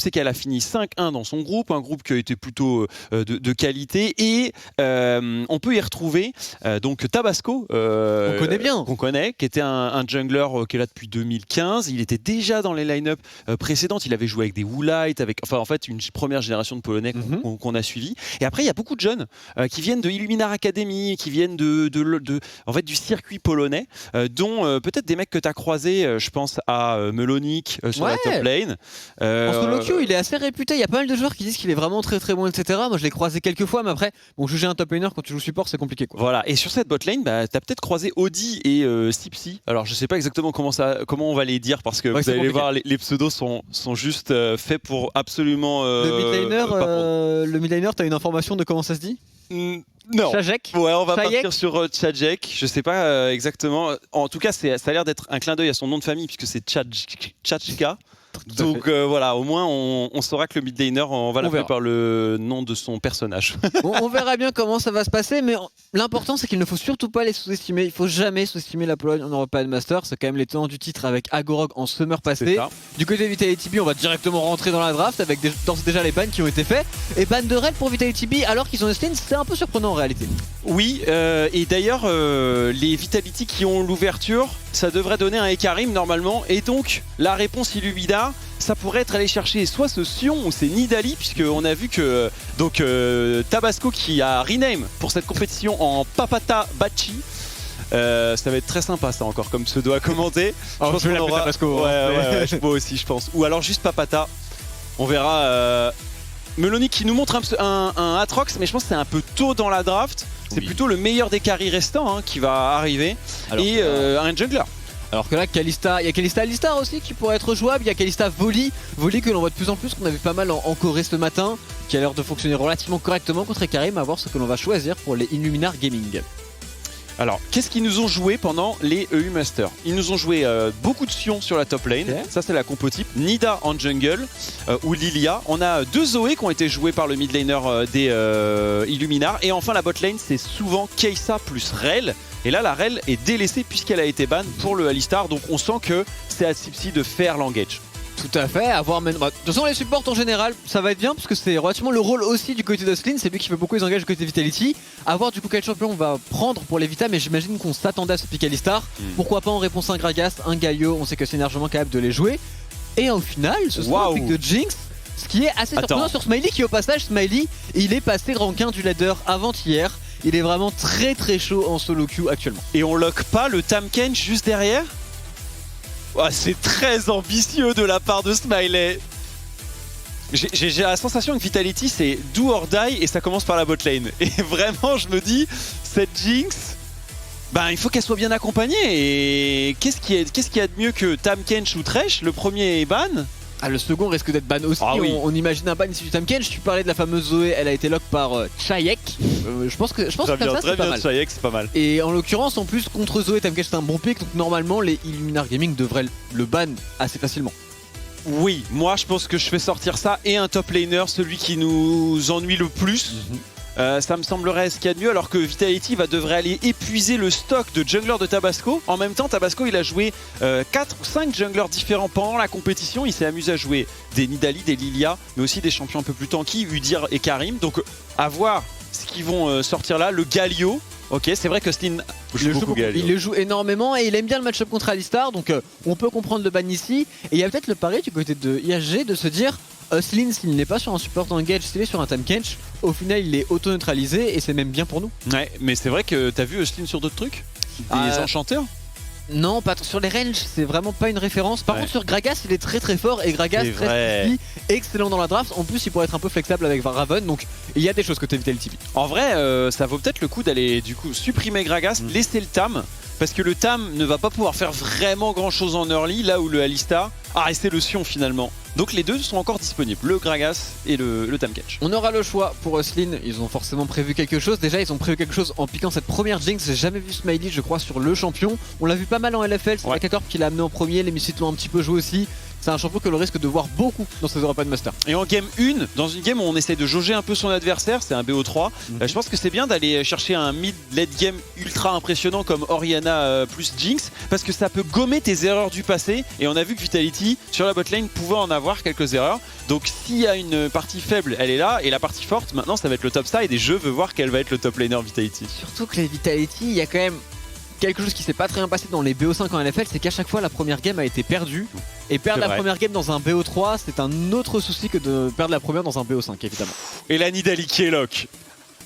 c'est qu'elle a fini 5-1 dans son groupe, un groupe qui a été plutôt de qualité, et on peut y retrouver donc Tabasco, On connaît bien, qu'on connaît, qui était un jungler qui est là depuis 2015. Il était déjà dans les line-up précédentes, il avait joué avec des Woolite, en fait une première génération de Polonais qu'on a suivi. Et après il y a beaucoup de jeunes qui viennent de Illuminar Academy, qui viennent en fait, du circuit polonais, dont peut-être des mecs que tu as croisés, je pense à Melonic sur la top lane. En solo queue, il est assez réputé. Il y a pas mal de joueurs qui disent qu'il est vraiment très très bon, etc. Moi, je l'ai croisé quelques fois, mais après, bon, juger un top laner quand tu joues support, c'est compliqué, quoi. Voilà. Et sur cette bot lane, bah, tu as peut-être croisé Audi et Sipsy. Alors, je sais pas exactement comment on va les dire, parce que vous allez voir, les pseudos sont juste faits pour absolument. Le mid laner, t'as une information de comment ça se dit? Non. Chajek. Ouais, on va partir sur Chajek. Je sais pas exactement. En tout cas, ça a l'air d'être un clin d'œil à son nom de famille, puisque c'est Chachka. Donc voilà, au moins on saura que le mid laner, on va l'appeler par le nom de son personnage. Bon, on verra bien comment ça va se passer, mais l'important c'est qu'il ne faut surtout pas les sous-estimer. Il faut jamais sous-estimer la Pologne en European Master. C'est quand même les tenants du titre avec Agorog en summer passé. Du côté de Vitality B, on va directement rentrer dans la draft avec déjà les bans qui ont été faits. Et ban de raid pour Vitality B alors qu'ils ont Estlin, c'est un peu surprenant en réalité. Oui, et d'ailleurs les Vitality qui ont l'ouverture, ça devrait donner un Ekarim normalement, et donc la réponse Illumida, ça pourrait être aller chercher soit ce Sion ou c'est Nidalee, puisqu'on a vu que donc Tabasco qui a rename pour cette compétition en Papata Bachi. Ça va être très sympa ça encore comme pseudo à commenter. Je pense qu'on aura Tabasco. Ouais, moi aussi je pense. Ou alors juste Papata. On verra. Melonic qui nous montre un Atrox, mais je pense que c'est un peu tôt dans la draft. C'est plutôt le meilleur des carries restants qui va arriver. Alors, et un jungler. Alors que là, Kalista, il y a Kalista Alistar aussi qui pourrait être jouable. Il y a Kalista Volley que l'on voit de plus en plus, qu'on a vu pas mal en Corée ce matin, qui a l'air de fonctionner relativement correctement contre Ekarim. À voir ce que l'on va choisir pour les Illuminar Gaming. Alors, qu'est-ce qu'ils nous ont joué pendant les EU Masters? Ils nous ont joué beaucoup de Sion sur la top lane, ça c'est la compo type, Nida en jungle ou Lilia. On a deux Zoé qui ont été joués par le mid laner des Illuminar. Et enfin la bot lane, c'est souvent Kai'Sa plus Rell. Et là la Rell est délaissée puisqu'elle a été ban pour le Alistar. Donc on sent que c'est à Sipsy de faire l'engage. Tout à fait, à voir maintenant. De toute façon, les supports en général, ça va être bien parce que c'est relativement le rôle aussi du côté d'Ostlin. C'est lui qui fait beaucoup les engages du côté de Vitality. À voir du coup quel champion on va prendre pour les Vita, mais j'imagine qu'on s'attendait à ce pick Alistar. Pourquoi pas en réponse à un Gragas, un Galio, on sait que c'est largement capable de les jouer. Et au final, ce sera un pick de Jinx. Ce qui est assez surprenant sur Smiley, qui au passage, Smiley, il est passé rank 1 du ladder avant-hier. Il est vraiment très très chaud en solo queue actuellement. Et on lock pas le Tahm Kench juste derrière? Oh, c'est très ambitieux de la part de Smiley. J'ai la sensation que Vitality c'est do or die et ça commence par la bot lane. Et vraiment je me dis, cette Jinx, ben, il faut qu'elle soit bien accompagnée. Et qu'est-ce qu'il y a de mieux que Tahm Kench ou Thresh? Le premier est ban. Ah, le second risque d'être ban aussi. Oui. On imagine un ban ici du Tahm Kench. Tu parlais de la fameuse Zoé, elle a été lock par Chayek. Je pense que comme ça c'est pas mal. Chayek, c'est pas mal. Et en l'occurrence, en plus contre Zoé, Tahm Kench c'est un bon pick. Donc normalement, les Illuminar Gaming devraient le ban assez facilement. Oui, moi je pense que je fais sortir ça et un top laner, celui qui nous ennuie le plus. Ça me semblerait ce qu'il y a de mieux, alors que Vitality devrait aller épuiser le stock de junglers de Tabasco. En même temps, Tabasco il a joué 4 ou 5 junglers différents pendant la compétition. Il s'est amusé à jouer des Nidalee, des Lilia, mais aussi des champions un peu plus tanky, Udyr et Karim. Donc à voir ce qu'ils vont sortir là. Le Galio, ok, c'est vrai que Stin il le joue énormément et il aime bien le match-up contre Alistar, donc on peut comprendre le ban ici. Et il y a peut-être le pari du côté de IHG de se dire Ostlin, s'il n'est pas sur un support engage, s'il est sur un Tahm Kench, au final il est auto-neutralisé et c'est même bien pour nous. Ouais, mais c'est vrai que t'as vu Ostlin sur d'autres trucs? Des enchanteurs? Non, pas sur les ranges, c'est vraiment pas une référence. Par contre sur Gragas, il est très très fort et Gragas très sticky, excellent dans la draft. En plus, il pourrait être un peu flexible avec Raven, donc il y a des choses côté Vitality. En vrai, ça vaut peut-être le coup d'aller du coup supprimer Gragas, laisser le Tahm, parce que le Tahm ne va pas pouvoir faire vraiment grand chose en early, là où le Alistar a resté le Sion finalement. Donc les deux sont encore disponibles, le Gragas et le Tahm Kench. On aura le choix pour Ostlin, ils ont forcément prévu quelque chose. Déjà ils ont prévu quelque chose en piquant cette première Jinx. J'ai jamais vu Smiley je crois sur le champion. On l'a vu pas mal en LFL, c'est Akacorp qui l'a amené en premier, les Mystics l'ont un petit peu joué aussi. c'est un champion que l'on risque de voir beaucoup dans ces European Masters. Et en game 1, dans une game où on essaye de jauger un peu son adversaire, c'est un BO3, je pense que c'est bien d'aller chercher un mid-late game ultra impressionnant comme Orianna plus Jinx, parce que ça peut gommer tes erreurs du passé, et on a vu que Vitality sur la botlane pouvait en avoir quelques erreurs. Donc s'il y a une partie faible, elle est là, et la partie forte, maintenant ça va être le top side, et je veux voir quel va être le top laner Vitality. Surtout que les Vitality, il y a quand même quelque chose qui s'est pas très bien passé dans les BO5 en LFL, c'est qu'à chaque fois la première game a été perdue. Et perdre la première game dans un BO3, c'est un autre souci que de perdre la première dans un BO5 évidemment. Et la Nidalee qui est lock.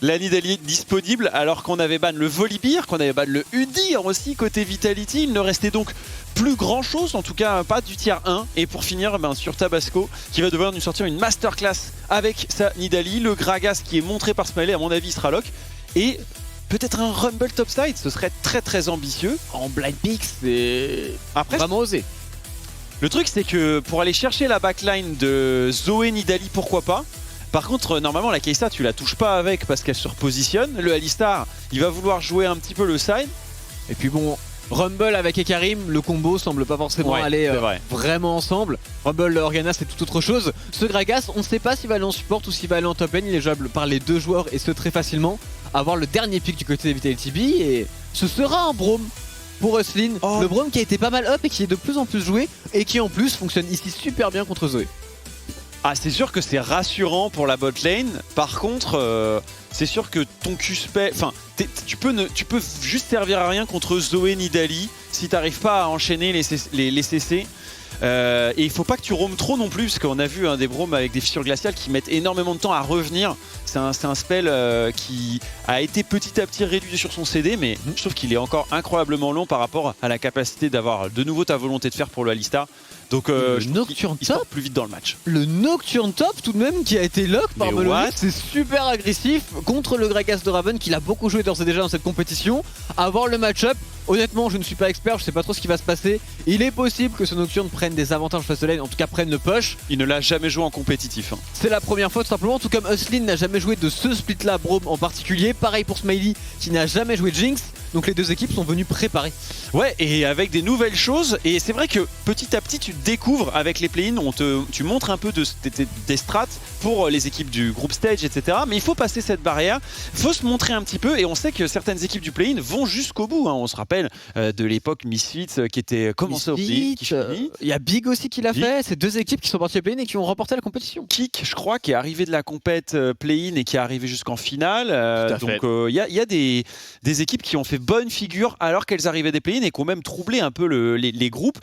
La Nidalee disponible alors qu'on avait ban le Volibear, qu'on avait ban le Udyr aussi côté Vitality. Il ne restait donc plus grand chose, en tout cas pas du tier 1. Et pour finir sur Tabasco qui va devoir nous sortir une masterclass avec sa Nidalee. Le Gragas qui est montré par Smiley, à mon avis il sera lock. Et peut-être un Rumble topside, ce serait très très ambitieux. En blind pick, c'est vraiment osé. Le truc c'est que pour aller chercher la backline de Zoé Nidalee, pourquoi pas. Par contre, normalement la Kai'Sa tu la touches pas avec parce qu'elle se repositionne. Le Alistar, il va vouloir jouer un petit peu le side. Et puis bon, Rumble avec Ekarim, le combo semble pas forcément aller vraiment ensemble. Rumble Orianna c'est tout autre chose. Ce Gragas, on ne sait pas s'il va aller en support ou s'il va aller en top lane. Il est jouable par les deux joueurs et ce très facilement. Avoir le dernier pick du côté des Vitality B et ce sera un Braum pour Eusline. Le Braum qui a été pas mal up et qui est de plus en plus joué et qui en plus fonctionne ici super bien contre Zoé. Ah, c'est sûr que c'est rassurant pour la bot lane. Par contre, c'est sûr que ton Q-spec, enfin, tu peux juste servir à rien contre Zoé Nidalee si t'arrives pas à enchaîner les CC. Et il faut pas que tu roames trop non plus, parce qu'on a vu des Braumes avec des fissures glaciales qui mettent énormément de temps à revenir. C'est un spell qui a été petit à petit réduit sur son CD, mais je trouve qu'il est encore incroyablement long par rapport à la capacité d'avoir de nouveau ta volonté de faire pour le Alistar. Donc Nocturne il sort plus vite dans le match. Le Nocturne top tout de même qui a été lock par Melody, c'est super agressif contre le Gragas de Raven qu'il a beaucoup joué d'ores et déjà dans cette compétition. Avoir le match-up, honnêtement je ne suis pas expert, je sais pas trop ce qui va se passer. Il est possible que ce Nocturne prenne des avantages face de lane, en tout cas prenne le push. Il ne l'a jamais joué en compétitif. C'est la première fois tout simplement, tout comme Eusline n'a jamais joué de ce split là, Braum en particulier. Pareil pour Smiley qui n'a jamais joué Jinx. Donc les deux équipes sont venues préparer. Ouais, et avec des nouvelles choses. Et c'est vrai que petit à petit tu découvres avec les play-ins, tu montres un peu des strats pour les équipes du group stage, etc. Mais il faut passer cette barrière, il faut se montrer un petit peu. Et on sait que certaines équipes du play-in vont jusqu'au bout. On se rappelle de l'époque Misfits qui était commencé au play-in. Il y a Big aussi qui l'a fait. C'est deux équipes qui sont parties au play-in et qui ont remporté la compétition. Kick, je crois, qui est arrivé de la compète play-in et qui est arrivé jusqu'en finale. Donc il y a des équipes qui ont fait bonne figure alors qu'elles arrivaient des play-in et qui ont même troublé un peu les groupes.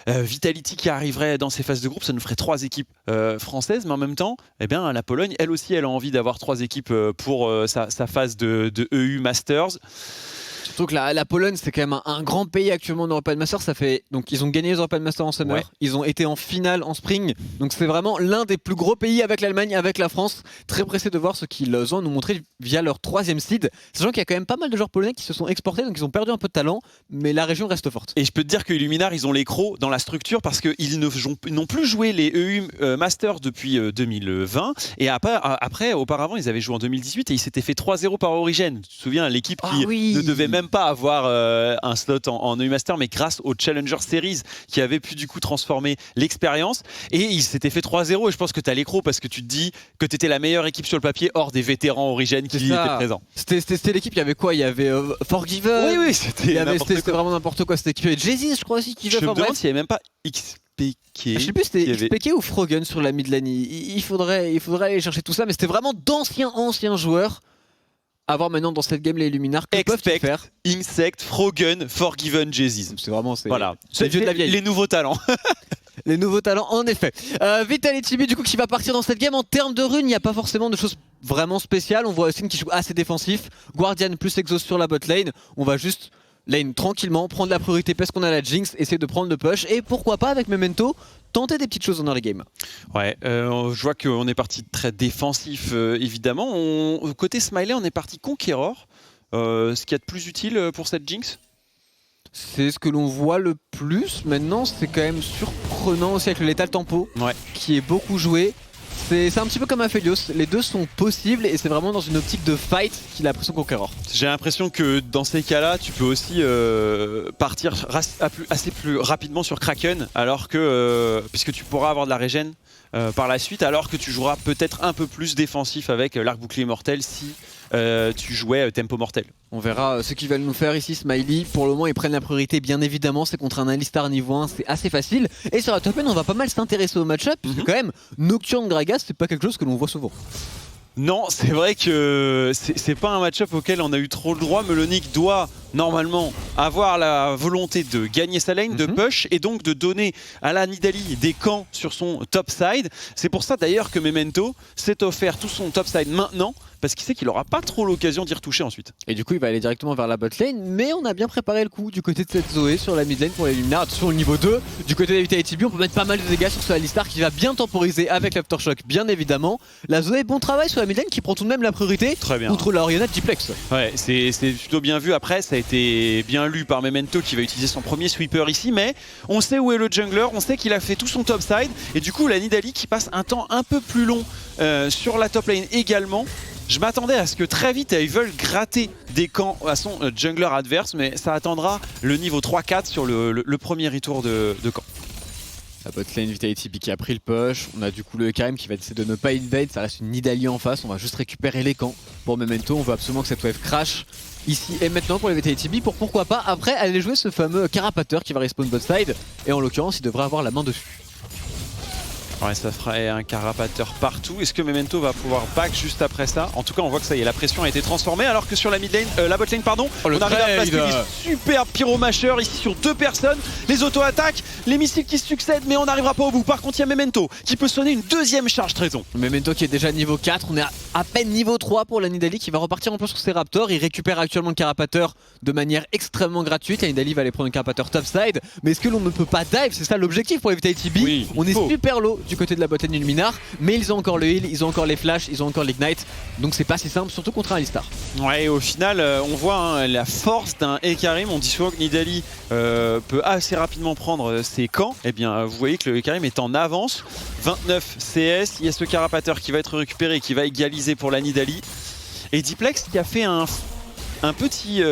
Vitality qui arriverait dans ces phases de groupe, ça nous ferait 3 équipes françaises, mais en même temps, eh bien, la Pologne, elle aussi, elle a envie d'avoir 3 équipes pour sa phase de EU Masters. Surtout que la Pologne, c'est quand même un grand pays actuellement en European Masters. Donc ils ont gagné les European Masters en Summer, ils ont été en finale en Spring. Donc c'est vraiment l'un des plus gros pays avec l'Allemagne, avec la France. Très pressé de voir ce qu'ils ont à nous montrer via leur 3e seed. Sachant qu'il y a quand même pas mal de joueurs polonais qui se sont exportés, donc ils ont perdu un peu de talent, mais la région reste forte. Et je peux te dire que Illuminar, ils ont les crocs dans la structure parce qu'ils n'ont plus joué les EU Masters depuis 2020. Et après, auparavant, ils avaient joué en 2018 et ils s'étaient fait 3-0 par Origin. Tu te souviens, l'équipe qui ne devait même pas avoir un slot en EU Master, mais grâce au Challenger Series qui avait pu du coup transformer l'expérience. Et ils s'étaient fait 3-0 et je pense que tu as l'écro parce que tu te dis que tu étais la meilleure équipe sur le papier hors des vétérans Origin qui étaient présents. C'était l'équipe, il y avait quoi? Il y avait Forgiven. Oui, c'était vraiment n'importe quoi. C'était l'équipe. Jay-Z, je crois aussi qui je me demande s'il n'y avait même pas XPK. Je sais plus si c'était XPK ou Frogen sur la mid lane. Il faudrait aller chercher tout ça, mais c'était vraiment d'anciens joueurs. À voir maintenant dans cette game les Illuminars que peuvent-ils faire. Insect, Frogen, Forgiven, Jay-Z. C'est vraiment voilà. de la vieille. Les nouveaux talents. Les nouveaux talents, en effet. Vitality B, du coup, qui va partir dans cette game. En termes de runes, il n'y a pas forcément de choses vraiment spéciales. On voit Austin qui joue assez défensif. Guardian plus Exhaust sur la bot lane. On va juste lane tranquillement, prendre la priorité parce qu'on a la Jinx, essayer de prendre le push. Et pourquoi pas, avec Memento, tenter des petites choses dans les games. Ouais, je vois qu'on est parti très défensif, évidemment. Côté Smiley, on est parti Conqueror. Ce qu'il y a de plus utile pour cette Jinx? C'est ce que l'on voit le plus. Maintenant, c'est quand même surprenant aussi avec le Lethal Tempo, qui est beaucoup joué. C'est un petit peu comme Aphelios, les deux sont possibles et c'est vraiment dans une optique de fight qu'il a pris son Conqueror. J'ai l'impression que dans ces cas-là, tu peux aussi partir assez plus rapidement sur Kraken, alors que puisque tu pourras avoir de la régène par la suite, alors que tu joueras peut-être un peu plus défensif avec l'arc bouclier mortel si tu jouais tempo mortel. On verra ce qu'ils veulent nous faire ici, Smiley. Pour le moment, ils prennent la priorité, bien évidemment. C'est contre un Alistar niveau 1, c'est assez facile. Et sur la top lane, on va pas mal s'intéresser au match-up, puisque quand même, Nocturne Gragas, c'est pas quelque chose que l'on voit souvent. Non, c'est vrai que c'est pas un match-up auquel on a eu trop le droit. Melonic doit normalement avoir la volonté de gagner sa lane, de push et donc de donner à la Nidalee des camps sur son top side. C'est pour ça d'ailleurs que Memento s'est offert tout son top side maintenant, parce qu'il sait qu'il n'aura pas trop l'occasion d'y retoucher ensuite. Et du coup, il va aller directement vers la bot lane, mais on a bien préparé le coup du côté de cette Zoé sur la mid lane pour les Luminaires. Attention, le niveau 2, du côté de Vitality B, on peut mettre pas mal de dégâts sur ce Alistar qui va bien temporiser avec l'Aftershock, bien évidemment. La Zoé, bon travail sur la mid lane qui prend tout de même la priorité contre la Orianna de Diplex. Ouais, c'est plutôt bien vu. Après, ça a été bien lu par Memento qui va utiliser son premier sweeper ici, mais on sait où est le jungler, on sait qu'il a fait tout son top side, et du coup, la Nidalee qui passe un temps un peu plus long sur la top lane également. Je m'attendais à ce que très vite ils veulent gratter des camps à son jungler adverse, mais ça attendra le niveau 3-4 sur le premier retour de camp. La bot lane Vitality B qui a pris le push, on a du coup le Karim qui va essayer de ne pas invade, ça reste une Nidalee en face, on va juste récupérer les camps. Pour Memento, on veut absolument que cette wave crash ici et maintenant pour les Vitality B, pour pourquoi pas après aller jouer ce fameux Carapateur qui va respawn bot side, et en l'occurrence il devrait avoir la main dessus. Ouais, ça ferait un Carapateur partout. Est-ce que Memento va pouvoir back juste après ça? En tout cas, on voit que ça y est, la pression a été transformée. Alors que sur la mid lane, la bot lane, pardon, on arrive à placer des super pyromacheurs ici sur 2 personnes. Les auto-attaques, les missiles qui se succèdent, mais on n'arrivera pas au bout. Par contre, il y a Memento qui peut sonner une deuxième charge Tréson. Memento qui est déjà niveau 4, on est à peine niveau 3 pour la Nidalee qui va repartir en plus sur ses Raptors. Il récupère actuellement le Carapateur de manière extrêmement gratuite. La Nidalee va aller prendre le Carapateur topside. Mais est-ce que l'on ne peut pas dive? C'est ça l'objectif pour les Vitality B. Oui, on est super low du côté de la botlane du Luminar, mais ils ont encore le heal, ils ont encore les flashs, ils ont encore l'ignite, donc c'est pas si simple, surtout contre un Alistar. Ouais, au final, on voit la force d'un Hecarim. On dit souvent que Nidalee peut assez rapidement prendre ses camps. Eh bien, vous voyez que le Hecarim est en avance. 29 CS, il y a ce Carapateur qui va être récupéré, qui va égaliser pour la Nidalee. Et Diplex qui a fait un petit...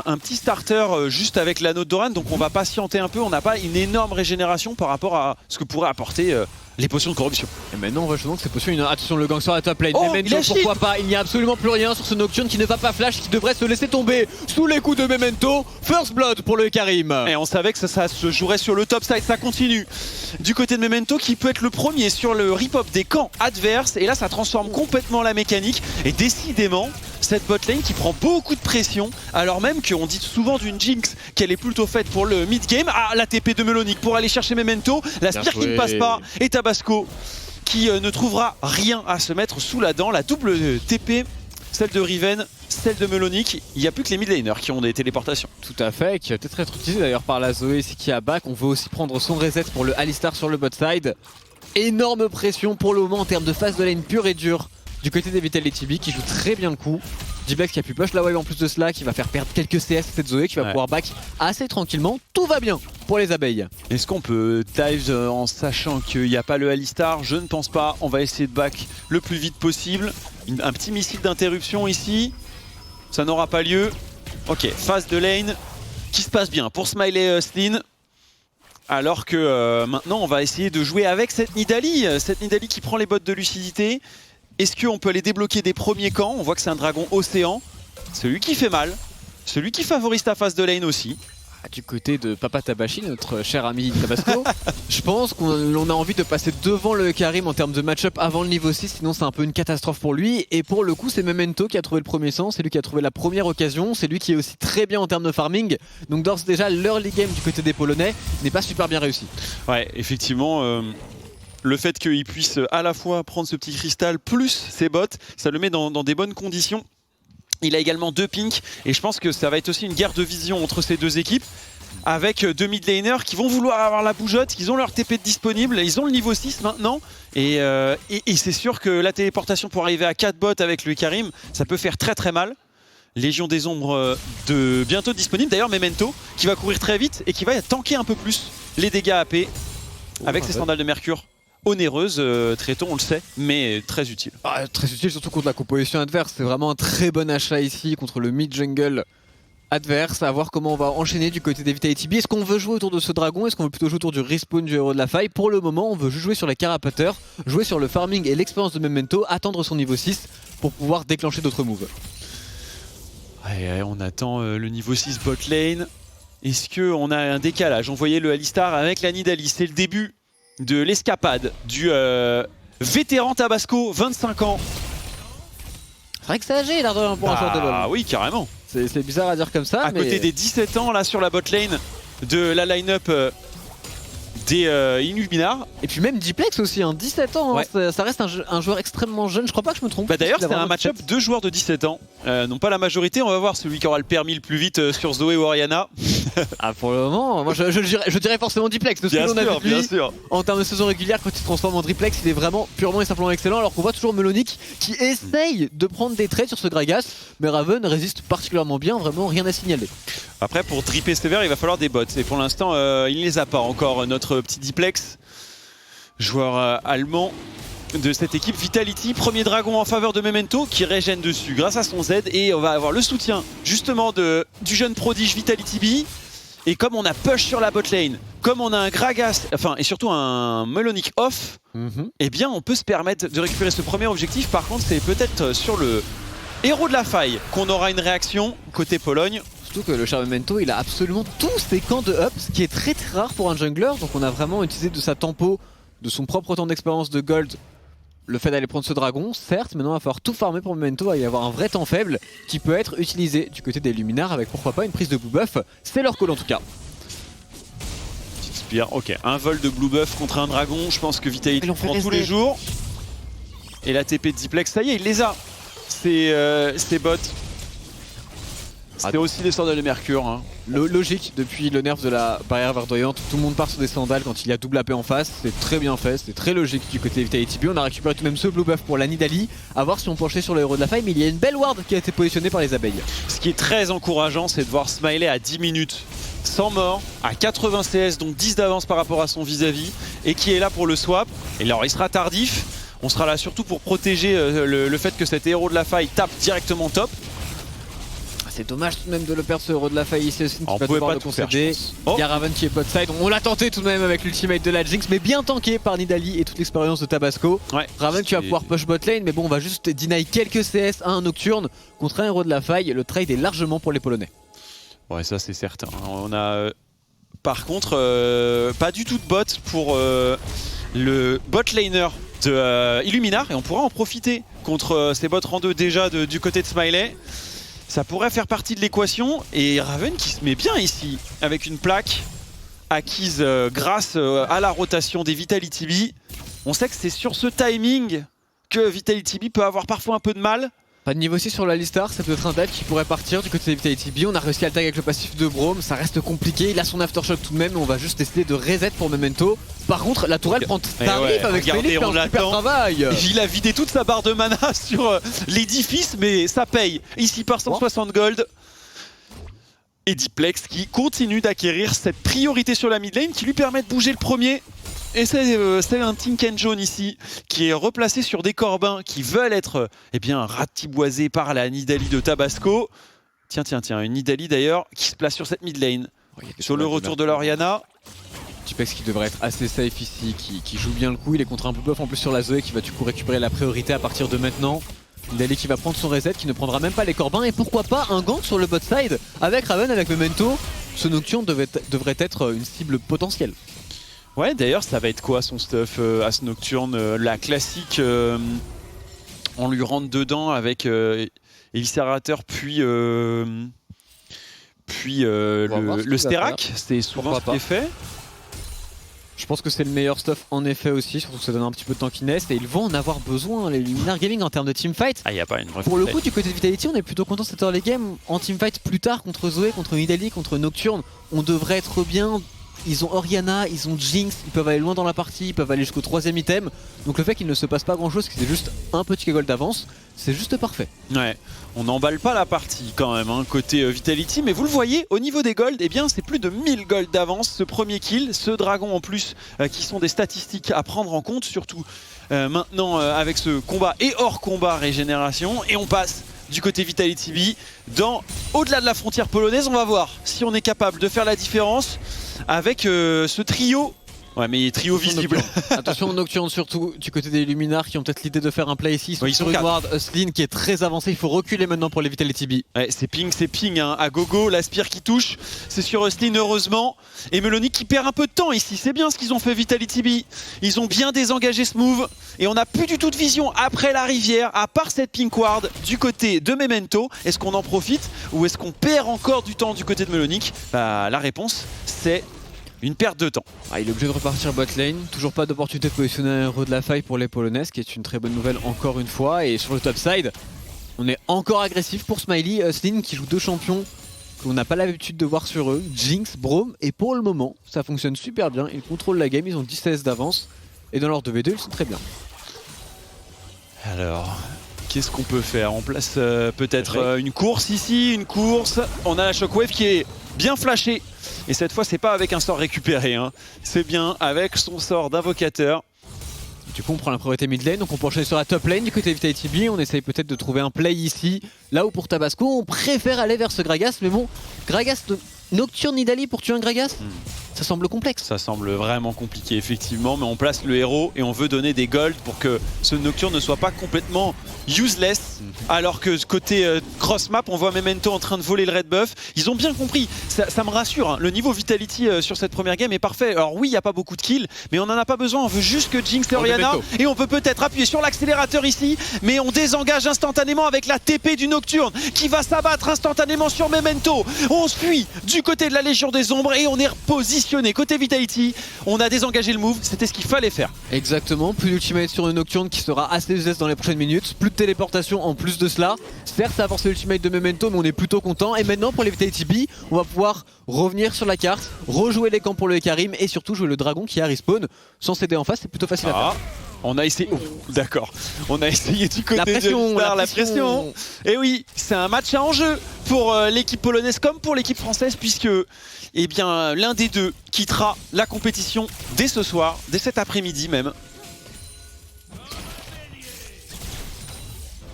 un petit starter juste avec l'anneau de Doran, donc on va patienter un peu, on n'a pas une énorme régénération par rapport à ce que pourraient apporter les potions de corruption. Et maintenant on voit donc ces potions, attention le gang sur la top lane, oh, Memento, pourquoi pas, il n'y a absolument plus rien sur ce Nocturne qui ne va pas flash, qui devrait se laisser tomber sous les coups de Memento. First blood pour le Karim. Et on savait que ça se jouerait sur le top side, ça continue. Du côté de Memento qui peut être le premier sur le rip-hop des camps adverses, et là ça transforme complètement la mécanique, et décidément cette bot lane qui prend beaucoup de pression, alors même qu'on dit souvent d'une Jinx qu'elle est plutôt faite pour le mid-game. Ah, la TP de Melonic pour aller chercher Memento, la Spear qui ne passe pas, et Tabasco qui ne trouvera rien à se mettre sous la dent. La double TP, celle de Riven, celle de Melonic, il n'y a plus que les mid-laners qui ont des téléportations. Tout à fait, qui va peut-être être utilisé d'ailleurs par la Zoé ici qui a back. On veut aussi prendre son reset pour le Alistar sur le bot side. Énorme pression pour le moment en termes de phase de lane pure et dure du côté des Vitality B qui joue très bien le coup. Diplex qui a pu push la wave en plus de cela, qui va faire perdre quelques CS à cette Zoé, qui va pouvoir back assez tranquillement. Tout va bien pour les abeilles. Est-ce qu'on peut dive en sachant qu'il n'y a pas le Alistar? Je ne pense pas. On va essayer de back le plus vite possible. Un petit missile d'interruption ici. Ça n'aura pas lieu. Ok, phase de lane qui se passe bien pour Smiley Slin. Alors que maintenant on va essayer de jouer avec cette Nidalee. Cette Nidalee qui prend les bottes de lucidité. Est-ce qu'on peut aller débloquer des premiers camps? On voit que c'est un dragon océan. Celui qui fait mal. Celui qui favorise ta phase de lane aussi. Du côté de Papa Tabashi, notre cher ami Tabasco, je pense qu'on a envie de passer devant le Karim en termes de match-up avant le niveau 6, sinon c'est un peu une catastrophe pour lui. Et pour le coup, c'est Memento qui a trouvé le premier sens, c'est lui qui a trouvé la première occasion, c'est lui qui est aussi très bien en termes de farming. Donc d'ores déjà, l'early game du côté des Polonais n'est pas super bien réussi. Ouais, effectivement... Le fait qu'il puisse à la fois prendre ce petit cristal plus ses bottes, ça le met dans des bonnes conditions. Il a également 2 pinks et je pense que ça va être aussi une guerre de vision entre ces deux équipes avec 2 mid laners qui vont vouloir avoir la bougeotte, ils ont leur TP disponible, ils ont le niveau 6 maintenant et c'est sûr que la téléportation pour arriver à 4 bots avec le Karim, ça peut faire très très mal. Légion des ombres bientôt disponible, d'ailleurs Memento qui va courir très vite et qui va tanker un peu plus les dégâts AP avec ses sandales de mercure. onéreuse, Tréton, on le sait, mais très utile. Ah, très utile surtout contre la composition adverse. C'est vraiment un très bon achat ici contre le mid-jungle adverse. À voir comment on va enchaîner du côté des Vitality B. Est-ce qu'on veut jouer autour de ce dragon? Est-ce qu'on veut plutôt jouer autour du respawn du héros de la faille? Pour le moment, on veut juste jouer sur les carapateurs, jouer sur le farming et l'expérience de Memento, attendre son niveau 6 pour pouvoir déclencher d'autres moves. Ouais, on attend le niveau 6 bot lane. Est-ce qu'on a un décalage? On voyait le Alistar avec la Nidalee. C'est le début de l'escapade du vétéran Tabasco, 25 ans. C'est vrai que c'est âgé l'air de rien pour un joueur de LoL. Ah oui, carrément. C'est bizarre à dire comme ça. À côté des 17 ans là sur la bot lane de la line-up des Illuminars. Et puis même Diplex aussi, 17 ans, Ouais. ça reste un joueur extrêmement jeune, je crois pas que je me trompe. Bah d'ailleurs Il a c'est un vraiment match-up 17. de joueurs de 17 ans, non pas la majorité, on va voir celui qui aura le permis le plus vite sur Zoé ou Orianna. Ah pour le moment, moi je dirais forcément Diplex, de ce que l'on a vu de lui, sûr. en termes de saison régulière quand il se transforme en triplex, il est vraiment purement et simplement excellent, alors qu'on voit toujours Melonic qui essaye de prendre des traits sur ce Gragas, mais Raven résiste particulièrement bien, vraiment rien à signaler. Après pour dripper sévère il va falloir des bots et pour l'instant il ne les a pas encore, notre petit Diplex, joueur allemand de cette équipe Vitality. Premier dragon en faveur de Memento qui régène dessus grâce à son Z et on va avoir le soutien justement du jeune prodige Vitality B. Et comme on a push sur la bot lane, comme on a un Gragas, enfin et surtout un Melonic off, eh bien on peut se permettre de récupérer ce premier objectif. Par contre c'est peut-être sur le héros de la faille qu'on aura une réaction côté Pologne. Surtout que le cher Memento il a absolument tous ses camps de up, ce qui est très rare pour un jungler, donc on a vraiment utilisé de sa tempo, de son propre temps d'expérience de gold, le fait d'aller prendre ce dragon. Certes, maintenant il va falloir tout farmer pour Memento, il va y avoir un vrai temps faible qui peut être utilisé du côté des Luminars avec pourquoi pas une prise de blue buff, c'est leur call en tout cas. Petite spire, ok, un vol de blue buff contre un dragon, je pense que Vitality prend tous les jours. Et la TP de Diplex, ça y est, il les a, ces bots. C'était aussi des sandales de Mercure. Hein. Logique, depuis le nerf de la barrière verdoyante, tout le monde part sur des sandales quand il y a double AP en face. C'est très bien fait, c'est très logique du côté Vitality B. On a récupéré tout de même ce blue buff pour la Nidalee. A voir si on penchait sur le héros de la faille, mais il y a une belle ward qui a été positionnée par les abeilles. Ce qui est très encourageant, c'est de voir Smiley à 10 minutes, sans mort, à 80 CS, donc 10 d'avance par rapport à son vis-à-vis, et qui est là pour le swap. Et alors il sera tardif, on sera là surtout pour protéger le fait que cet héros de la faille tape directement top. C'est dommage tout de même de le perdre ce héros de la faille ici, qui on va pouvait devoir pas le tout faire, concéder. Il y a Raven qui est pot side, on l'a tenté tout de même avec l'ultimate de la Jinx, mais bien tanké par Nidalee et toute l'expérience de Tabasco. Ouais, Raven qui va pouvoir push bot lane, mais bon on va juste deny quelques CS à un Nocturne contre un héros de la faille. Le trade est largement pour les Polonais. Ouais, ça c'est certain. On a par contre pas du tout de bot pour le bot laner de Illuminar, et on pourra en profiter contre ces bots rang 2 déjà du côté de Smiley. Ça pourrait faire partie de l'équation, et Raven qui se met bien ici avec une plaque acquise grâce à la rotation des Vitality B. On sait que c'est sur ce timing que Vitality B peut avoir parfois un peu de mal. Pas de niveau 6 sur la Alistar, ça peut être un dev qui pourrait partir du côté des Vitality B. On a réussi à le tag avec le passif de Braum, ça reste compliqué. Il a son aftershock tout de même, mais on va juste essayer de reset pour Memento. Par contre, la tourelle prend tarif avec regardez, Félix, on un super l'attend. travail. Il a vidé toute sa barre de mana sur l'édifice, mais ça paye. Ici par 160 gold. Et Diplex qui continue d'acquérir cette priorité sur la mid lane qui lui permet de bouger le premier. Et c'est un Tink and Jaune ici qui est replacé sur des Corbins qui veulent être ratiboisés par la Nidalee de Tabasco. Tiens, une Nidalee d'ailleurs qui se place sur cette mid lane. Sur le retour de l'Orianna. Diplex qui devrait être assez safe ici, qui joue bien le coup. Il est contre un blue buff en plus sur la Zoé qui va du coup récupérer la priorité à partir de maintenant. Nidalee qui va prendre son reset, qui ne prendra même pas les Corbins. Et pourquoi pas un gank sur le bot side avec Raven, avec Memento. Ce Nocturne devrait être une cible potentielle. Ouais, d'ailleurs, ça va être quoi son stuff à ce Nocturne? La classique, on lui rentre dedans avec Éviscérateur puis le Sterak. C'est souvent ce qui est fait. Je pense que c'est le meilleur stuff en effet aussi, surtout que ça donne un petit peu de tankiness et ils vont en avoir besoin, les Luminar Gaming, en termes de teamfight. Ah, y a pas une vraie Pour le coup, du côté de Vitality, on est plutôt content cette early game. En teamfight plus tard contre Zoé, contre Nidalee, contre Nocturne, on devrait être bien ils ont Orianna, ils ont Jinx, ils peuvent aller loin dans la partie, ils peuvent aller jusqu'au 3ème item. Donc le fait qu'il ne se passe pas grand chose, que c'est juste un petit gold d'avance, c'est juste parfait. Ouais, on n'emballe pas la partie quand même, hein, côté Vitality, mais vous le voyez, au niveau des golds, eh bien c'est plus de 1000 gold d'avance ce premier kill, ce dragon en plus, qui sont des statistiques à prendre en compte, surtout maintenant avec ce combat et hors combat régénération, et on passe du côté Vitality B, au-delà de la frontière polonaise. On va voir si on est capable de faire la différence avec ce trio. Ouais, mais trio visible. Attention aux Nocturnes, surtout du côté des Luminars qui ont peut-être l'idée de faire un play ici. Ils sont sur une ward, Slin qui est très avancé, il faut reculer maintenant pour les Vitality B. Ouais, c'est ping hein, à gogo, la Spire qui touche, c'est sur Slin heureusement. Et Melonic qui perd un peu de temps ici, c'est bien ce qu'ils ont fait Vitality B. Ils ont bien désengagé ce move et on n'a plus du tout de vision après la rivière, à part cette pink ward du côté de Memento. Est-ce qu'on en profite ou est-ce qu'on perd encore du temps du côté de Melonic? Bah, la réponse c'est une perte de temps. Ah, il est obligé de repartir bot lane, toujours pas d'opportunité de positionner un héros de la faille pour les Polonaises, qui est une très bonne nouvelle encore une fois. Et sur le top side, on est encore agressif pour Smiley, Slin qui joue deux champions qu'on n'a pas l'habitude de voir sur eux, Jinx, Braum, et pour le moment ça fonctionne super bien, ils contrôlent la game, ils ont 10-16 d'avance, et dans leur 2v2 ils sont très bien. Alors, qu'est-ce qu'on peut faire? On place peut-être une course ici, une course, on a la Shockwave qui est bien flashée. Et cette fois c'est pas avec un sort récupéré, hein. C'est bien avec son sort d'invocateur. Du coup on prend la priorité mid lane, donc on peut enchaîner sur la top lane du côté de Vitality B. On essaye peut-être de trouver un play ici, là où pour Tabasco on préfère aller vers ce Gragas. Mais bon, Gragas Nocturne Nidalee pour tuer un Gragas, ça semble complexe. Ça semble vraiment compliqué effectivement, mais on place le héros et on veut donner des golds pour que ce Nocturne ne soit pas complètement useless. Alors que côté cross map, on voit Memento en train de voler le red buff. Ils ont bien compris, ça me rassure, hein. Le niveau Vitality sur cette première game est parfait. Alors oui, il n'y a pas beaucoup de kills, mais on n'en a pas besoin, on veut juste que Jinx et Orianna. Et on peut peut-être appuyer sur l'accélérateur ici, mais on désengage instantanément avec la TP du Nocturne qui va s'abattre instantanément sur Memento. On fuit du côté de la Légion des Ombres et on est repositionné. Côté Vitality, on a désengagé le move, c'était ce qu'il fallait faire. Exactement, plus d'ultimate sur le Nocturne qui sera assez useless dans les prochaines minutes, plus de téléportation en plus de cela. Certes ça a forcé l'ultimate de Memento, mais on est plutôt content. Et maintenant pour les Vitality B, on va pouvoir revenir sur la carte, rejouer les camps pour le Hecarim et surtout jouer le dragon qui a respawn. Sans céder en face, c'est plutôt facile à faire. On a essayé, d'accord, on a essayé du côté de la pression. Et oui, c'est un match à enjeu pour l'équipe polonaise comme pour l'équipe française, puisque eh bien, l'un des deux quittera la compétition dès ce soir, dès cet après-midi même.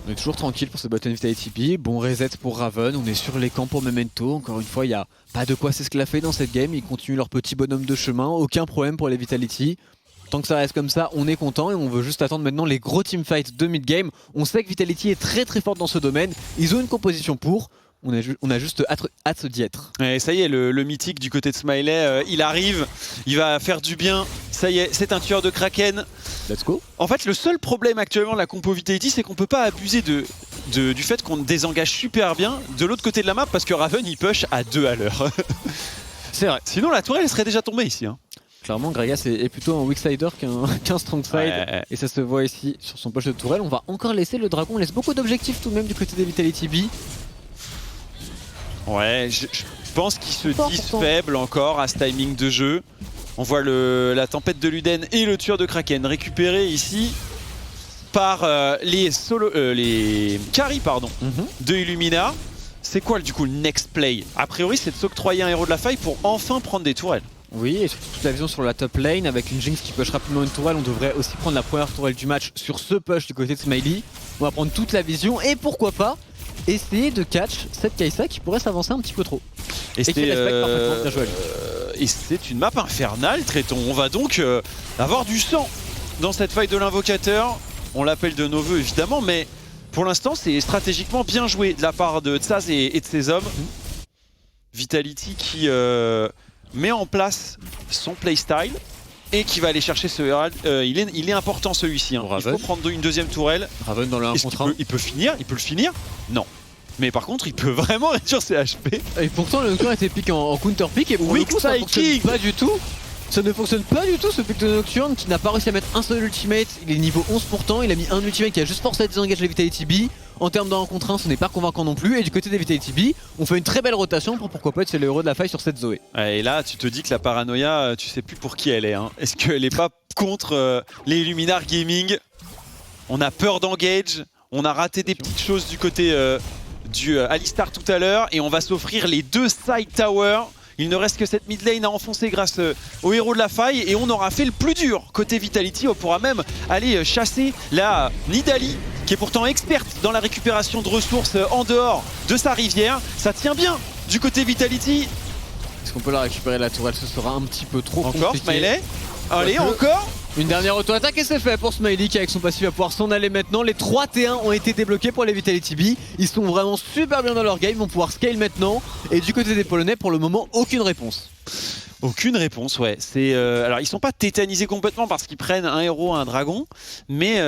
On est toujours tranquille pour ce bottom Vitality B, bon reset pour Raven, on est sur les camps pour Memento, encore une fois il n'y a pas de quoi s'esclaffer dans cette game, ils continuent leur petit bonhomme de chemin, aucun problème pour les Vitality. Tant que ça reste comme ça, on est content et on veut juste attendre maintenant les gros teamfights de mid-game. On sait que Vitality est très très forte dans ce domaine, ils ont une composition pour, on a juste hâte d'y être. Et ça y est, le mythique du côté de Smiley, il arrive, il va faire du bien, ça y est, c'est un tueur de Kraken. Let's go. En fait, le seul problème actuellement de la compo Vitality, c'est qu'on peut pas abuser du fait qu'on désengage super bien de l'autre côté de la map parce que Raven il push à 2 à l'heure. C'est vrai. Sinon la tourelle serait déjà tombée ici, hein. Clairement Gragas est plutôt un weak sider qu'un strong side, ouais. Et ça se voit ici sur son push de tourelle. On va encore laisser le dragon, on laisse beaucoup d'objectifs tout de même du côté des Vitality B. Ouais, je pense qu'ils se disent faibles encore à ce timing de jeu. On voit la tempête de Luden et le tueur de Kraken récupérés ici par les carry de Illumina. C'est quoi du coup le next play? A priori c'est de s'octroyer un héros de la faille pour enfin prendre des tourelles. Oui, et surtout toute la vision sur la top lane avec une Jinx qui push rapidement une tourelle. On devrait aussi prendre la première tourelle du match sur ce push du côté de Smiley. On va prendre toute la vision et pourquoi pas essayer de catch cette Kai'Sa qui pourrait s'avancer un petit peu trop. Et c'est une map infernale, Tréton. On va donc avoir du sang dans cette faille de l'invocateur. On l'appelle de nos voeux évidemment, mais pour l'instant c'est stratégiquement bien joué de la part de Tsaz et de ses hommes. Vitality qui met en place son playstyle et qui va aller chercher ce Herald. Il est important celui-ci, hein. Il faut prendre une deuxième tourelle. Raven dans le 1 contre 1. Il peut le finir. Non. Mais par contre il peut vraiment réduire ses HP. Et pourtant le Nocturne était pick en counter pick et pour le coup ça fonctionne pas du tout. Ça ne fonctionne pas du tout ce pick de Nocturne qui n'a pas réussi à mettre un seul ultimate. Il est niveau 11 pourtant, il a mis un ultimate qui a juste forcé à désengager les Vitality B. En termes de 1 contre 1, ce n'est pas convaincant non plus. Et du côté des Vitality B, on fait une très belle rotation pour pourquoi pas être le héros de la faille sur cette Zoé. Et là, tu te dis que la paranoïa, tu sais plus pour qui elle est. Hein. Est-ce qu'elle est pas contre les Illuminar Gaming? On a peur d'engage, on a raté des petites choses du côté du Alistar tout à l'heure. Et on va s'offrir les 2 side towers. Il ne reste que cette mid lane à enfoncer grâce au héros de la faille et on aura fait le plus dur côté Vitality. On pourra même aller chasser la Nidalee qui est pourtant experte dans la récupération de ressources en dehors de sa rivière. Ça tient bien du côté Vitality. Est-ce qu'on peut la récupérer la tourelle? Ce sera un petit peu trop encore compliqué. Smiley. Allez, encore. Une dernière auto-attaque et c'est fait pour Smiley qui avec son passif va pouvoir s'en aller maintenant. Les 3 T1 ont été débloqués pour les Vitality B. Ils sont vraiment super bien dans leur game, ils vont pouvoir scale maintenant. Et du côté des Polonais, pour le moment, aucune réponse. Aucune réponse, ouais. Alors ils sont pas tétanisés complètement parce qu'ils prennent un héros, un dragon. Mais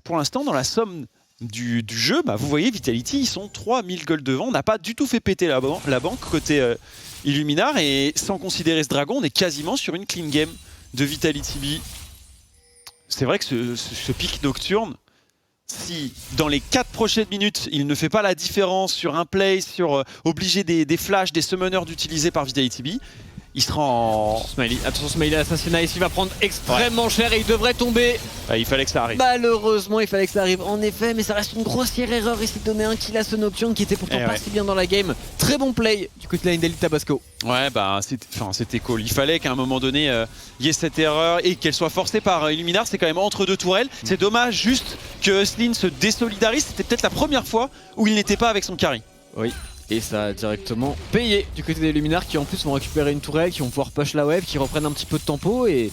pour l'instant, dans la somme du jeu, vous voyez, Vitality, ils sont 3000 gold devant. On n'a pas du tout fait péter la banque côté Illuminar. Et sans considérer ce dragon, on est quasiment sur une clean game de Vitality B. C'est vrai que ce pic nocturne, si dans les 4 prochaines minutes, il ne fait pas la différence sur un play, sur obliger des flashs, des summoners d'utiliser par Vitality B, il sera en... Smiley, attention Smiley, l'assassinat ici va prendre extrêmement cher et il devrait tomber. Il fallait que ça arrive. Malheureusement, il fallait que ça arrive en effet, mais ça reste une grossière erreur ici de donner un kill à ce Nocturne qui était pourtant pas si bien dans la game. Très bon play du côté de la Nidalee Tabasco. Ouais, c'était cool. Il fallait qu'à un moment donné, il y ait cette erreur et qu'elle soit forcée par Illuminar. C'est quand même entre 2 tourelles. C'est dommage juste que Slin se désolidarise. C'était peut-être la première fois où il n'était pas avec son carry. Oui. Et ça a directement payé du côté des Illuminar qui en plus vont récupérer une tourelle, qui vont pouvoir push la wave, qui reprennent un petit peu de tempo et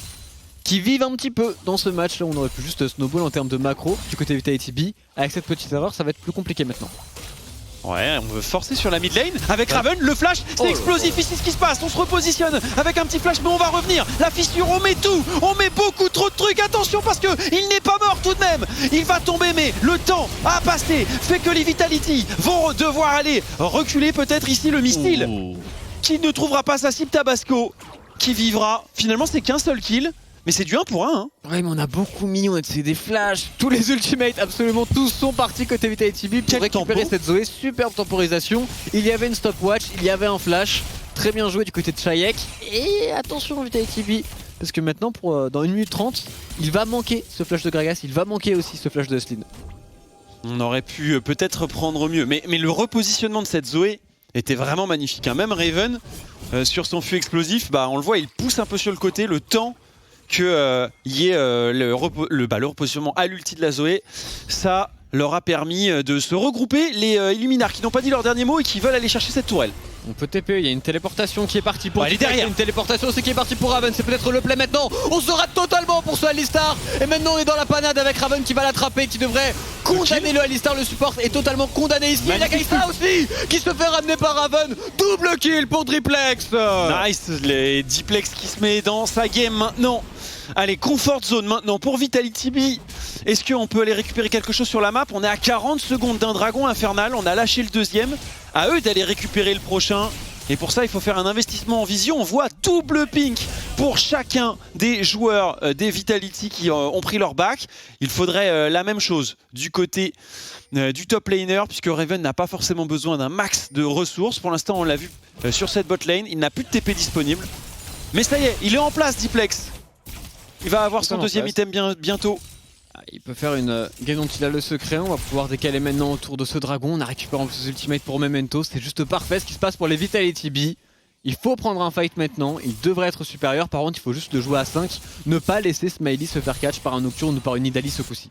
qui vivent un petit peu dans ce match là où on aurait pu juste snowball en termes de macro du côté Vitality B. Avec cette petite erreur, ça va être plus compliqué maintenant. Ouais, on veut forcer sur la mid lane avec Raven, le flash, c'est explosif ici ce qui se passe, on se repositionne avec un petit flash mais on va revenir, la fissure, on met tout, on met beaucoup trop de trucs, attention parce que il n'est pas mort tout de même, il va tomber mais le temps a passé, fait que les Vitality vont devoir aller reculer peut-être ici le missile qui ne trouvera pas sa cible Tabasco, qui vivra, finalement c'est qu'un seul kill. Mais c'est du 1 pour 1 hein. Ouais mais on a beaucoup mis, on a essayé des flashs, tous les ultimates, absolument tous sont partis côté Vitality B pour récupérer cette Zoé, superbe temporisation. Il y avait une stopwatch, il y avait un flash, très bien joué du côté de Chayek. Et attention Vitality B, parce que maintenant dans 1 minute 30, il va manquer ce flash de Gragas, il va manquer aussi ce flash de Slin. On aurait pu peut-être prendre mieux, mais le repositionnement de cette Zoé était vraiment magnifique hein. Même Raven, sur son fût explosif, on le voit, il pousse un peu sur le côté, le temps qu'il y ait le repositionnement à l'ulti de la Zoé, ça leur a permis de se regrouper. Les Illuminar qui n'ont pas dit leur dernier mot et qui veulent aller chercher cette tourelle. On peut TP, il y a une téléportation qui est partie pour... elle est derrière. Une téléportation aussi qui est partie pour Raven, c'est peut-être le play maintenant. On se rate totalement pour ce Alistar. Et maintenant on est dans la panade avec Raven qui va l'attraper, qui devrait condamner le Alistar. Le support est totalement condamné ici. Il y a Kaisa aussi qui se fait ramener par Raven. Double kill pour Driplex. Nice, les Diplex qui se met dans sa game maintenant. Allez, comfort zone maintenant pour Vitality B. Est-ce qu'on peut aller récupérer quelque chose sur la map? On est à 40 secondes d'un dragon infernal, on a lâché le deuxième. À eux d'aller récupérer le prochain. Et pour ça, il faut faire un investissement en vision. On voit double pink pour chacun des joueurs des Vitality qui ont pris leur back. Il faudrait la même chose du côté du top laner, puisque Raven n'a pas forcément besoin d'un max de ressources. Pour l'instant, on l'a vu sur cette bot lane. Il n'a plus de TP disponible. Mais ça y est, il est en place, Diplex. Il va avoir son deuxième item bientôt. Il peut faire une game dont il a le secret. On va pouvoir décaler maintenant autour de ce dragon. On a récupéré en plus ses ultimates pour Memento. C'est juste parfait ce qui se passe pour les Vitality B. Il faut prendre un fight maintenant. Il devrait être supérieur. Par contre, il faut juste le jouer à 5. Ne pas laisser Smiley se faire catch par un Nocturne ou par une Nidalee ce coup-ci.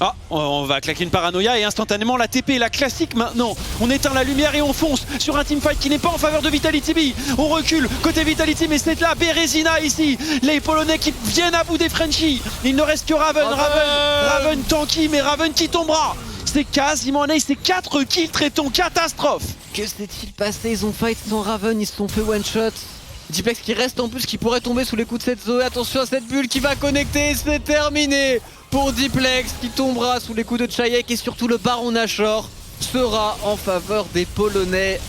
Ah, on va claquer une paranoïa et instantanément la TP, la classique maintenant. On éteint la lumière et on fonce sur un teamfight qui n'est pas en faveur de Vitality B. On recule côté Vitality, mais c'est là Bérésina ici. Les Polonais qui viennent à bout des Frenchies. Il ne reste que Raven, Raven tanky, mais Raven qui tombera. C'est quasiment un ace, c'est 4 kills traitons, catastrophe. Que s'est-il passé? Ils ont fight sans Raven, ils se sont fait one shot. Diplex qui reste en plus, qui pourrait tomber sous les coups de cette Zoé. Attention à cette bulle qui va connecter, c'est terminé pour Diplex qui tombera sous les coups de Chayek. Et surtout le Baron Nashor sera en faveur des Polonais.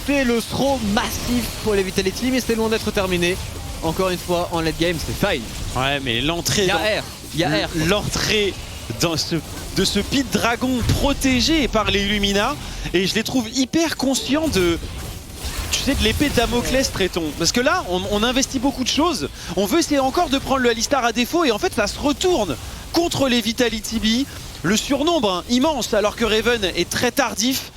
C'est le throw massif pour les Vitality, mais c'est loin d'être terminé. encore une fois, en late game, c'est fine. Ouais, mais l'entrée... Il y a R. L'entrée de ce pit dragon protégé par les Illumina, et je les trouve hyper conscients de... Tu sais, de l'épée de Damoclès, traitons. Parce que là, on investit beaucoup de choses. On veut essayer encore de prendre le Alistar à défaut, et en fait, ça se retourne contre les Vitality B. Le surnombre immense, alors que Raven est très tardif.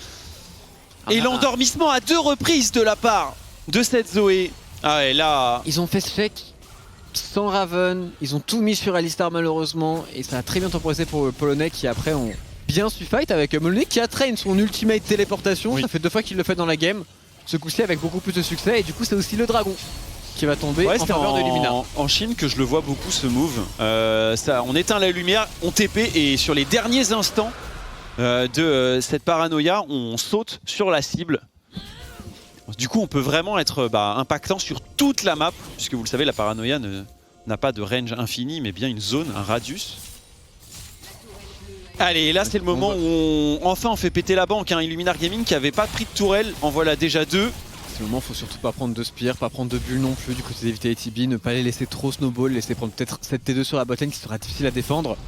Et l'endormissement à 2 reprises de la part de cette Zoé. Ah, et là... Ils ont fait ce fake sans Raven, ils ont tout mis sur Alistar malheureusement, et ça a très bien temporisé pour le Polonais qui après ont bien su fight avec Molnick qui a train son ultimate téléportation. Ça fait 2 fois qu'il le fait dans la game, ce coup-ci avec beaucoup plus de succès, et du coup c'est aussi le dragon qui va tomber en faveur de Illumina. En Chine que je le vois beaucoup ce move. On éteint la lumière, on TP, et sur les derniers instants de cette paranoïa, on saute sur la cible. Du coup, on peut vraiment être impactant sur toute la map, puisque vous le savez, la paranoïa n'a pas de range infini, mais bien une zone, un radius. Allez, là c'est le moment où on fait péter la banque. Illuminar Gaming qui avait pas pris de tourelle, en voilà déjà 2. C'est le moment, faut surtout pas prendre de spear, pas prendre de bulle non plus du côté des Vitality B, ne pas les laisser trop snowball, laisser prendre peut-être cette T2 sur la botlane qui sera difficile à défendre.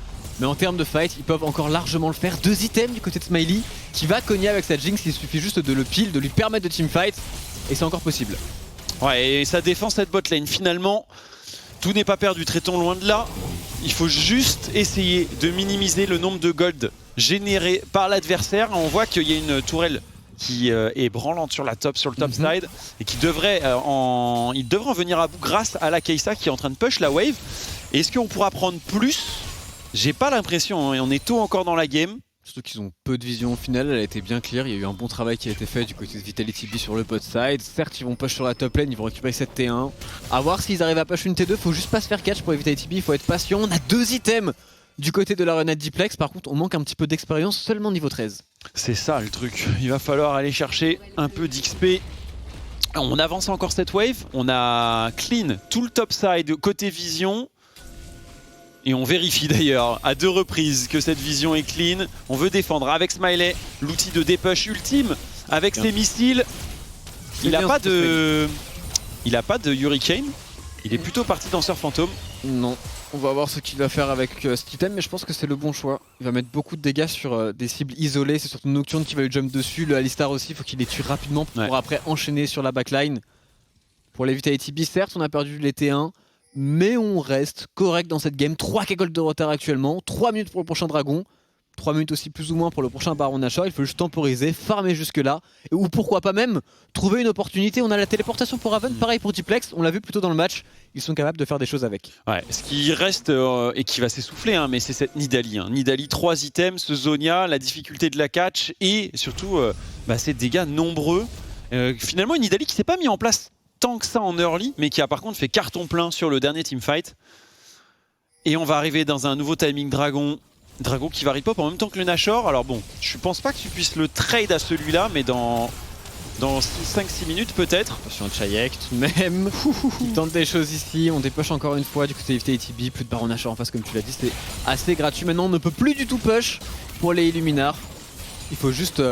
Mais en termes de fight, ils peuvent encore largement le faire. 2 items du côté de Smiley qui va cogner avec sa Jinx, il suffit juste de le pile, de lui permettre de teamfight, et c'est encore possible. Ouais, et ça défend cette botlane. Finalement, tout n'est pas perdu, traitons loin de là. Il faut juste essayer de minimiser le nombre de gold généré par l'adversaire. On voit qu'il y a une tourelle qui est branlante sur le top side et qui devrait en venir à bout grâce à la Kai'Sa qui est en train de push la wave. Et est-ce qu'on pourra prendre plus? J'ai pas l'impression, on est tôt encore dans la game. Surtout qu'ils ont peu de vision au final, elle a été bien clear, il y a eu un bon travail qui a été fait du côté de Vitality B sur le bot side. Certes ils vont push sur la top lane, ils vont récupérer cette T1. A voir s'ils arrivent à push une T2, faut juste pas se faire catch pour les Vitality B, il faut être patient. On a 2 items du côté de la Renate Diplex, par contre on manque un petit peu d'expérience, seulement niveau 13. C'est ça le truc, il va falloir aller chercher un peu d'XP. On avance encore cette wave, on a clean tout le top side côté vision. Et on vérifie d'ailleurs à 2 reprises que cette vision est clean. On veut défendre avec Smiley, l'outil de dépush ultime avec ses missiles. Il n'a pas de Hurricane. Il est plutôt parti danseur fantôme. Non, on va voir ce qu'il va faire avec cet item, mais je pense que c'est le bon choix. Il va mettre beaucoup de dégâts sur des cibles isolées. C'est surtout Nocturne qui va lui jump dessus. Le Alistar aussi, il faut qu'il les tue rapidement pour après enchaîner sur la backline. Pour les Vitality B, certes, on a perdu les T1. Mais on reste correct dans cette game. 3 K-Gold de retard actuellement, 3 minutes pour le prochain dragon, 3 minutes aussi plus ou moins pour le prochain Baron Nashor. Il faut juste temporiser, farmer jusque là, ou pourquoi pas même trouver une opportunité. On a la téléportation pour Raven, pareil pour Diplex, on l'a vu plutôt dans le match, ils sont capables de faire des choses avec. Ouais, ce qui reste et qui va s'essouffler, mais c'est cette Nidalee. Nidalee, 3 items, ce Zhonya, la difficulté de la catch et surtout ces dégâts nombreux. Finalement une Nidalee qui s'est pas mis en place tant que ça en early, mais qui a par contre fait carton plein sur le dernier teamfight. Et on va arriver dans un nouveau timing dragon. Dragon qui va ripop en même temps que le Nashor. Alors bon, je pense pas que tu puisses le trade à celui-là, mais dans 5-6 minutes peut-être. Attention Chayek tout de même. Il tente des choses ici, on dépush encore une fois du côté Vitality B, plus de Baron Nashor en face comme tu l'as dit, c'est assez gratuit. Maintenant on ne peut plus du tout push pour les Illuminar. Il faut juste...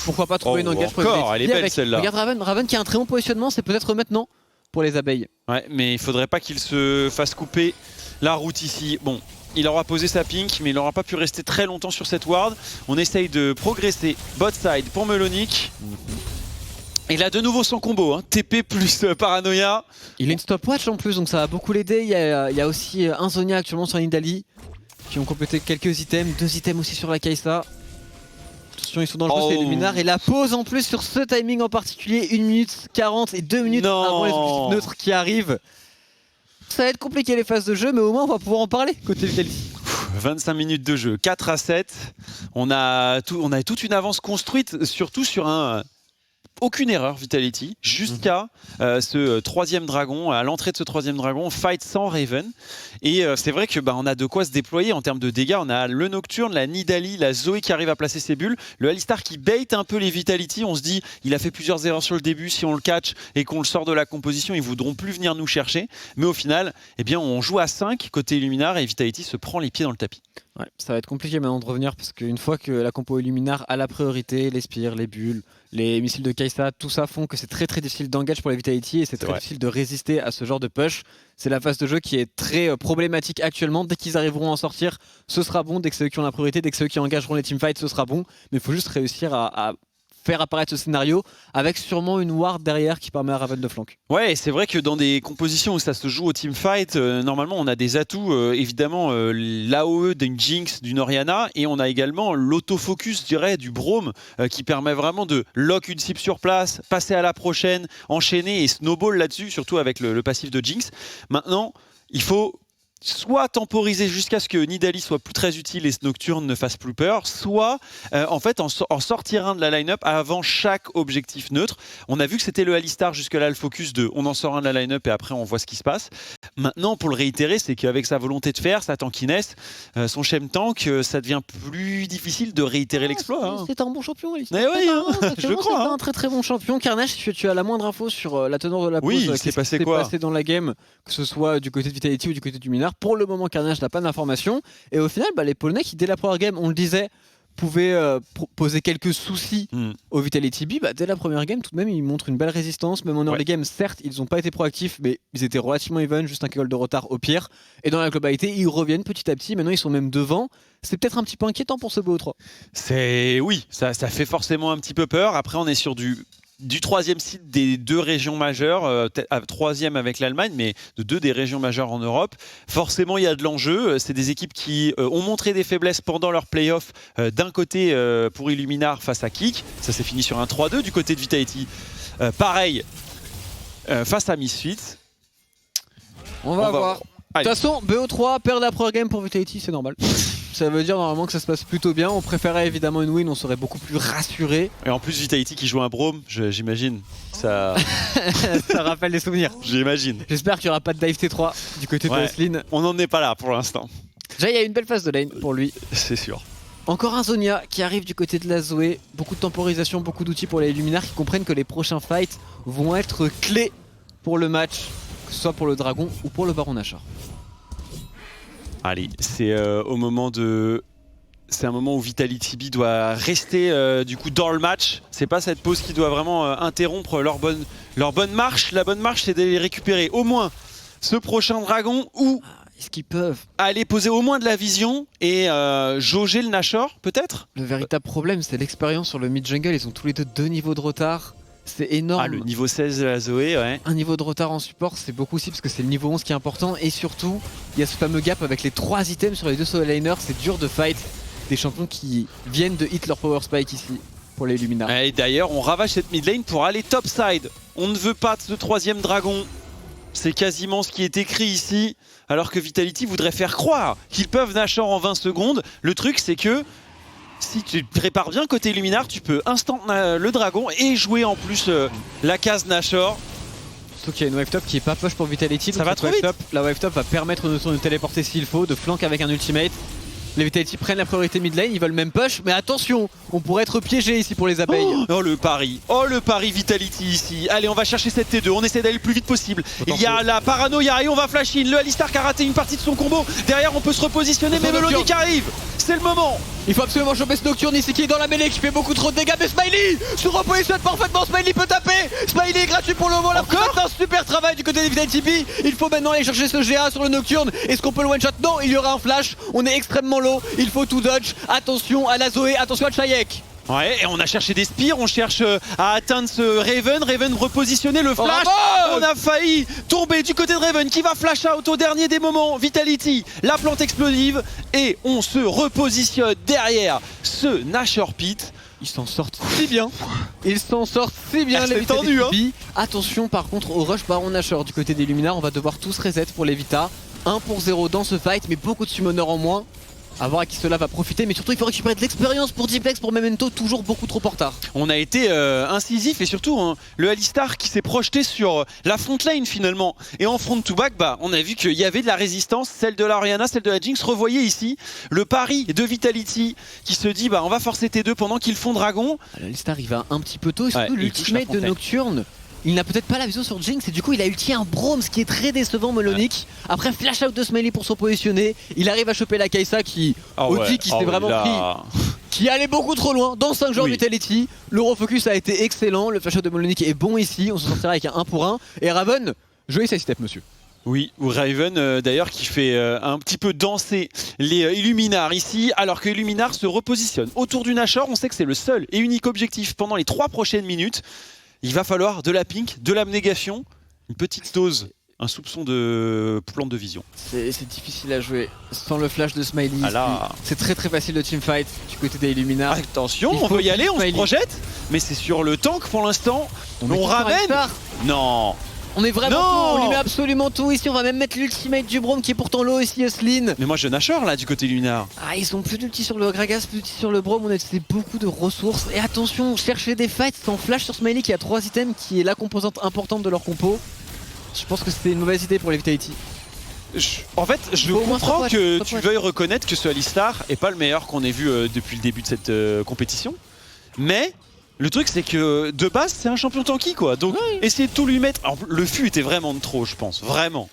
pourquoi pas trouver une engage pour elle est belle celle-là. Regarde Raven qui a un très bon positionnement, c'est peut-être maintenant pour les abeilles. Ouais, mais il faudrait pas qu'il se fasse couper la route ici. Bon, il aura posé sa pink, mais il n'aura pas pu rester très longtemps sur cette ward. On essaye de progresser bot side pour Melonic. Et là de nouveau son combo, TP plus paranoïa. Il a une stopwatch en plus, donc ça va beaucoup l'aider. Il y a aussi un Zhonya actuellement sur Nidalee qui ont complété quelques items, 2 items aussi sur la Kai'Sa. Attention, ils sont dans le jeu, c'est Illuminar. Et la pause en plus sur ce timing en particulier, 1 minute 40 et 2 minutes avant les objectifs neutres qui arrivent. Ça va être compliqué les phases de jeu, mais au moins on va pouvoir en parler côté Vitality. 25 minutes de jeu, 4-7. On a toute une avance construite, surtout sur aucune erreur Vitality, jusqu'à ce 3e dragon, à l'entrée de ce 3e dragon, fight sans Raven. Et c'est vrai que on a de quoi se déployer en termes de dégâts. On a le Nocturne, la Nidalee, la Zoé qui arrive à placer ses bulles, le Alistar qui bait un peu les Vitality. On se dit, il a fait plusieurs erreurs sur le début, si on le catch et qu'on le sort de la composition, ils voudront plus venir nous chercher. Mais au final, on joue à 5 côté Illuminar et Vitality se prend les pieds dans le tapis. Ouais, ça va être compliqué maintenant de revenir parce qu'une fois que la compo Illuminar a la priorité, les spires, les bulles, les missiles de Kai'Sa, tout ça font que c'est très difficile d'engage pour les Vitality et c'est très difficile de résister à ce genre de push. C'est la phase de jeu qui est très problématique actuellement. Dès qu'ils arriveront à en sortir, ce sera bon. Dès que c'est eux qui ont la priorité, dès que c'est eux qui engageront les teamfights, ce sera bon. Mais il faut juste réussir à faire apparaître ce scénario avec sûrement une ward derrière qui permet à Raven de flank. Ouais, c'est vrai que dans des compositions où ça se joue au teamfight, normalement on a des atouts, évidemment l'AOE d'une Jinx, d'une Orianna, et on a également l'autofocus, je dirais, du Braum, qui permet vraiment de lock une cible sur place, passer à la prochaine, enchaîner et snowball là-dessus, surtout avec le passif de Jinx. Maintenant, il faut soit temporiser jusqu'à ce que Nidalee soit plus très utile et ce Nocturne ne fasse plus peur, soit en fait en sortir un de la line-up avant chaque objectif neutre. On a vu que c'était le Alistar jusque-là le focus de on en sort un de la line-up et après on voit ce qui se passe. Maintenant, pour le réitérer, c'est qu'avec sa volonté de faire, sa tankiness, son shem tank, ça devient plus difficile de réitérer l'exploit. C'est un bon champion, Alistar. Mais oui, je crois. C'est un très bon champion. Carnage, si tu as la moindre info sur la teneur de la pause, oui, c'est passé quoi dans la game, que ce soit du côté de Vitality ou du côté du Minar. Pour le moment, Carnage n'a pas d'informations. Et au final, les Polonais qui, dès la première game, on le disait, pouvaient poser quelques soucis au Vitality B, dès la première game, tout de même, ils montrent une belle résistance. Même en early game, certes, ils n'ont pas été proactifs, mais ils étaient relativement even, juste un goal de retard au pire. Et dans la globalité, ils reviennent petit à petit. Maintenant, ils sont même devant. C'est peut-être un petit peu inquiétant pour ce BO3. Oui, ça fait forcément un petit peu peur. Après, on est sur du troisième site des deux régions majeures, troisième avec l'Allemagne, mais de deux des régions majeures en Europe. Forcément, il y a de l'enjeu. C'est des équipes qui ont montré des faiblesses pendant leur play-off. D'un côté, pour Illuminar face à Kik, ça s'est fini sur un 3-2. Du côté de Vitality, pareil, face à Misfits. On va voir. De toute façon, BO3, perdre la première game pour Vitality, c'est normal. Ça veut dire normalement que ça se passe plutôt bien. On préférait évidemment une win, on serait beaucoup plus rassuré. Et en plus, Vitality qui joue un Braum, j'imagine. Ça... ça rappelle des souvenirs. J'imagine. J'espère qu'il n'y aura pas de dive T3 du côté de Weslin. On n'en est pas là pour l'instant. Déjà, il y a une belle phase de lane pour lui. C'est sûr. Encore un Zhonya qui arrive du côté de la Zoé. Beaucoup de temporisation, beaucoup d'outils pour les Illuminars qui comprennent que les prochains fights vont être clés pour le match, que ce soit pour le Dragon ou pour le Baron Nashor. Allez, c'est au moment de... C'est un moment où Vitality B doit rester du coup dans le match. C'est pas cette pause qui doit vraiment interrompre leur bonne marche. La bonne marche, c'est d'aller récupérer au moins ce prochain dragon ou est-ce qu'ils peuvent aller poser au moins de la vision et jauger le Nashor, peut-être. Le véritable problème, c'est l'expérience sur le mid-jungle. Ils ont tous les deux niveaux de retard. C'est énorme. Ah, le niveau 16 de la Zoé, ouais. Un niveau de retard en support, c'est beaucoup aussi parce que c'est le niveau 11 qui est important. Et surtout, il y a ce fameux gap avec les 3 items sur les deux solo laners. C'est dur de fight des champions qui viennent de hit leur power spike ici pour les Illuminars. Et d'ailleurs, on ravage cette mid lane pour aller topside. On ne veut pas de ce troisième dragon. C'est quasiment ce qui est écrit ici. Alors que Vitality voudrait faire croire qu'ils peuvent Nashor en 20 secondes. Le truc, c'est que si tu te prépares bien côté Illuminar, tu peux instant le dragon et jouer en plus la case Nashor. Surtout qu'il y a une wave top qui est pas push pour Vitality. Ça va trop vite. La wave top va permettre de téléporter s'il faut, de flank avec un ultimate. Les Vitality prennent la priorité mid lane, ils veulent même push, mais attention, on pourrait être piégé ici pour les abeilles. Oh le pari Vitality ici. Allez, on va chercher cette T2, on essaie d'aller le plus vite possible. Il y a la paranoïa et on va flash in. Le Alistar qui a raté une partie de son combo. Derrière, on peut se repositionner, mais Melody qui arrive. C'est le moment. Il faut absolument choper ce Nocturne ici qui est dans la mêlée, qui fait beaucoup trop de dégâts, mais Smiley se repositionne parfaitement, Smiley peut taper. Smiley est gratuit pour le moment, là c'est un super travail du côté des Vitality B. Il faut maintenant aller chercher ce GA sur le Nocturne. Est-ce qu'on peut le one shot? Non, il y aura un flash, on est extrêmement low, il faut tout dodge. Attention à la Zoé, attention à Chayek. Ouais, et on a cherché des spires, on cherche à atteindre ce Raven repositionner le flash. On a failli tomber du côté de Raven qui va flash out au dernier des moments. Vitality, la plante explosive, et on se repositionne derrière ce Nashor Pit. Ils s'en sortent si bien. Ils s'en sortent si bien, les Vitality tendu, hein. Attention par contre au rush Baron Nashor du côté des Illuminars. On va devoir tous reset pour les Vita. 1-0 dans ce fight, mais beaucoup de summoners en moins. À voir à qui cela va profiter, mais surtout il faut récupérer de l'expérience pour Diplex, pour Memento, toujours beaucoup trop en retard. On a été incisif et surtout hein, le Alistar qui s'est projeté sur la front lane finalement. Et en front to back, on a vu qu'il y avait de la résistance, celle de la Orianna, celle de la Jinx. Revoyez ici le pari de Vitality qui se dit on va forcer T2 pendant qu'ils font dragon. L'Alistar il va un petit peu tôt, et surtout l'ultimate de Nocturne il n'a peut-être pas la vision sur Jinx et du coup il a ulti un Braum, ce qui est très décevant Melonic. Après flash out de Smiley pour se positionner, il arrive à choper la Kai'Sa qui s'est vraiment pris, qui allait beaucoup trop loin dans 5 joueurs Vitality. Le refocus a été excellent, le flash out de Melonic est bon ici, on se sortira avec un 1 pour 1 et Raven, jouez sa step monsieur. Oui, ou Raven d'ailleurs qui fait un petit peu danser les Illuminars ici, alors que Illuminar se repositionne autour du Nashor. On sait que c'est le seul et unique objectif pendant les 3 prochaines minutes. Il va falloir de la pink, de l'abnégation, une petite dose, un soupçon de plante de vision. C'est difficile à jouer sans le flash de Smiley. Ah c'est très facile de teamfight du côté des Illuminars. Attention, on veut y aller, on se projette, mais c'est sur le tank pour l'instant. On ramène. Non. On met vraiment tout, on lui met absolument tout ici, on va même mettre l'ultimate du Braum qui est pourtant low ici, Oslin. Mais moi je Nashor là du côté Lunar. Ah ils ont plus d'ulti sur le Gragas, plus d'ulti sur le Braum, on a utilisé beaucoup de ressources. Et attention, chercher des fights sans flash sur Smiley qui a 3 items, qui est la composante importante de leur compo. Je pense que c'était une mauvaise idée pour les Vitality. En fait, je comprends que tu veuilles reconnaître que ce Alistar est pas le meilleur qu'on ait vu depuis le début de cette compétition. Mais le truc c'est que de base c'est un champion tanky quoi, donc essayer de tout lui mettre. Alors, le fût était vraiment de trop je pense, vraiment.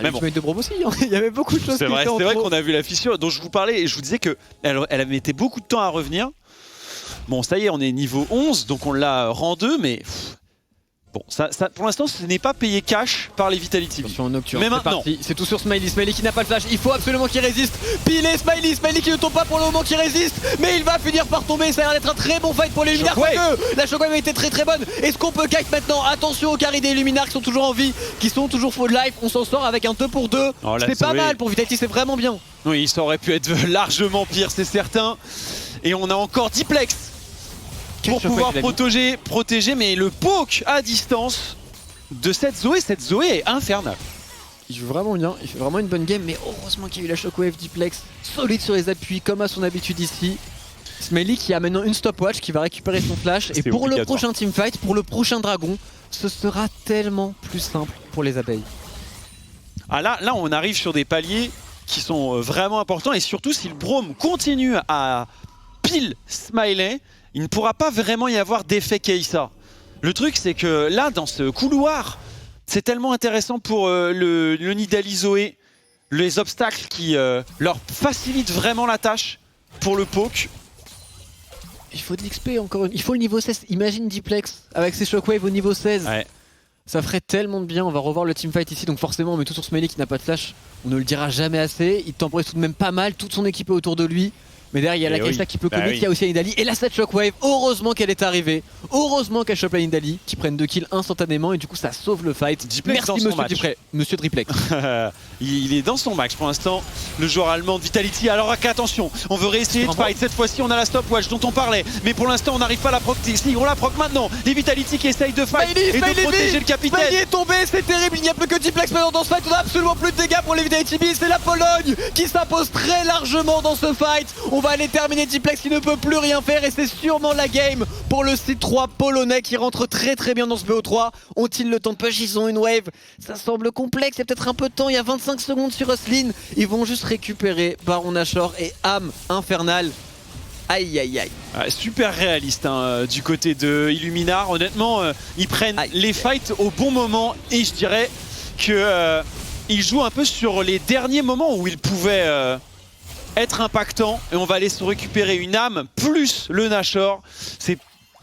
Mais bon. De Braum aussi, hein. Il y avait beaucoup de choses qui étaient en trop. C'est vrai qu'on a vu la fissure dont je vous parlais et je vous disais qu'elle avait metté beaucoup de temps à revenir. Bon ça y est on est niveau 11 donc on l'a rang 2 mais... Bon, ça, pour l'instant, ce n'est pas payé cash par les Vitality. Mais maintenant, c'est tout sur Smiley. Smiley qui n'a pas le flash. Il faut absolument qu'il résiste. Pilé Smiley. Smiley qui ne tombe pas pour le moment, qui résiste. Mais il va finir par tomber. Ça a l'air d'être un très bon fight pour les Luminars. La Shockwave a été très bonne. Est-ce qu'on peut kite maintenant? Attention aux carry des Luminars qui sont toujours en vie, qui sont toujours full life. On s'en sort avec un 2 pour 2. C'est pas mal pour Vitality, c'est vraiment bien. Oui, ça aurait pu être largement pire, c'est certain. Et on a encore Diplex pour pouvoir protéger, mais le poke à distance de cette Zoé est infernale. Il joue vraiment bien, il fait vraiment une bonne game, mais heureusement qu'il y a eu la Shockwave Diplex, solide sur les appuis comme à son habitude ici. Smiley qui a maintenant une stopwatch qui va récupérer son flash, et pour le prochain teamfight, pour le prochain dragon, ce sera tellement plus simple pour les abeilles. Ah là on arrive sur des paliers qui sont vraiment importants, et surtout si le Braum continue à pile Smiley, il ne pourra pas vraiment y avoir d'effet Kai'Sa. Le truc c'est que là dans ce couloir, c'est tellement intéressant pour le Nidalee Zoé, les obstacles qui leur facilitent vraiment la tâche pour le poke. Il faut de l'XP encore une... Il faut le niveau 16, imagine Diplex avec ses Shockwaves au niveau 16. Ouais. Ça ferait tellement de bien, on va revoir le teamfight ici, donc forcément on met tout sur Smiley qui n'a pas de flash. On ne le dira jamais assez, il temporise tout de même pas mal, toute son équipe est autour de lui. Mais derrière il y a la Kai'Sa qui peut commit, il y a aussi Nidalee et la set Shockwave, heureusement qu'elle est arrivée. Heureusement qu'elle chope la Nidalee, qui prennent 2 kills instantanément et du coup ça sauve le fight. Diplex Merci monsieur Triplex. Il est dans son match pour l'instant, le joueur allemand de Vitality. Alors attention, on veut réessayer de fight, cette fois-ci on a la stopwatch dont on parlait. Mais pour l'instant on n'arrive pas à la proc, si on la proc maintenant. Les Vitality qui essayent de fight et de protéger le capitaine. Smiley est tombé, c'est terrible, il n'y a plus que Diplex maintenant dans ce fight. On a absolument plus de dégâts pour les Vitality B, c'est la Pologne qui s'impose très largement dans ce fight. On va aller terminer Diplex qui ne peut plus rien faire et c'est sûrement la game pour le C3 polonais qui rentre très bien dans ce BO3. Ont-ils le temps de push? Ils ont une wave, ça semble complexe, il y a peut-être un peu de temps, il y a 25 secondes sur Oslin. Ils vont juste récupérer Baron Nashor et âme infernale. Aïe aïe aïe. Super réaliste hein, du côté de Illuminar. Honnêtement, ils prennent les fights au bon moment et je dirais que ils jouent un peu sur les derniers moments où ils pouvaient être impactants. Et on va aller se récupérer une âme plus le Nashor. C'est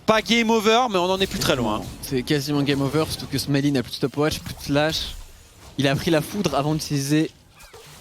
pas game over, mais on en est plus très loin. C'est quasiment game over, surtout que Smiley n'a plus de stopwatch, plus de slash. Il a pris la foudre avant d'utiliser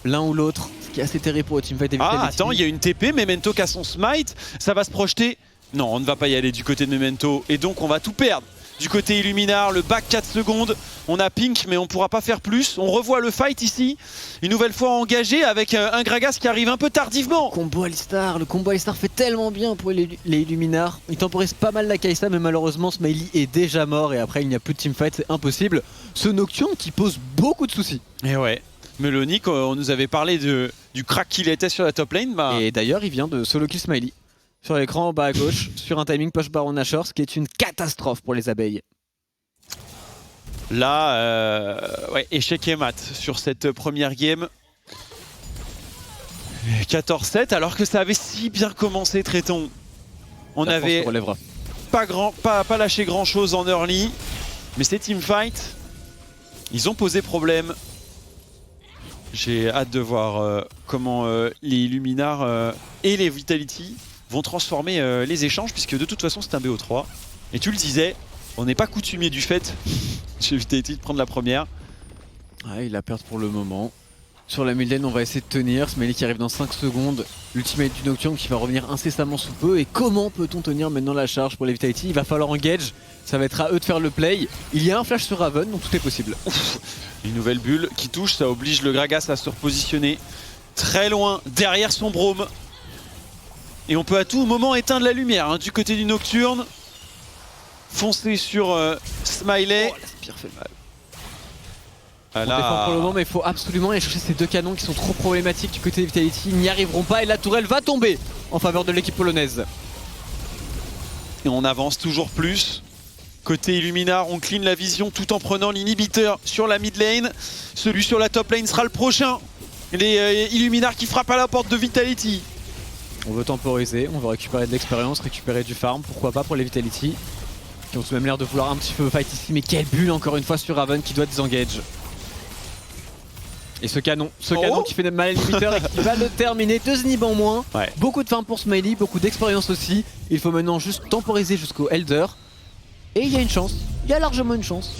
l'un ou l'autre, ce qui est assez terrible pour le teamfight. Ah attends, il y a une TP, Memento qui a son smite, ça va se projeter. Non, on ne va pas y aller du côté de Memento et donc on va tout perdre. Du côté Illuminar, le back 4 secondes, on a Pink mais on ne pourra pas faire plus. On revoit le fight ici, une nouvelle fois engagé avec un Gragas qui arrive un peu tardivement. Le combo Alistar fait tellement bien pour les Illuminar. Il temporise pas mal la Kai'Sa mais malheureusement Smiley est déjà mort et après il n'y a plus de teamfight, c'est impossible. Ce Nocturne qui pose beaucoup de soucis. Et ouais, Melonic, on nous avait parlé du crack qu'il était sur la top lane. Et d'ailleurs il vient de solo kill Smiley. Sur l'écran en bas à gauche, sur un timing push Baron Nashor, ce qui est une catastrophe pour les abeilles. Là, ouais, échec et mat sur cette première game. 14-7, alors que ça avait si bien commencé, Tréton. On avait pas lâché grand chose en early. Mais ces teamfights, ils ont posé problème. J'ai hâte de voir comment les Illuminars et les Vitality vont transformer les échanges, puisque de toute façon c'est un BO3. Et tu le disais, on n'est pas coutumier du fait chez Vitality de prendre la première. Ouais, il a perdu pour le moment. Sur la mid lane, on va essayer de tenir. Smiley qui arrive dans 5 secondes. L'ultimate du Nocturne qui va revenir incessamment sous peu. Et comment peut-on tenir maintenant la charge pour les Vitality? Il va falloir engage. Ça va être à eux de faire le play. Il y a un flash sur Raven, donc tout est possible. Ouf. Une nouvelle bulle qui touche, ça oblige le Gragas à se repositionner très loin derrière son Braum. Et on peut à tout moment éteindre la lumière du côté du Nocturne. Foncer sur Smiley. Oh, la Spire fait mal. Ah, On défend pour le moment, mais il faut absolument aller chercher ces deux canons qui sont trop problématiques du côté des Vitality. Ils n'y arriveront pas et la tourelle va tomber en faveur de l'équipe polonaise. Et on avance toujours plus. Côté Illuminar, on clean la vision tout en prenant l'inhibiteur sur la mid lane. Celui sur la top lane sera le prochain. Les Illuminar qui frappent à la porte de Vitality. On veut temporiser, on veut récupérer de l'expérience, récupérer du farm, pourquoi pas pour les Vitality. Qui ont tout de même l'air de vouloir un petit peu fight ici, mais quelle bulle encore une fois sur Raven qui doit disengage. Et ce canon qui fait mal à l'inhibiteur et qui va le terminer. 2 inhibs en moins, ouais. Beaucoup de farm pour Smiley, beaucoup d'expérience aussi. Il faut maintenant juste temporiser jusqu'au Elder. Et il y a une chance, il y a largement une chance.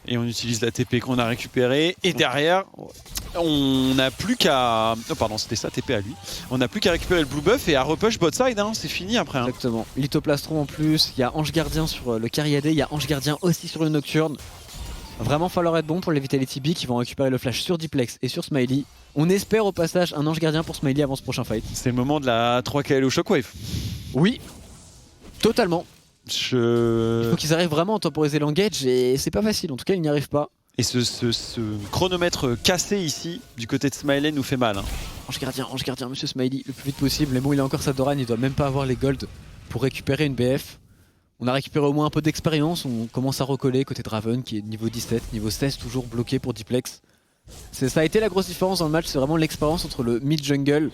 Et on utilise la TP qu'on a récupérée. Et derrière, on n'a plus qu'à... Oh pardon, c'était ça, TP à lui. On n'a plus qu'à récupérer le blue buff et à repush bot side, c'est fini après. Exactement. Lithoplastron en plus, il y a Ange Gardien sur le carry AD, il y a Ange Gardien aussi sur le Nocturne. Vraiment falloir être bon pour les Vitality B qui vont récupérer le flash sur Diplex et sur Smiley. On espère au passage un Ange Gardien pour Smiley avant ce prochain fight. C'est le moment de la 3KLO Shockwave. Oui, totalement. Il faut qu'ils arrivent vraiment à temporiser l'engage et c'est pas facile, en tout cas ils n'y arrivent pas. Et ce chronomètre cassé ici du côté de Smiley nous fait mal. Ange Gardien, monsieur Smiley, le plus vite possible. Mais bon, il a encore sa Doran, il doit même pas avoir les golds pour récupérer une BF. On a récupéré au moins un peu d'expérience, on commence à recoller côté de Raven qui est niveau 17, niveau 16 toujours bloqué pour Diplex. Ça a été la grosse différence dans le match, c'est vraiment l'expérience entre le mid-jungle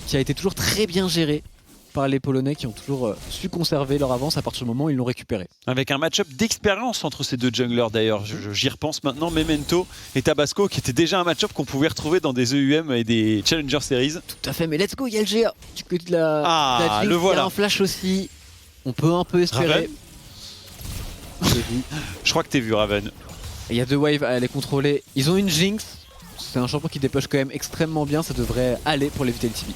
qui a été toujours très bien géré par les Polonais qui ont toujours su conserver leur avance à partir du moment où ils l'ont récupéré. Avec un match-up d'expérience entre ces deux junglers d'ailleurs, j'y repense maintenant, Memento et Tabasco qui était déjà un match-up qu'on pouvait retrouver dans des EUM et des Challenger Series. Tout à fait, mais let's go, il y a le GA du côté de la... Ah, le voilà. Il y a un flash aussi, on peut un peu espérer. Je crois que t'es vu Raven. Il y a 2 waves à les contrôler, ils ont une Jinx, c'est un champion qui dépush quand même extrêmement bien, ça devrait aller pour les Vitality B.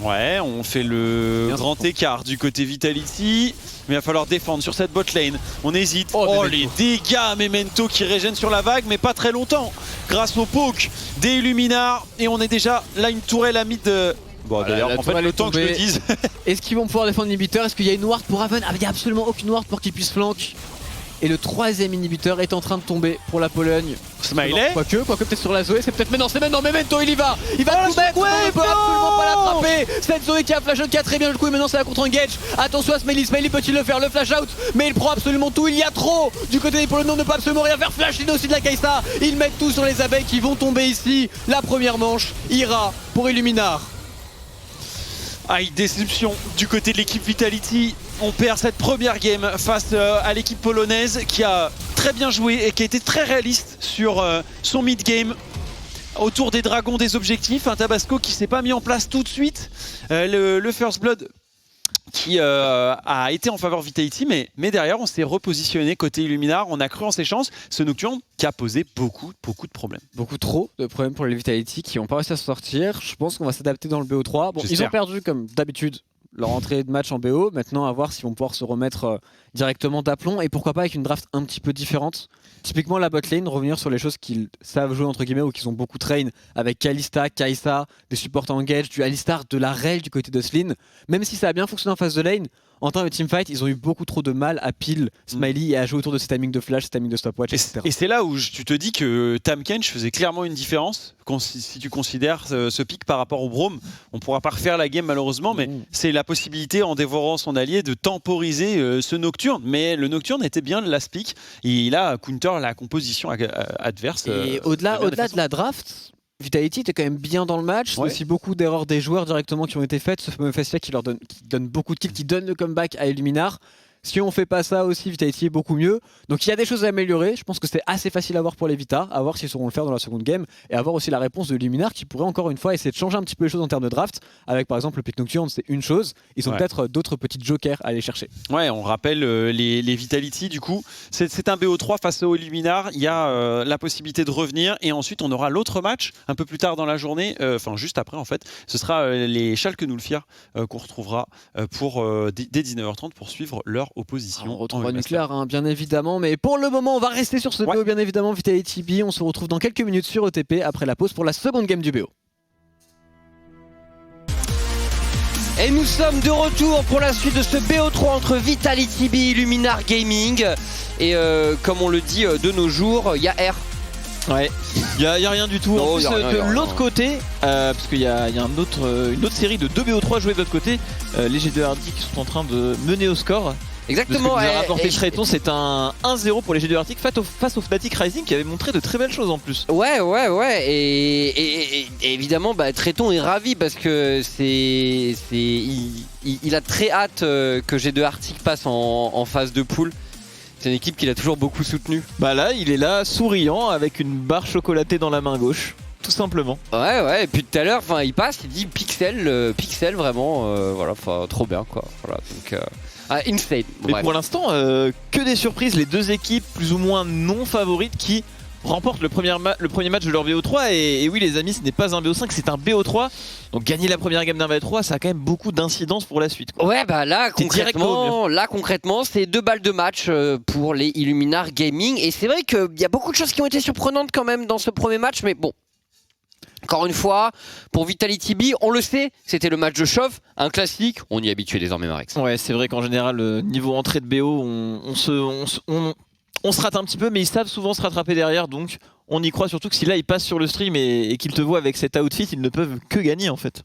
Ouais, on fait le grand écart du côté Vitality, mais il va falloir défendre sur cette bot lane. On hésite. Oh les dégâts, Memento qui régène sur la vague, mais pas très longtemps, grâce au poke des Illuminars. Et on est déjà là, une tourelle à mid. Bon, d'ailleurs, en fait, le temps que je le dise. Est-ce qu'ils vont pouvoir défendre l'inhibiteur? Est-ce qu'il y a une ward pour Raven? Ah, il n'y a absolument aucune ward pour qu'il puisse flank. Et le 3ème inhibiteur est en train de tomber pour la Pologne. Smiley. Quoique peut-être sur la Zoé, c'est peut-être maintenant, c'est maintenant, Memento il y va. Il va tout mettre, il peut absolument pas l'attraper. Cette Zoé qui a flash out, qui a très bien le coup et maintenant c'est la contre-engage. Attention à Smiley, Smiley peut-il le faire, le flash out, mais il prend absolument tout, il y a trop du côté des Polonais, on ne peut absolument rien faire. Flash in aussi de la Kai'Sa, ils mettent tout sur les abeilles qui vont tomber ici. La première manche ira pour Illuminar. Aïe, déception du côté de l'équipe Vitality. On perd cette première game face à l'équipe polonaise qui a très bien joué et qui a été très réaliste sur son mid-game. Autour des dragons, des objectifs, un Tabasco qui s'est pas mis en place tout de suite. Le First Blood qui a été en faveur Vitality, mais derrière on s'est repositionné côté Illuminar, on a cru en ses chances. Ce Nocturne qui a posé beaucoup de problèmes. Beaucoup trop de problèmes pour les Vitality qui n'ont pas réussi à se sortir. Je pense qu'on va s'adapter dans le BO3. Bon, ils ont perdu comme d'habitude leur entrée de match en BO. Maintenant à voir s'ils vont pouvoir se remettre directement d'aplomb et pourquoi pas avec une draft un petit peu différente. Typiquement la bot lane, revenir sur les choses qu'ils savent jouer entre guillemets ou qu'ils ont beaucoup train avec Kalista, Kai'Sa, des supports engage, du Alistar, de la Rel du côté de Slin. Même si ça a bien fonctionné en phase de lane, en termes de teamfight, ils ont eu beaucoup trop de mal à pile Smiley et à jouer autour de ses timings de flash, ses timings de stopwatch, etc. Et c'est là où tu te dis que Tahm Kench faisait clairement une différence. Si tu considères ce pic par rapport au Braum, on ne pourra pas refaire la game malheureusement, mais c'est la possibilité en dévorant son allié de temporiser ce Nocturne. Mais le Nocturne était bien de last pick et il a counter la composition adverse. Et au-delà de la draft, Vitality était quand même bien dans le match. C'est aussi beaucoup d'erreurs des joueurs directement qui ont été faites. Ce fameux Festia qui donne beaucoup de kills, qui donne le comeback à Illuminar. Si on fait pas ça aussi, Vitality est beaucoup mieux. Donc il y a des choses à améliorer. Je pense que c'est assez facile à voir pour les Vita, à voir s'ils sauront le faire dans la seconde game, et à voir aussi la réponse de Luminar qui pourrait encore une fois essayer de changer un petit peu les choses en termes de draft. Avec par exemple le pick nocturne, c'est une chose. Ils ont peut-être d'autres petites jokers à aller chercher. Ouais, on rappelle les Vitality du coup. C'est un BO3 face au Luminar. Il y a la possibilité de revenir et ensuite on aura l'autre match un peu plus tard dans la journée. Enfin juste après en fait. Ce sera les Schalke Nulfia qu'on retrouvera pour dès 19h30 pour suivre leur opposition. Alors, on retrouvera Nuclear bien évidemment, mais pour le moment on va rester sur ce BO bien évidemment Vitality B. On se retrouve dans quelques minutes sur ETP après la pause pour la seconde game du BO. Et nous sommes de retour pour la suite de ce BO3 entre Vitality B et Luminar Gaming. Et comme on le dit de nos jours, il y a R. Ouais, il y a rien du tout. En plus, de l'autre côté, parce qu'il y a une autre série de 2 BO3 joués de l'autre côté, les G2 Arctic qui sont en train de mener au score. Exactement. Ce que nous a rapporté Tréton, c'est un 1-0 pour les G2 Arctic face au Fnatic Rising qui avait montré de très belles choses en plus. Ouais. Et évidemment, Tréton est ravi parce que il a très hâte que G2 Arctic passe en phase de poule. C'est une équipe qu'il a toujours beaucoup soutenue. Bah là, il est là, souriant, avec une barre chocolatée dans la main gauche. Tout simplement. Ouais, et puis tout à l'heure, il passe, il dit pixel vraiment, voilà, trop bien quoi. Voilà, donc insane. Mais pour l'instant, que des surprises, les deux équipes plus ou moins non favorites qui remportent le premier match de leur BO3 et oui les amis, ce n'est pas un BO5, c'est un BO3. Donc gagner la première game d'un BO3, ça a quand même beaucoup d'incidence pour la suite, quoi. Ouais, là concrètement, c'est 2 balles de match pour les Illuminar Gaming et c'est vrai qu'il y a beaucoup de choses qui ont été surprenantes quand même dans ce premier match, mais bon. Encore une fois, pour Vitality B, on le sait, c'était le match de chauffe, un classique, on y est habitué désormais Marex. Ouais, c'est vrai qu'en général, niveau entrée de BO, on se rate un petit peu, mais ils savent souvent se rattraper derrière, donc on y croit surtout que si là ils passent sur le stream et qu'ils te voient avec cet outfit, ils ne peuvent que gagner en fait.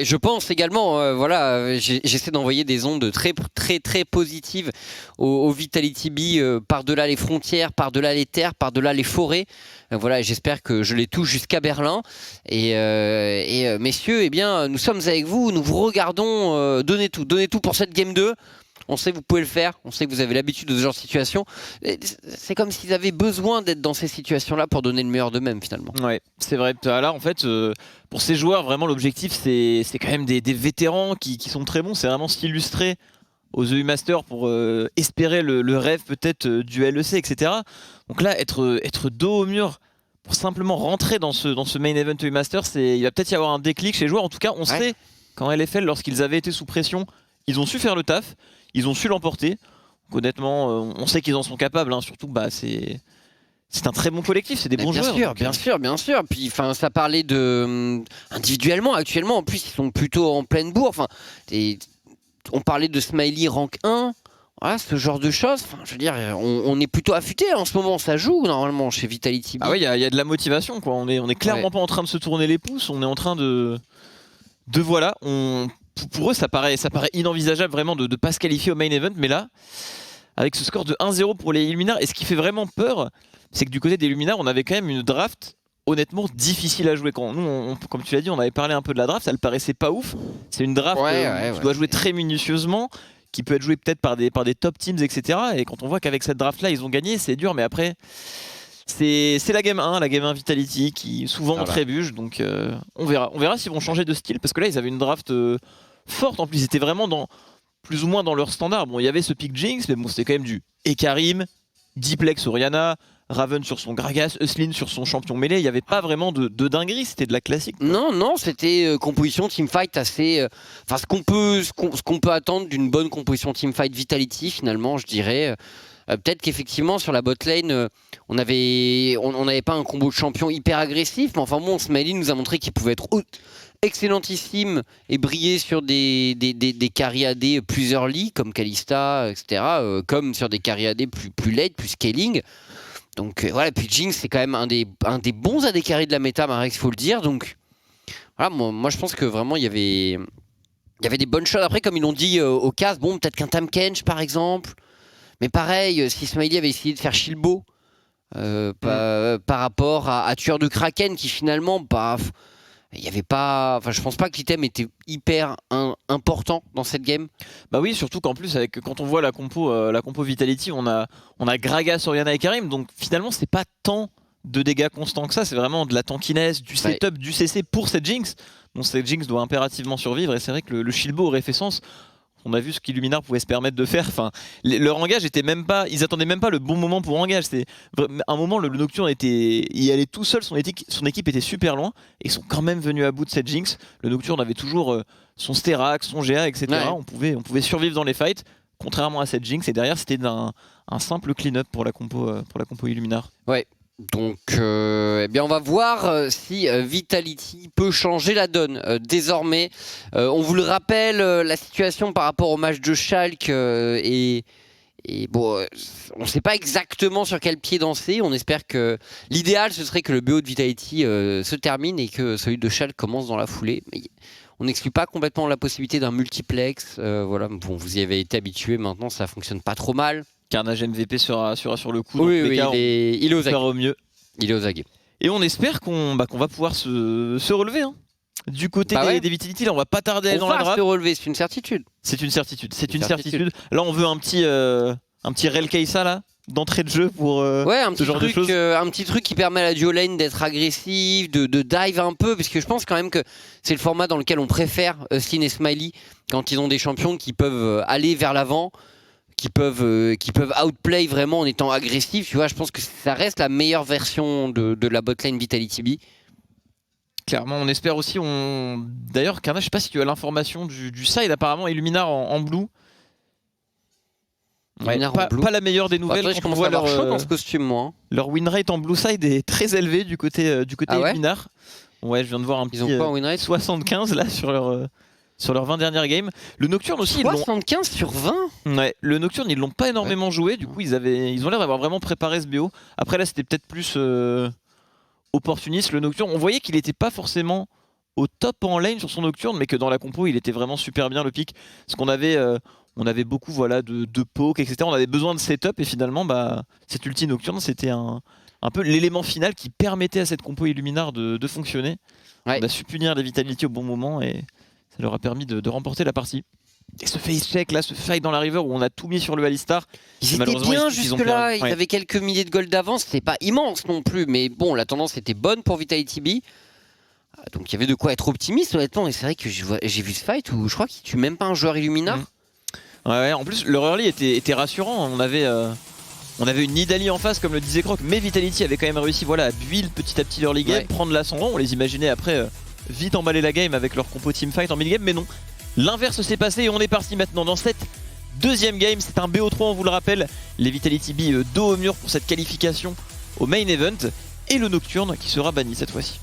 Je pense également, j'essaie d'envoyer des ondes très positives au Vitality B par-delà les frontières, par-delà les terres, par-delà les forêts. J'espère que je les touche jusqu'à Berlin. Et messieurs, nous sommes avec vous, nous vous regardons, donnez tout pour cette Game 2. On sait que vous pouvez le faire, on sait que vous avez l'habitude de ce genre de situation. C'est comme s'ils avaient besoin d'être dans ces situations-là pour donner le meilleur d'eux-mêmes finalement. Ouais, c'est vrai. Là, en fait, pour ces joueurs, vraiment, l'objectif, c'est quand même des vétérans qui sont très bons. C'est vraiment s'illustrer aux EU Masters pour espérer le rêve peut-être du LEC, etc. Donc là, être dos au mur pour simplement rentrer dans ce main event EU Masters, il va peut-être y avoir un déclic chez les joueurs. En tout cas, on sait qu'en LFL, lorsqu'ils avaient été sous pression, ils ont su faire le taf. Ils ont su l'emporter. Honnêtement, on sait qu'ils en sont capables. Surtout, c'est un très bon collectif. C'est des bons joueurs. Bien sûr. Puis, ça parlait de individuellement. Actuellement, en plus, ils sont plutôt en pleine bourre. On parlait de Smiley rank 1. Voilà, ce genre de choses. Je veux dire, on est plutôt affûté en ce moment. Ça joue normalement chez Vitality B. Ah oui, il y a de la motivation, quoi. On est clairement pas en train de se tourner les pouces. On est en train de voilà. Pour eux, ça paraît inenvisageable vraiment de ne pas se qualifier au main event, mais là, avec ce score de 1-0 pour les Illuminar, et ce qui fait vraiment peur, c'est que du côté des Illuminar, on avait quand même une draft honnêtement difficile à jouer. Quand nous, comme tu l'as dit, on avait parlé un peu de la draft, ça ne paraissait pas ouf. C'est une draft qui doit jouer très minutieusement, qui peut être jouée peut-être par des top teams, etc. Et quand on voit qu'avec cette draft-là, ils ont gagné, c'est dur, mais après... C'est la game 1 Vitality qui souvent trébuche, donc on verra s'ils vont changer de style, parce que là ils avaient une draft forte, en plus ils étaient vraiment plus ou moins dans leur standard. Bon, il y avait ce pick Jinx, mais bon, c'était quand même du Ekarim, Diplex Oriana, Raven sur son Gragas, Uslin sur son champion mêlé, il n'y avait pas vraiment de dinguerie, c'était de la classique, quoi. Non, c'était composition teamfight assez... ce qu'on peut attendre d'une bonne composition teamfight Vitality finalement, je dirais... Peut-être qu'effectivement sur la botlane on n'avait pas un combo de champion hyper agressif, mais enfin bon, Smiley nous a montré qu'il pouvait être excellentissime et briller sur des carry AD plus early comme Kalista, etc. Comme sur des carry AD plus late, plus scaling. Donc voilà, puis Jinx c'est quand même un des bons AD carry de la méta, Marex, faut le dire. Donc voilà, moi je pense que vraiment il y avait des bonnes choses. Après, comme ils l'ont dit au cast, bon, peut-être qu'un Tahm Kench par exemple. Mais pareil, si Smiley avait essayé de faire Shilbo par rapport à Tueur de Kraken qui finalement, il y avait pas. Enfin, je pense pas que l'item était hyper important dans cette game. Bah oui, surtout qu'en plus, quand on voit la compo Vitality, on a Gragas, Orianna et Karim, donc finalement, c'est pas tant de dégâts constants que ça, c'est vraiment de la tankiness, du setup, du CC pour cette Jinx. Donc cette Jinx doit impérativement survivre, et c'est vrai que le Shilbo aurait fait sens. On a vu ce qu'Illuminar pouvait se permettre de faire. Enfin, leur engage était même pas. Ils attendaient même pas le bon moment pour engage. C'était un moment le Nocturne il allait tout seul. Son équipe était super loin et ils sont quand même venus à bout de cette Jinx. Le Nocturne avait toujours son Sterak, son GA, etc. Ouais. On pouvait survivre dans les fights, contrairement à cette Jinx. Et derrière, c'était un simple clean-up pour la compo Illuminar. Ouais. Donc, eh bien, on va voir si Vitality peut changer la donne. Désormais, on vous le rappelle, la situation par rapport au match de Schalke et bon, on ne sait pas exactement sur quel pied danser. On espère que l'idéal, ce serait que le BO de Vitality se termine et que celui de Schalke commence dans la foulée. Mais on n'exclut pas complètement la possibilité d'un multiplex. Voilà, bon, vous y avez été habitué. Maintenant, ça fonctionne pas trop mal. Carnage MVP sera sur le coup. Oui, il est aux aguets. Au mieux. Il est aux aguets. Et on espère qu'on va pouvoir se relever. Hein. Du côté des Vitality, là, on va pas tarder dans la draft. Se relever, c'est une certitude. C'est une certitude. Là, on veut un petit Rel Keisa là d'entrée de jeu pour ce genre de choses. Un petit truc qui permet à la duo lane d'être agressif, de dive un peu, parce que je pense quand même que c'est le format dans lequel on préfère Sleen et Smiley quand ils ont des champions qui peuvent aller vers l'avant, qui peuvent outplay vraiment en étant agressifs. Tu vois, je pense que ça reste la meilleure version de la botlane Vitality B. Clairement, on espère aussi. D'ailleurs, Carnage, je sais pas si tu as l'information du side, apparemment Illuminar en blue. Ouais, pas la meilleure des nouvelles. Après, je commence à avoir chaud dans ce costume, moi. Hein. Leur win rate en blue side est très élevé du côté Illuminar. Ouais, je viens de voir un petit 75 là sur leurs 20 dernières games. Le Nocturne aussi. 75 sur 20 ? Ouais, le Nocturne, ils l'ont pas énormément joué. Du coup, ils ont l'air d'avoir vraiment préparé ce BO. Après, là, c'était peut-être plus opportuniste. Le Nocturne, on voyait qu'il était pas forcément au top en lane sur son Nocturne, mais que dans la compo, il était vraiment super bien le pick. Parce qu'on avait. On avait beaucoup de poke, etc. On avait besoin de setup et finalement, cet ulti Nocturne, c'était un peu l'élément final qui permettait à cette compo Illuminar de fonctionner. Ouais. On a su punir les Vitality au bon moment et ça leur a permis de remporter la partie. Et ce face check là, ce fight dans la river où on a tout mis sur le Alistar. Ils étaient bien jusque là, ils avaient quelques milliers de gold d'avance, c'était pas immense non plus, mais bon, la tendance était bonne pour Vitality B. Donc il y avait de quoi être optimiste honnêtement, et c'est vrai que j'ai vu ce fight où je crois qu'il tue même pas un joueur Illuminar. Ouais, en plus leur early était rassurant. On avait une Nidalee en face comme le disait Croc, mais Vitality avait quand même réussi à build petit à petit l'early game, prendre l'ascendant. On les imaginait après vite emballer la game avec leur compo teamfight en mid game, mais non. L'inverse s'est passé et on est parti maintenant dans cette deuxième game. C'est un BO3, on vous le rappelle. Les Vitality B dos au mur pour cette qualification au main event et le Nocturne qui sera banni cette fois-ci.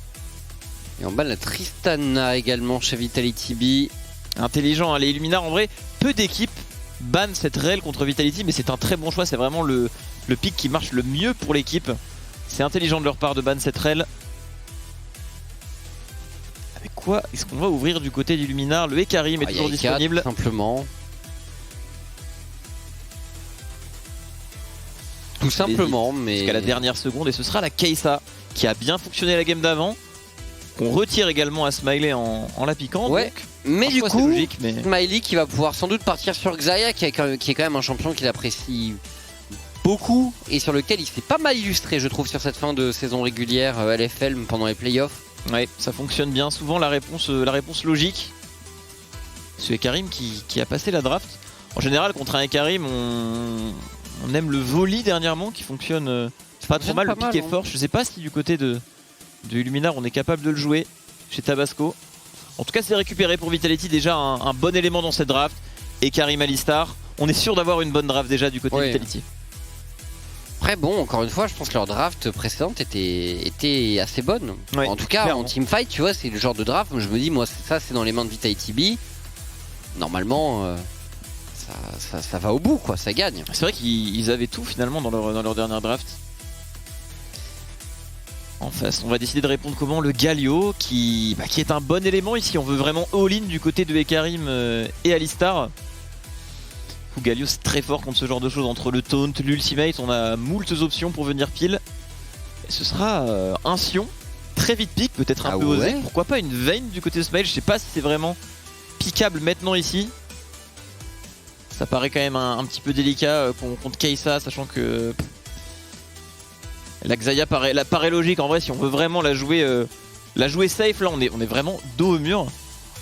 Et on bat la Tristana également chez Vitality B. Intelligent, hein, les Illuminar en vrai, peu d'équipes bannent cette rel contre Vitality, mais c'est un très bon choix, c'est vraiment le pick qui marche le mieux pour l'équipe. C'est intelligent de leur part de ban cette rel. Avec quoi est-ce qu'on va ouvrir du côté d'Illuminar? Le Hecarim est toujours disponible. Simplement. Tout simplement, mais... Jusqu'à la dernière seconde, et ce sera la Keisa qui a bien fonctionné la game d'avant. Qu'on retire également à Smiley en la piquant. Ouais, donc, mais du coup, logique, Smiley qui va pouvoir sans doute partir sur Xayah, qui est quand même un champion qu'il apprécie beaucoup et sur lequel il s'est pas mal illustré, je trouve, sur cette fin de saison régulière LFL pendant les playoffs. Ouais, ça fonctionne bien souvent, la réponse logique. Ce Hecarim qui a passé la draft. En général, contre un Hecarim, on aime le volley dernièrement qui fonctionne pas trop mal. Le pick est fort. Je sais pas si du côté de Illuminar on est capable de le jouer chez Tabasco. En tout cas, c'est récupéré pour Vitality déjà un bon élément dans cette draft. Hecarim Alistar. On est sûr d'avoir une bonne draft déjà du côté de Vitality. Après bon, encore une fois, je pense que leur draft précédente était assez bonne. Ouais, en tout cas, clairement. En teamfight, tu vois, c'est le genre de draft où je me dis, moi, ça c'est dans les mains de Vitality B. Normalement, ça va au bout, quoi, ça gagne. C'est vrai qu'ils avaient tout finalement dans leur dernière draft. En face, on va décider de répondre comment le Galio qui est un bon élément ici. On veut vraiment all-in du côté de Hecarim et Alistar. Galio c'est très fort contre ce genre de choses, entre le taunt, l'ultimate, on a moultes options pour venir pile. Et ce sera un Sion, très vite pique, peut-être un peu osé. Pourquoi pas une Vayne du côté de Smile, je sais pas si c'est vraiment piquable maintenant ici. Ça paraît quand même un petit peu délicat contre Kai'Sa, sachant que la Xayah paraît logique. En vrai, si on veut vraiment la jouer safe, là on est vraiment dos au mur.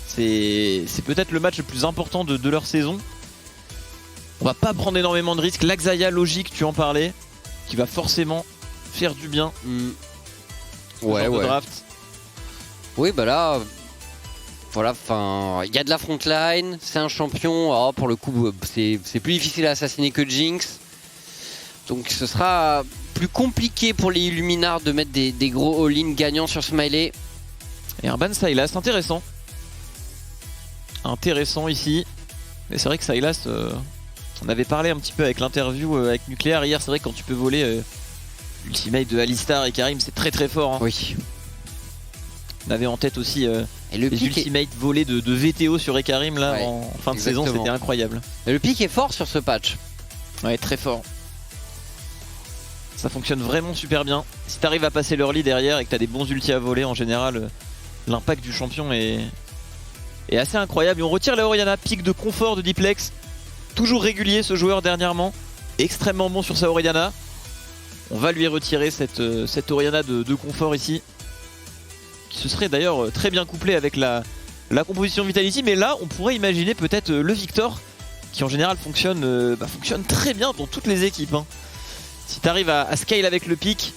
C'est peut-être le match le plus important de leur saison. On va pas prendre énormément de risques. La Xayah logique, tu en parlais, qui va forcément faire du bien. Ouais. Draft. Oui, bah là, voilà, enfin, il y a de la frontline, c'est un champion. Alors pour le coup, c'est plus difficile à assassiner que Jinx. Donc ce sera plus compliqué pour les Illuminars de mettre des gros all-in gagnants sur Smiley. Et un ban Sylas, intéressant. Intéressant ici. Mais c'est vrai que Sylas, on avait parlé un petit peu avec l'interview avec Nucléaire hier. C'est vrai que quand tu peux voler l'ultimate de Alistar et Karim, c'est très très fort. Hein. Oui. On avait en tête aussi et le les ultimates volés de VTO sur Ekarim là en fin de saison, c'était incroyable. Et le pic est fort sur ce patch. Ouais, très fort. Ça fonctionne vraiment super bien. Si t'arrives à passer l'early derrière et que t'as des bons ultis à voler, en général, l'impact du champion est assez incroyable. Et on retire la Orianna, pic de confort de Diplex. Toujours régulier ce joueur dernièrement. Extrêmement bon sur sa Orianna. On va lui retirer cette Orianna de confort ici. Qui se serait d'ailleurs très bien couplé avec la composition Vitality. Mais là, on pourrait imaginer peut-être le Victor, qui en général fonctionne très bien dans toutes les équipes. Hein. Si t'arrives à scale avec le pic,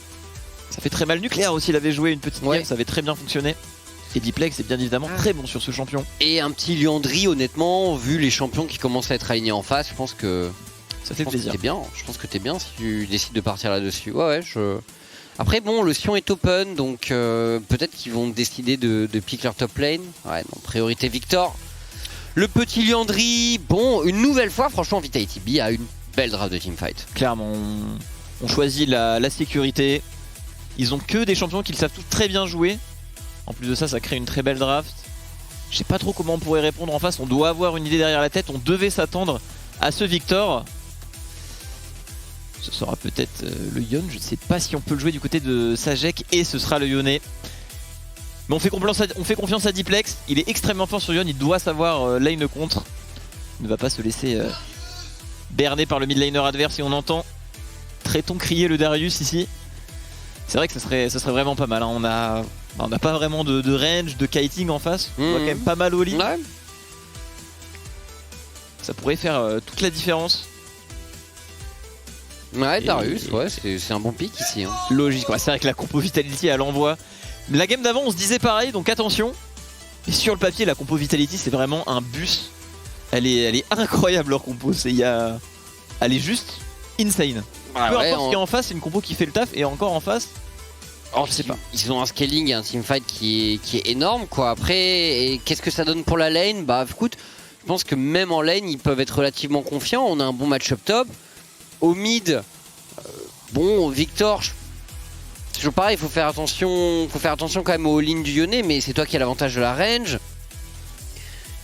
ça fait très mal. Nucléaire aussi, il avait joué une petite game, ça avait très bien fonctionné. Et Diplex est bien évidemment très bon sur ce champion. Et un petit Liandry, honnêtement, vu les champions qui commencent à être alignés en face, je pense que ça fait plaisir. Je pense que t'es bien si tu décides de partir là-dessus. Ouais, Après bon, le Sion est open, donc peut-être qu'ils vont décider de pick leur top lane. Ouais, non, priorité Victor. Le petit Liandry, bon, une nouvelle fois, franchement, Vitality B a une belle draft de teamfight. Clairement, on choisit la sécurité. Ils ont que des champions qui le savent tous très bien jouer. En plus de ça, ça crée une très belle draft. Je sais pas trop comment on pourrait répondre en face. On doit avoir une idée derrière la tête. On devait s'attendre à ce Victor. Ce sera peut-être le Yon. Je ne sais pas si on peut le jouer du côté de Sajek. Et ce sera le Yone. Mais on fait confiance à Diplex. Il est extrêmement fort sur Yon. Il doit savoir lane contre. Il ne va pas se laisser berner par le mid laner adverse. Et on entend Tréton crier le Darius ici. C'est vrai que ça serait vraiment pas mal. Hein. On n'a pas vraiment de range, de kiting en face. On voit quand même pas mal au lit. Ouais. Ça pourrait faire toute la différence. Ouais, Darius, c'est un bon pick ici. Hein. Logique, c'est vrai que la compo Vitality elle envoie. La game d'avant on se disait pareil, donc attention. Et sur le papier, la compo Vitality c'est vraiment un bus. Elle est incroyable leur compo. Elle est juste insane. Peu importe ce qu'il y a en face, c'est une compo qui fait le taf. Et encore en face, je sais pas. Ils ont un scaling et un teamfight qui est énorme quoi. Après, qu'est-ce que ça donne pour la lane? Bah écoute, je pense que même en lane, ils peuvent être relativement confiants. On a un bon match-up top. Au mid, bon, Victor, toujours pareil, il faut faire attention quand même aux lignes du Yone, mais c'est toi qui as l'avantage de la range.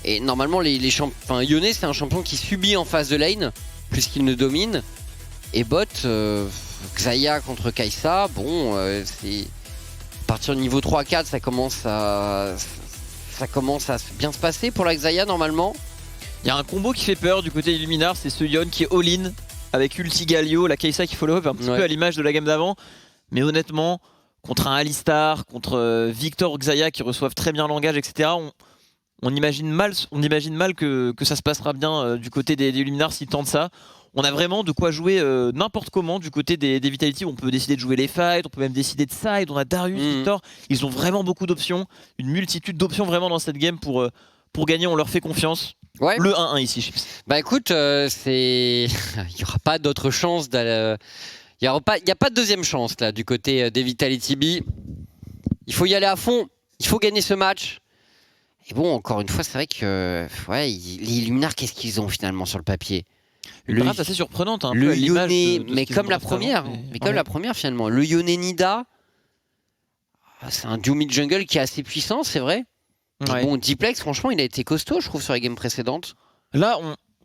Et normalement, Yone, c'est un champion qui subit en phase de lane, plus qu'il ne domine. Et bot, Xayah contre Kai'Sa, bon, c'est à partir du niveau 3-4, ça commence à bien se passer pour la Xayah normalement. Il y a un combo qui fait peur du côté Illuminar, c'est ce Yon qui est all-in avec Ulti Galio, la Kai'Sa qui follow up un petit peu à l'image de la gamme d'avant. Mais honnêtement, contre un Alistar, contre Victor ou Xayah qui reçoivent très bien l'engage, etc., on imagine mal que ça se passera bien du côté des Illuminars s'ils tentent ça. On a vraiment de quoi jouer n'importe comment du côté des Vitality. On peut décider de jouer les fights, on peut même décider de side. On a Darius, Victor. Ils ont vraiment beaucoup d'options, une multitude d'options vraiment dans cette game pour gagner. On leur fait confiance. Ouais. Le 1-1 ici, Chips. Bah écoute, il n'y aura pas d'autre chance. Il n'y a pas de deuxième chance là du côté des Vitality B. Il faut y aller à fond. Il faut gagner ce match. Et bon, encore une fois, c'est vrai que les Illuminars, qu'est-ce qu'ils ont finalement sur le papier? Une draft assez surprenante, un le peu à l'image Yone, de mais comme la première, la première finalement. Le Yone Nida, c'est un duo mid jungle qui est assez puissant, c'est vrai. Ouais. Bon, Diplex, franchement, il a été costaud, je trouve, sur les games précédentes. Là,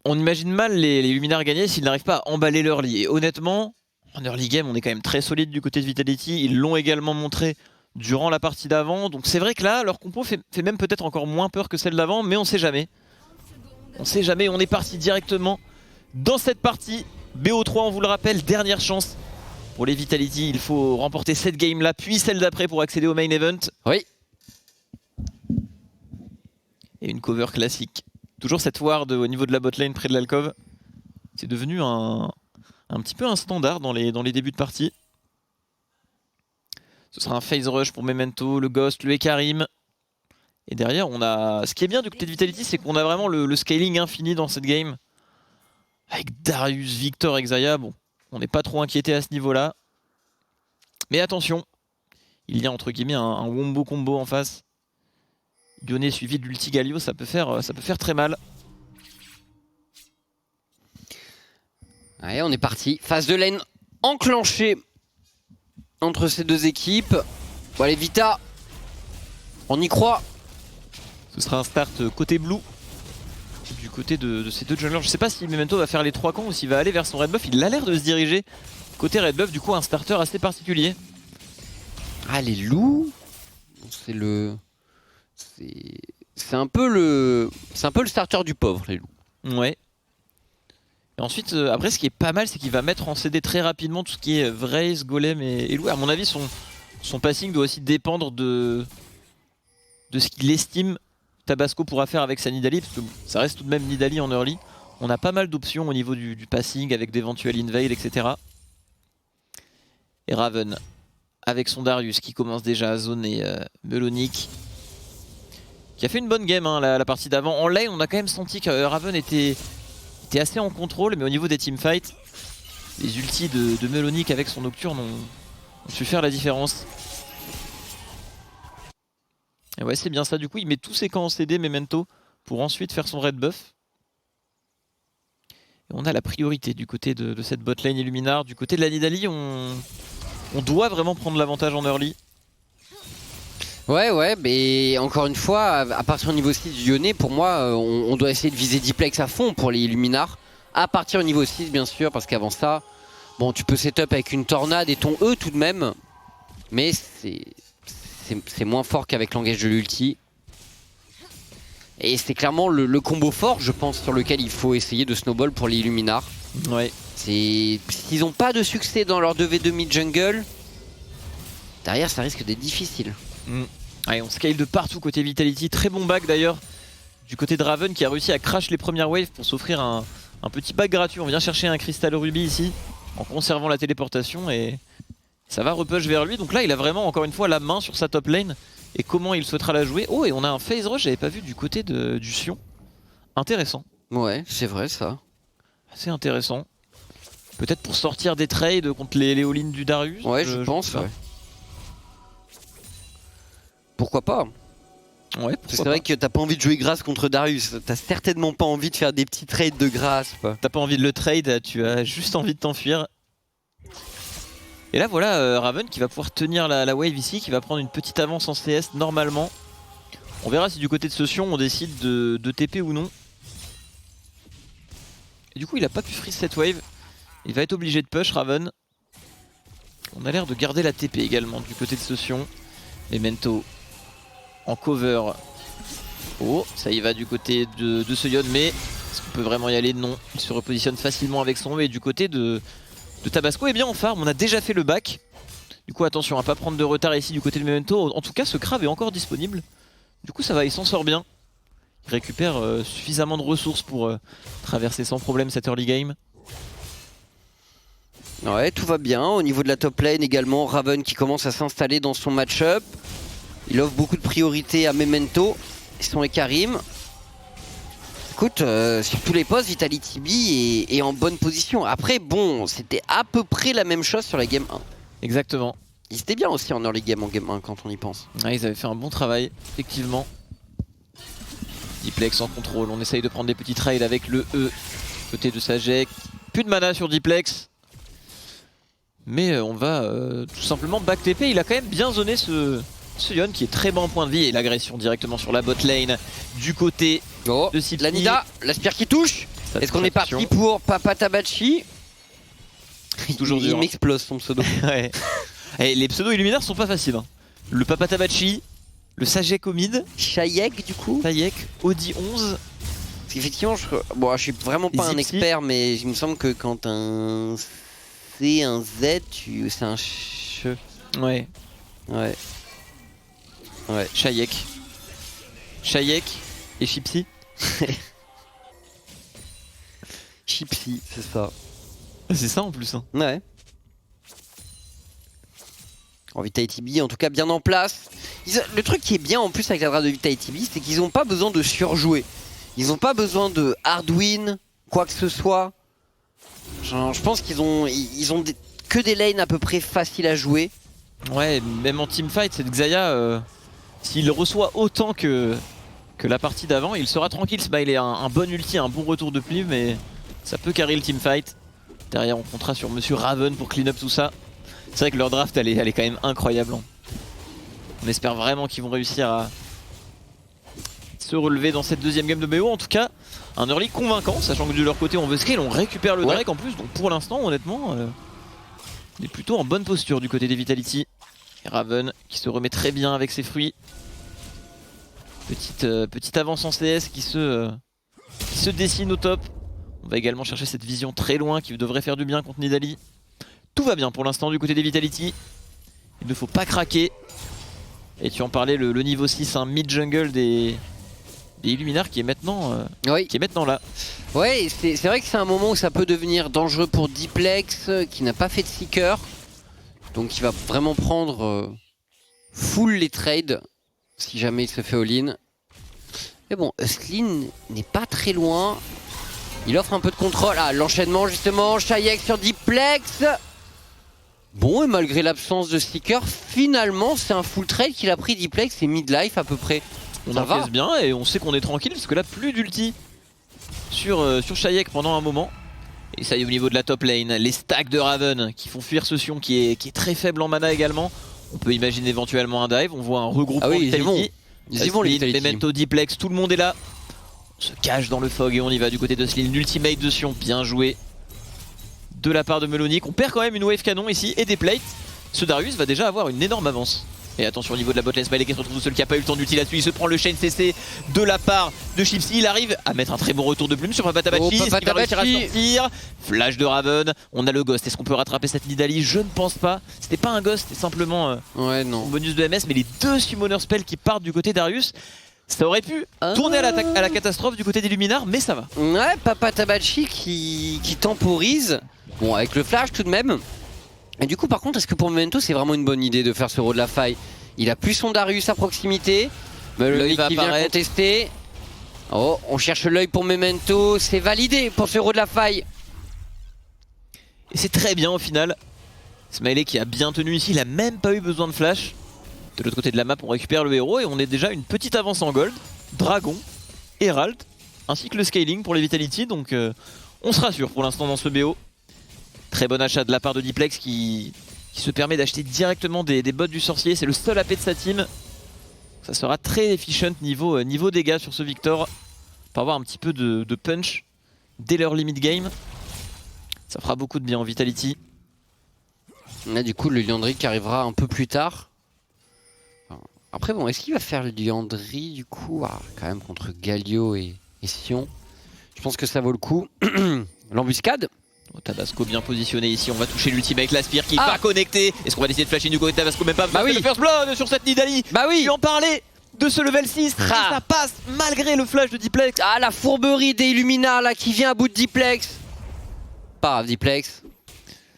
on imagine mal les Illuminars gagner s'ils n'arrivent pas à emballer leur lit. Et honnêtement, En early game, on est quand même très solide du côté de Vitality. Ils l'ont également montré durant la partie d'avant. Donc c'est vrai que là, leur compo fait même peut-être encore moins peur que celle d'avant, mais on sait jamais. On sait jamais, on est parti directement dans cette partie. BO3, on vous le rappelle, dernière chance pour les Vitality. Il faut remporter cette game-là, puis celle d'après pour accéder au main event. Oui. Et une cover classique. Toujours cette ward au niveau de la botlane près de l'alcove. C'est devenu un petit peu un standard dans les débuts de partie. Ce sera un phase rush pour Memento, le Ghost, le Ekarim. Et derrière, on a... Ce qui est bien du côté de Vitality, c'est qu'on a vraiment le scaling infini dans cette game. Avec Darius, Victor, Xayah, bon, on n'est pas trop inquiété à ce niveau-là. Mais attention, il y a entre guillemets un wombo combo en face. Yone suivi de l'ulti Galio, ça peut faire très mal. Allez, on est parti. Phase de lane enclenchée entre ces deux équipes. Bon allez, Vita, on y croit. Ce sera un start côté blue. Du côté de ces deux junglers. Je sais pas si Memento va faire les 3 camps ou s'il va aller vers son red buff. Il a l'air de se diriger côté red buff, du coup un starter assez particulier. Ah, les loups, c'est le... C'est un peu le starter du pauvre, les loups. Ouais. Et ensuite, après, ce qui est pas mal, c'est qu'il va mettre en CD très rapidement tout ce qui est Vraze, Golem et loup. À mon avis, son passing doit aussi dépendre de ce qu'il estime Tabasco pourra faire avec sa Nidalee, parce que ça reste tout de même Nidalee en early. On a pas mal d'options au niveau du passing avec d'éventuels invade, etc. Et Raven avec son Darius qui commence déjà à zoner Melonic, qui a fait une bonne game hein, la partie d'avant. En lane, on a quand même senti que Raven était assez en contrôle, mais au niveau des teamfights, les ultis de Melonic avec son Nocturne ont su faire la différence. Et ouais, c'est bien ça. Du coup, il met tous ses camps en CD, Memento, pour ensuite faire son red buff. Et on a la priorité du côté de cette botlane Illuminar. Du côté de la Nidalee, on doit vraiment prendre l'avantage en early. Ouais, mais encore une fois, à partir du niveau 6 du Yone, pour moi, on doit essayer de viser Diplex à fond pour les Illuminar. À partir du niveau 6, bien sûr, parce qu'avant ça, bon, tu peux setup avec une tornade et ton E tout de même. Mais c'est moins fort qu'avec l'engage de l'ulti. Et c'est clairement le combo fort, je pense, sur lequel il faut essayer de snowball pour les Illuminar. Ouais. S'ils n'ont pas de succès dans leur 2v2 mid-jungle, derrière ça risque d'être difficile. Allez, on scale de partout côté Vitality. Très bon back d'ailleurs du côté de Raven qui a réussi à crash les premières waves pour s'offrir un petit back gratuit. On vient chercher un cristal rubis ici en conservant la téléportation et ça va repush vers lui. Donc là il a vraiment encore une fois la main sur sa top lane et comment il souhaitera la jouer. Oh, et on a un phase rush, j'avais pas vu du côté du Sion. Intéressant. Ouais, c'est vrai ça. Assez intéressant. Peut-être pour sortir des trades contre les all-in du Darius. Ouais, je pense. Ouais. Pourquoi pas? Ouais, c'est vrai que t'as pas envie de jouer grâce contre Darius. T'as certainement pas envie de faire des petits trades de grâce. T'as pas envie de le trade, tu as juste envie de t'enfuir. Et là voilà Raven qui va pouvoir tenir la wave ici, qui va prendre une petite avance en CS normalement. On verra si du côté de ce Sion on décide de TP ou non. Et du coup il a pas pu freeze cette wave. Il va être obligé de push Raven. On a l'air de garder la TP également du côté de ce Sion. Memento en cover. Oh, ça y va du côté de ce Yone, mais est-ce qu'on peut vraiment y aller? Non, il se repositionne facilement avec son. Et du côté de Tabasco, eh bien on farm, on a déjà fait le back. Du coup attention à pas prendre de retard ici du côté de Memento. En tout cas ce Crave est encore disponible. Du coup ça va, il s'en sort bien. Il récupère suffisamment de ressources pour traverser sans problème cette early game. Ouais, tout va bien. Au niveau de la top lane également, Raven qui commence à s'installer dans son match-up. Il offre beaucoup de priorité à Memento et son Ekarim. Écoute, sur tous les postes, Vitality B est en bonne position. Après, bon, c'était à peu près la même chose sur la game 1. Exactement. Ils étaient bien aussi en early game en game 1 quand on y pense. Ouais, ils avaient fait un bon travail, effectivement. Diplex en contrôle, on essaye de prendre des petits trades avec le E côté de Sajek. Plus de mana sur Diplex. Mais on va tout simplement back TP. Il a quand même bien zoné ce Yone qui est très bas en point de vie. Et l'agression directement sur la bot lane du côté de Sipsi. La Nida, la spire qui touche. Est-ce qu'on est parti pour Papa Tabachi? Toujours il dur. m'explose son pseudo. Ouais. Et les pseudos Illuminaires sont pas faciles. Hein. Le Papa Tabachi, le Sajek au mid, Shayek du coup. Tayek, Audi 11. Parce qu'effectivement, je suis vraiment pas un Zipsy. expert, mais il me semble que quand un C, un Z, c'est un Ouais. Ouais. Shayek. Shayek et Chipsy. Chipsy, c'est ça. C'est ça en plus. Hein. Ouais. En Vitality B, en tout cas bien en place. Le truc qui est bien en plus avec la draft de Vitality B, c'est qu'ils n'ont pas besoin de surjouer. Ils n'ont pas besoin de hard win, quoi que ce soit. Genre, je pense qu'ils ont, que des lanes à peu près faciles à jouer. Ouais, même en teamfight, cette Xayah, s'il reçoit autant que la partie d'avant, il sera tranquille. Smiley a un bon ulti, un bon retour de pli, mais ça peut carrer le teamfight. Derrière, on comptera sur Monsieur Raven pour clean up tout ça. C'est vrai que leur draft, elle est quand même incroyable. Hein. On espère vraiment qu'ils vont réussir à se relever dans cette deuxième game de BO. En tout cas, un early convaincant, sachant que de leur côté, on veut scale, on récupère le Drake en plus. Donc pour l'instant, honnêtement, on est plutôt en bonne posture du côté des Vitality. Et Raven qui se remet très bien avec ses fruits. Petite avance en CS qui se dessine au top. On va également chercher cette vision très loin qui devrait faire du bien contre Nidalee. Tout va bien pour l'instant du côté des Vitality. Il ne faut pas craquer. Et tu en parlais, le niveau 6, un mid-jungle des Illuminars qui est maintenant, là. Ouais, c'est vrai que c'est un moment où ça peut devenir dangereux pour Diplex, qui n'a pas fait de Seeker. Donc il va vraiment prendre full les trades, si jamais il se fait all-in. Mais bon, Slin n'est pas très loin. Il offre un peu de contrôle. Ah, l'enchaînement justement, Shayek sur Diplex. Bon, et malgré l'absence de Seeker, finalement c'est un full trade qu'il a pris Diplex et midlife à peu près. On Ça va. encaisse bien et on sait qu'on est tranquille parce que là plus d'ulti sur Shayek pendant un moment. Et ça y est, au niveau de la top lane, les stacks de Raven qui font fuir ce Sion qui est très faible en mana également. On peut imaginer éventuellement un dive, on voit un regroupement Vitality. Ils y vont les Vitality. Memento, Diplex, tout le monde est là. On se cache dans le fog et on y va du côté de Slin. L'ultimate de Sion, bien joué de la part de Melonic. On perd quand même une wave canon ici et des plates. Ce Darius va déjà avoir une énorme avance. Et attention au niveau de la botlane, Smiley qui se retrouve tout seul, qui n'a pas eu le temps d'ulti là-dessus. Il se prend le chain CC de la part de Chipsy. Il arrive à mettre un très bon retour de plume sur Papa Tabachi. Est-ce qu'il va réussir à sortir? Flash de Raven. On a le Ghost. Est-ce qu'on peut rattraper cette Nidalee? Je ne pense pas. C'était pas un Ghost, c'était simplement ouais, non. un bonus de MS. Mais les deux Summoner Spells qui partent du côté d'Arius, ça aurait pu tourner à la catastrophe du côté des Luminars, mais ça va. Ouais, Papa Tabachi qui temporise. Bon, avec le flash tout de même. Et du coup, par contre, est-ce que pour Memento, c'est vraiment une bonne idée de faire ce road de la faille? Il a plus son Darius à proximité. L'œil qui vient contester. Oh, on cherche l'œil pour Memento. C'est validé pour ce road de la faille. Et c'est très bien au final. Smiley qui a bien tenu ici, il a même pas eu besoin de flash. De l'autre côté de la map, on récupère le héros et on est déjà une petite avance en gold. Dragon, Herald, ainsi que le scaling pour les Vitality. Donc on se rassure pour l'instant dans ce BO. Très bon achat de la part de Diplex qui se permet d'acheter directement des bots du sorcier. C'est le seul AP de sa team. Ça sera très efficient niveau dégâts sur ce Victor. Pour avoir un petit peu de punch dès leur limit game. Ça fera beaucoup de bien en Vitality. Là, du coup, le Liandry qui arrivera un peu plus tard. Après, bon, est-ce qu'il va faire le Liandry du coup quand même contre Galio et Sion. Je pense que ça vaut le coup. L'embuscade. Tabasco bien positionné ici, on va toucher l'ultimate, l'Aspire qui va connecter. Est-ce qu'on va essayer de flasher du côté de Tabasco? Même pas, le first blood sur cette Nidalee. Bah oui. Tu en parlais de ce level 6 et ça passe malgré le flash de Diplex. Ah, la fourberie des Illuminars là qui vient à bout de Diplex. Pas grave, Diplex.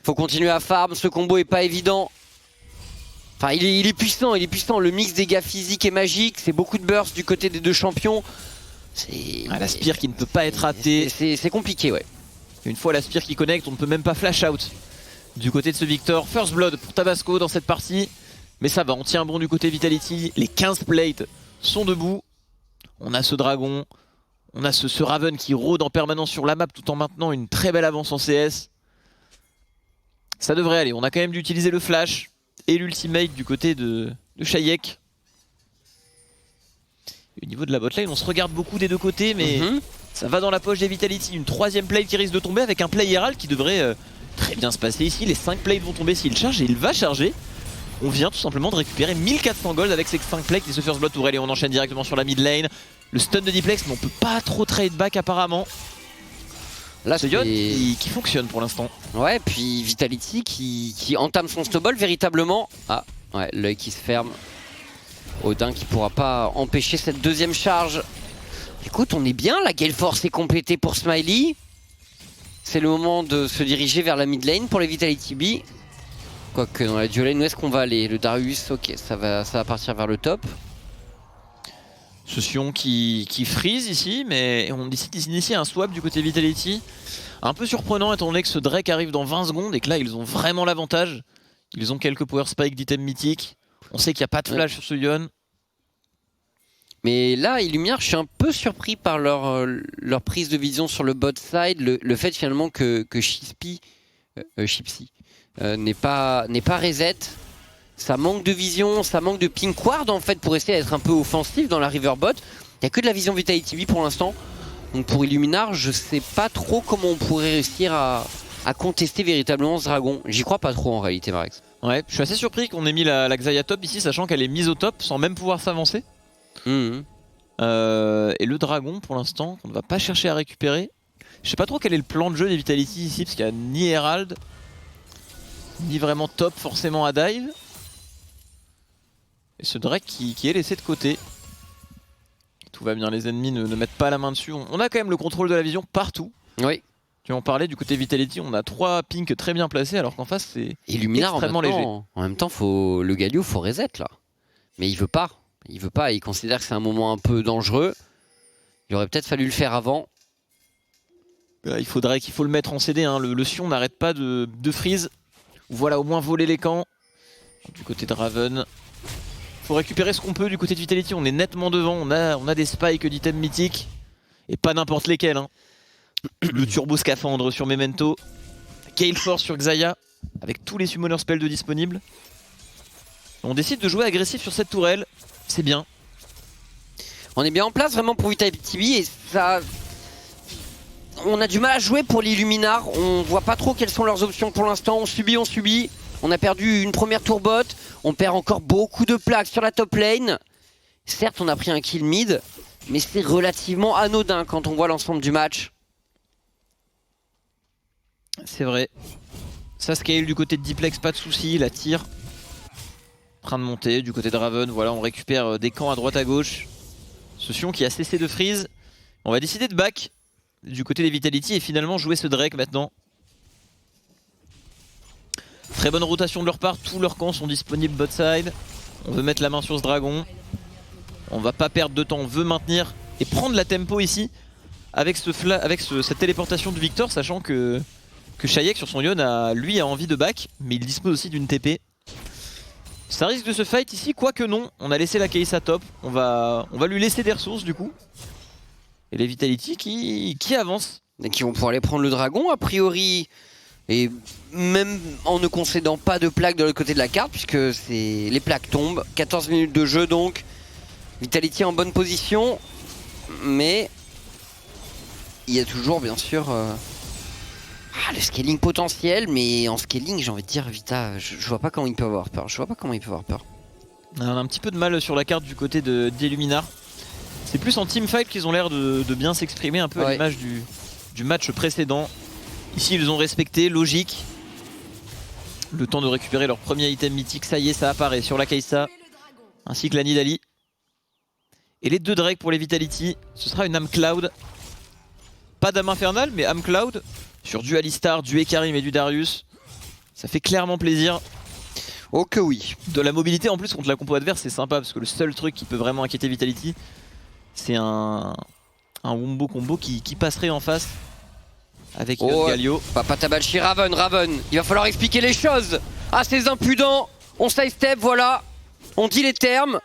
Faut continuer à farm, ce combo est pas évident. Enfin, il est puissant, Le mix dégâts physiques et magiques, c'est beaucoup de burst du côté des deux champions. L'Aspire qui ne peut pas être raté. C'est compliqué, ouais. Une fois l'Aspire qui connecte, on ne peut même pas flash out du côté de ce Victor. First blood pour Tabasco dans cette partie. Mais ça va, on tient bon du côté Vitality. Les 15 plates sont debout. On a ce dragon. On a ce Raven qui rôde en permanence sur la map tout en maintenant une très belle avance en CS. Ça devrait aller. On a quand même dû utiliser le flash et l'ultimate du côté de Shayek. Et au niveau de la botlane, on se regarde beaucoup des deux côtés, mais ça va dans la poche des Vitality. Une troisième play qui risque de tomber avec un play Herald qui devrait très bien se passer ici. Les 5 plates vont tomber s'il charge et il va charger. On vient tout simplement de récupérer 1400 gold avec ces 5 plates et ce first blood tourelle et on enchaîne directement sur la mid lane. Le stun de Diplex, mais on peut pas trop trade back apparemment. Là, ce Yon qui fonctionne pour l'instant. Ouais, puis Vitality qui entame son snowball véritablement. Ah, ouais, l'œil qui se ferme. Odin qui pourra pas empêcher cette deuxième charge. Écoute, on est bien, la Gale Force est complétée pour Smiley. C'est le moment de se diriger vers la mid lane pour les Vitality B. Quoique dans la duo lane, où est-ce qu'on va aller? Le Darius, ok, ça va partir vers le top. Ce Sion qui freeze ici, mais on décide d'initier un swap du côté Vitality. Un peu surprenant étant donné que ce Drake arrive dans 20 secondes et que là ils ont vraiment l'avantage. Ils ont quelques power spikes d'items mythiques. On sait qu'il n'y a pas de flash sur ce Yon. Mais là, Illuminar, je suis un peu surpris par leur prise de vision sur le bot side. Le fait finalement que Shipsy n'est pas reset. Ça manque de vision, ça manque de pink ward en fait pour essayer d'être un peu offensif dans la river bot. Il n'y a que de la vision Vitality B pour l'instant. Donc pour Illuminar, je sais pas trop comment on pourrait réussir à contester véritablement ce dragon. J'y crois pas trop en réalité, Marex. Ouais, je suis assez surpris qu'on ait mis la Xayah top ici, sachant qu'elle est mise au top sans même pouvoir s'avancer. Et le dragon pour l'instant, on ne va pas chercher à récupérer. Je sais pas trop quel est le plan de jeu des Vitality ici, parce qu'il n'y a ni Herald, ni vraiment top forcément à dive. Et ce Drake qui est laissé de côté. Tout va bien, les ennemis ne mettent pas la main dessus. On a quand même le contrôle de la vision partout. Oui. Tu en parlais du côté Vitality, on a 3 pinks très bien placés alors qu'en face c'est extrêmement léger. En même temps, le Galio faut reset là. Mais il veut pas. Il veut pas, il considère que c'est un moment un peu dangereux. Il aurait peut-être fallu le faire avant. Il faut le mettre en CD, hein. Le Sion n'arrête pas de freeze. Voilà, au moins voler les camps. Du côté de Raven. Faut récupérer ce qu'on peut du côté de Vitality, on est nettement devant, on a des spikes d'items mythiques. Et pas n'importe lesquels. Hein. Le turbo scaphandre sur Memento. Gale Force sur Xayah. Avec tous les summoner spells de disponibles. On décide de jouer agressif sur cette tourelle. C'est bien. On est bien en place vraiment pour Vitality B et ça... On a du mal à jouer pour l'Illuminar. On voit pas trop quelles sont leurs options pour l'instant. On subit. On a perdu une première tour bot. On perd encore beaucoup de plaques sur la top lane. Certes, on a pris un kill mid, mais c'est relativement anodin quand on voit l'ensemble du match. C'est vrai. Ça scale du côté de Diplex, pas de soucis. La tire. En train de monter du côté de Raven. Voilà, on récupère des camps à droite à gauche. Ce Sion qui a cessé de freeze. On va décider de back du côté des Vitality et finalement jouer ce Drake maintenant. Très bonne rotation de leur part, tous leurs camps sont disponibles bot side. On veut mettre la main sur ce dragon. On va pas perdre de temps, on veut maintenir et prendre la tempo ici avec, cette téléportation de Victor, sachant que Shayek sur son Yon a envie de back, mais il dispose aussi d'une TP. Ça risque de se fight ici, quoique non, on a laissé la Kai'Sa top, on va lui laisser des ressources du coup. Et les Vitality qui avancent. Et qui vont pouvoir aller prendre le dragon a priori. Et même en ne concédant pas de plaques de l'autre côté de la carte, puisque les plaques tombent. 14 minutes de jeu donc. Vitality en bonne position. Mais il y a toujours bien sûr le scaling potentiel. Mais en scaling, j'ai envie de dire, Vita, je vois pas comment il peut avoir peur. On a un petit peu de mal sur la carte du côté d'Illuminar. C'est plus en teamfight qu'ils ont l'air de bien s'exprimer, un peu à l'image du match précédent. Ici ils ont respecté, logique. Le temps de récupérer leur premier item mythique, ça y est, ça apparaît sur la Kai'Sa. Ainsi que la Nidalee. Et les 2 Drake pour les Vitality, ce sera une âme Cloud. Pas d'âme infernale, mais âme Cloud. Sur du Alistar, du Ekarim et du Darius. Ça fait clairement plaisir. Oh que oui. De la mobilité en plus contre la compo adverse, c'est sympa. Parce que le seul truc qui peut vraiment inquiéter Vitality, c'est un wombo combo qui passerait en face. Avec Galio. Papa Tabachi, Raven. Il va falloir expliquer les choses à ces impudents. On sidestep, voilà. On dit les termes.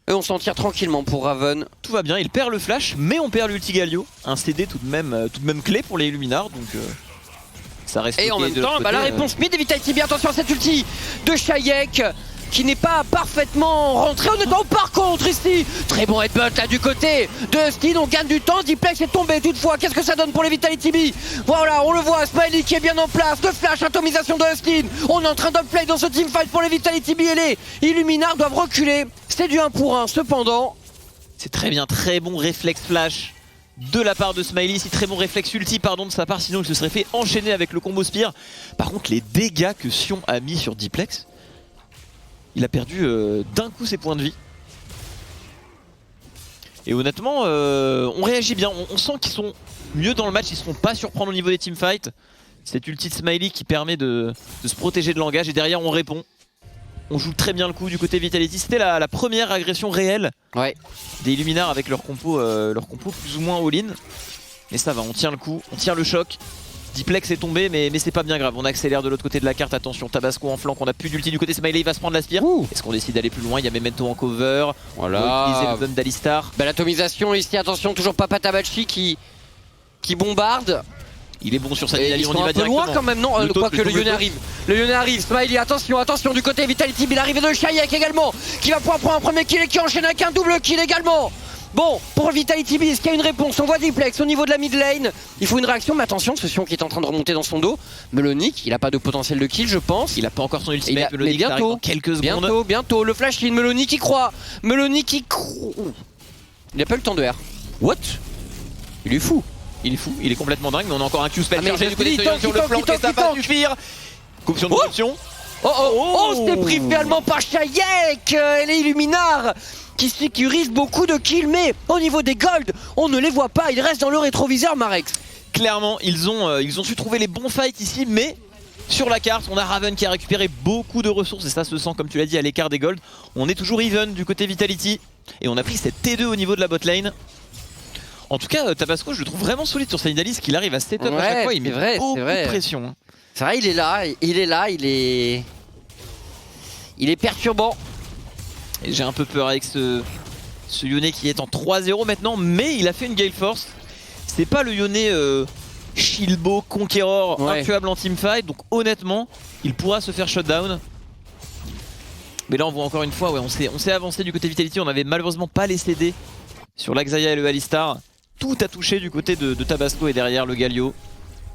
Et on s'en tire tranquillement pour Raven. Tout va bien, il perd le flash, mais on perd l'ulti Galio. Un CD tout de même clé pour les Illuminar, donc ça reste. Et en même temps, la réponse mid et Vitality, bien attention à cette ulti de Shayek. qui n'est pas parfaitement rentré honnêtement. Par contre ici, très bon headbutt là du côté de Hustin, on gagne du temps, Diplex est tombé toutefois, qu'est-ce que ça donne pour les Vitality B? Voilà, on le voit, Smiley qui est bien en place, le flash, atomisation de Hustin, on est en train d'upplay dans ce teamfight pour les Vitality B et les Illuminars doivent reculer, c'est du 1 pour 1 cependant. C'est très bien, très bon réflexe flash de la part de Smiley, c'est très bon réflexe ulti de sa part, sinon il se serait fait enchaîner avec le combo Spear. Par contre les dégâts que Sion a mis sur Diplex, il a perdu d'un coup ses points de vie. Et honnêtement, on réagit bien, on sent qu'ils sont mieux dans le match, ils ne se font pas surprendre au niveau des teamfights. C'est ulti de Smiley qui permet de se protéger de l'engage et derrière on répond. On joue très bien le coup du côté Vitality. C'était la première agression réelle des Illuminars avec leur compo plus ou moins all-in. Mais ça va, on tient le coup, on tient le choc. Diplex est tombé mais c'est pas bien grave. On accélère de l'autre côté de la carte, attention, Tabasco en flanc, on a plus d'ulti du côté Smiley, il va se prendre la spire. Est-ce qu'on décide d'aller plus loin? Il y a Memento en cover. Voilà. On va utiliser le gun d'Alistar. Belle atomisation ici, attention, toujours Papa Tabachi qui bombarde. Il est bon sur sa Ils on sont y va un peu loin quand même, non? Quoique le Yone arrive. Le Yone arrive, Smiley, attention, attention du côté Vitality, il arrive de Shayek également, qui va pouvoir prendre un premier kill et qui enchaîne avec un double kill également. Bon, pour Vitality B, est-ce qu'il y a une réponse? On voit Diplex au niveau de la mid lane. Il faut une réaction, mais attention, ce Sion qui est en train de remonter dans son dos. Melonic, il a pas de potentiel de kill, je pense. Il a pas encore son ultimate, Melonic, mais bientôt, dans quelques secondes. Bientôt, le flash in, Melonic qui croit. Melonic qui croit. Il a pas eu le temps de R. What? Il est fou. Il est fou, il est complètement dingue, mais on a encore un Q-spell chargé du côté il de tank, sur le flanc et ça va suffire. Corruption de corruption. Oh, c'est pris finalement par Shayek et les Illuminars qui sécurisent beaucoup de kills, mais au niveau des golds, on ne les voit pas, ils restent dans le rétroviseur, Marex. Clairement, ils ont su trouver les bons fights ici, mais sur la carte, on a Raven qui a récupéré beaucoup de ressources et ça se sent, comme tu l'as dit, à l'écart des golds. On est toujours even du côté Vitality et on a pris cette T2 au niveau de la bot lane. En tout cas, Tabasco, je le trouve vraiment solide sur Sanidalis, qu'il arrive à set up à chaque fois, il met beaucoup de pression. C'est vrai, il est perturbant. Et j'ai un peu peur avec ce Yone qui est en 3-0 maintenant, mais il a fait une Gale Force. C'est pas le Yone Shilbo, Conqueror, intuable en teamfight, donc honnêtement, il pourra se faire shutdown. Mais là, on voit encore une fois, on s'est avancé du côté Vitality, on n'avait malheureusement pas les CD sur l'Axaya et le Alistar. Tout a touché du côté de Tabasco et derrière le Galio.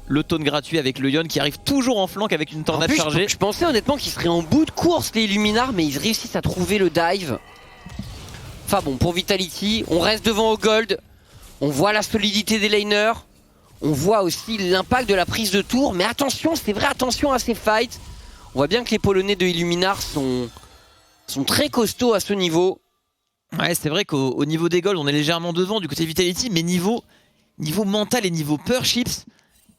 Le taunt gratuit avec le Yone qui arrive toujours en flanc avec une tornade chargée. Je pensais honnêtement qu'ils seraient en bout de course les Illuminars, mais ils réussissent à trouver le dive. Enfin bon, pour Vitality, on reste devant au gold. On voit la solidité des laners. On voit aussi l'impact de la prise de tour. Mais attention, c'est vrai, attention à ces fights. On voit bien que les Polonais de Illuminars sont très costauds à ce niveau. Ouais, c'est vrai qu'au niveau des golds, on est légèrement devant du côté Vitality, mais niveau mental et niveau peur, Chips,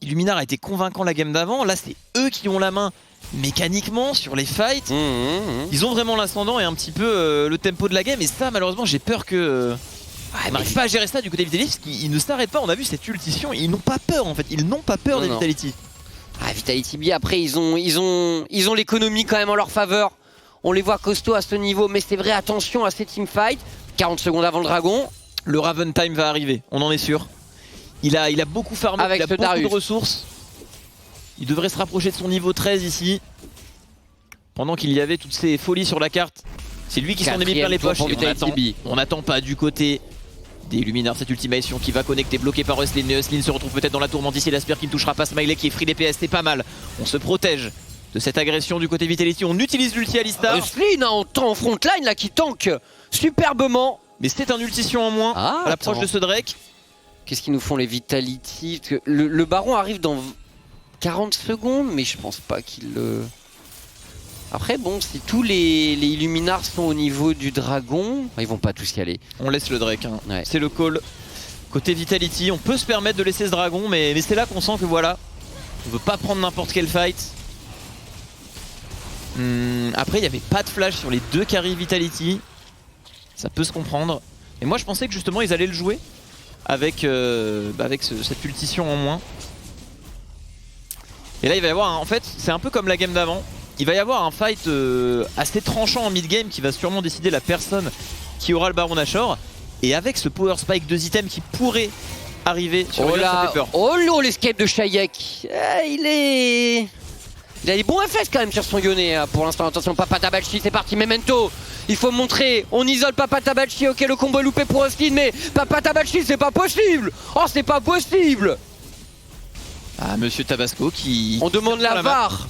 Illuminar a été convaincant la game d'avant. Là, c'est eux qui ont la main mécaniquement sur les fights. Ils ont vraiment l'ascendant et un petit peu le tempo de la game. Et ça, malheureusement, j'ai peur que... ils n'arrivent pas à gérer ça du côté Vitality, parce qu'ils ne s'arrêtent pas. On a vu cette ultition, ils n'ont pas peur en fait. Ils n'ont pas peur des Vitality. Vitality B, après, ils ont l'économie quand même en leur faveur. On les voit costauds à ce niveau, mais c'est vrai, attention à ces teamfights. 40 secondes avant le dragon. Le Raven Time va arriver, on en est sûr. Il a beaucoup farmé, il a beaucoup de ressources. Il devrait se rapprocher de son niveau 13 ici. Pendant qu'il y avait toutes ces folies sur la carte. C'est lui qui s'en est mis plein les poches. Et on n'attend pas du côté des Illuminars cette ultimation qui va connecter, bloqué par Hustin. Mais Hustin se retrouve peut-être dans la tourmente ici. L'Aspire qui ne touchera pas Smiley qui est free DPS, c'est pas mal. On se protège de cette agression du côté Vitality. On utilise l'ulti Alistar. Hustin en frontline là qui tank superbement. Mais c'est un ultition en moins à l'approche de ce Drake. Qu'est-ce qu'ils nous font les Vitality? Parce que le Baron arrive dans 40 secondes, mais je pense pas qu'il le... Après bon, si tous les Illuminars sont au niveau du dragon, ils vont pas tous y aller. On laisse le Drake, hein. C'est le call. Côté Vitality, on peut se permettre de laisser ce dragon, mais c'est là qu'on sent que voilà, on veut pas prendre n'importe quel fight. Après il n'y avait pas de flash sur les deux carries Vitality. Ça peut se comprendre. Et moi je pensais que justement ils allaient le jouer avec, cette ultition en moins. Et là il va y avoir en fait c'est un peu comme la game d'avant. Il va y avoir un fight assez tranchant en mid-game qui va sûrement décider la personne qui aura le Baron Nashor. Et avec ce power spike 2 items qui pourrait arriver sur le ça fait peur. Oh l'escape de Shayek, il Il a des bons FS quand même sur son Yone pour l'instant. Attention, Papa Tabachi, c'est parti, Memento. Il faut montrer, on isole Papa Tabachi. Ok, le combo est loupé pour Austin, mais Papa Tabachi, c'est pas possible. Oh, c'est pas possible. Ah, Monsieur Tabasco qui... On demande la VAR.